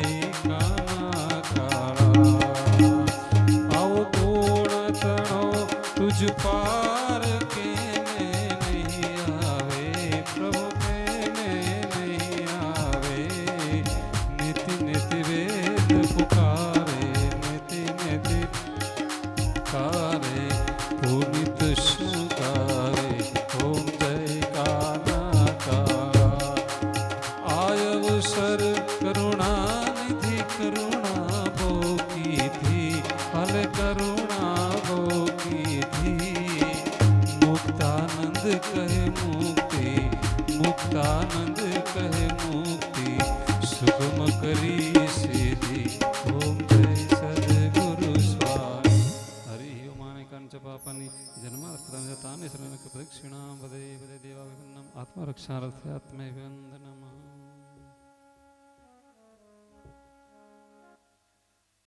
કાના કાળા. આવો ગુણ તણો તુજ પાર કેને નહીં આવે, પ્રભુ કેને નહીં આવે, નીતિ નીતિ વેદ પુકારે, નીતિ નીતિ પુકારે, પુનિત સુકારે, ઓમ જય કાના કાળા. આયવસર કરુણાનિધિ કરુણા બોકી થી, હલ કરુણા બોકી થી, મુક્તાનંદ કહે મુક્તિ, મુક્તાનંદ કહે મુક્તિ, સુગમ કરી સીધી, ઓમ જય સદગુરુ સ્વામી. હરિ ઓમ માણિકાંચ પાપની જન્માર્થતાને શરણક પ્રદક્ષિણામ વદે વદે દેવાવિન્નમ આત્મરક્ષાર્થે આત્મૈવંદનમ.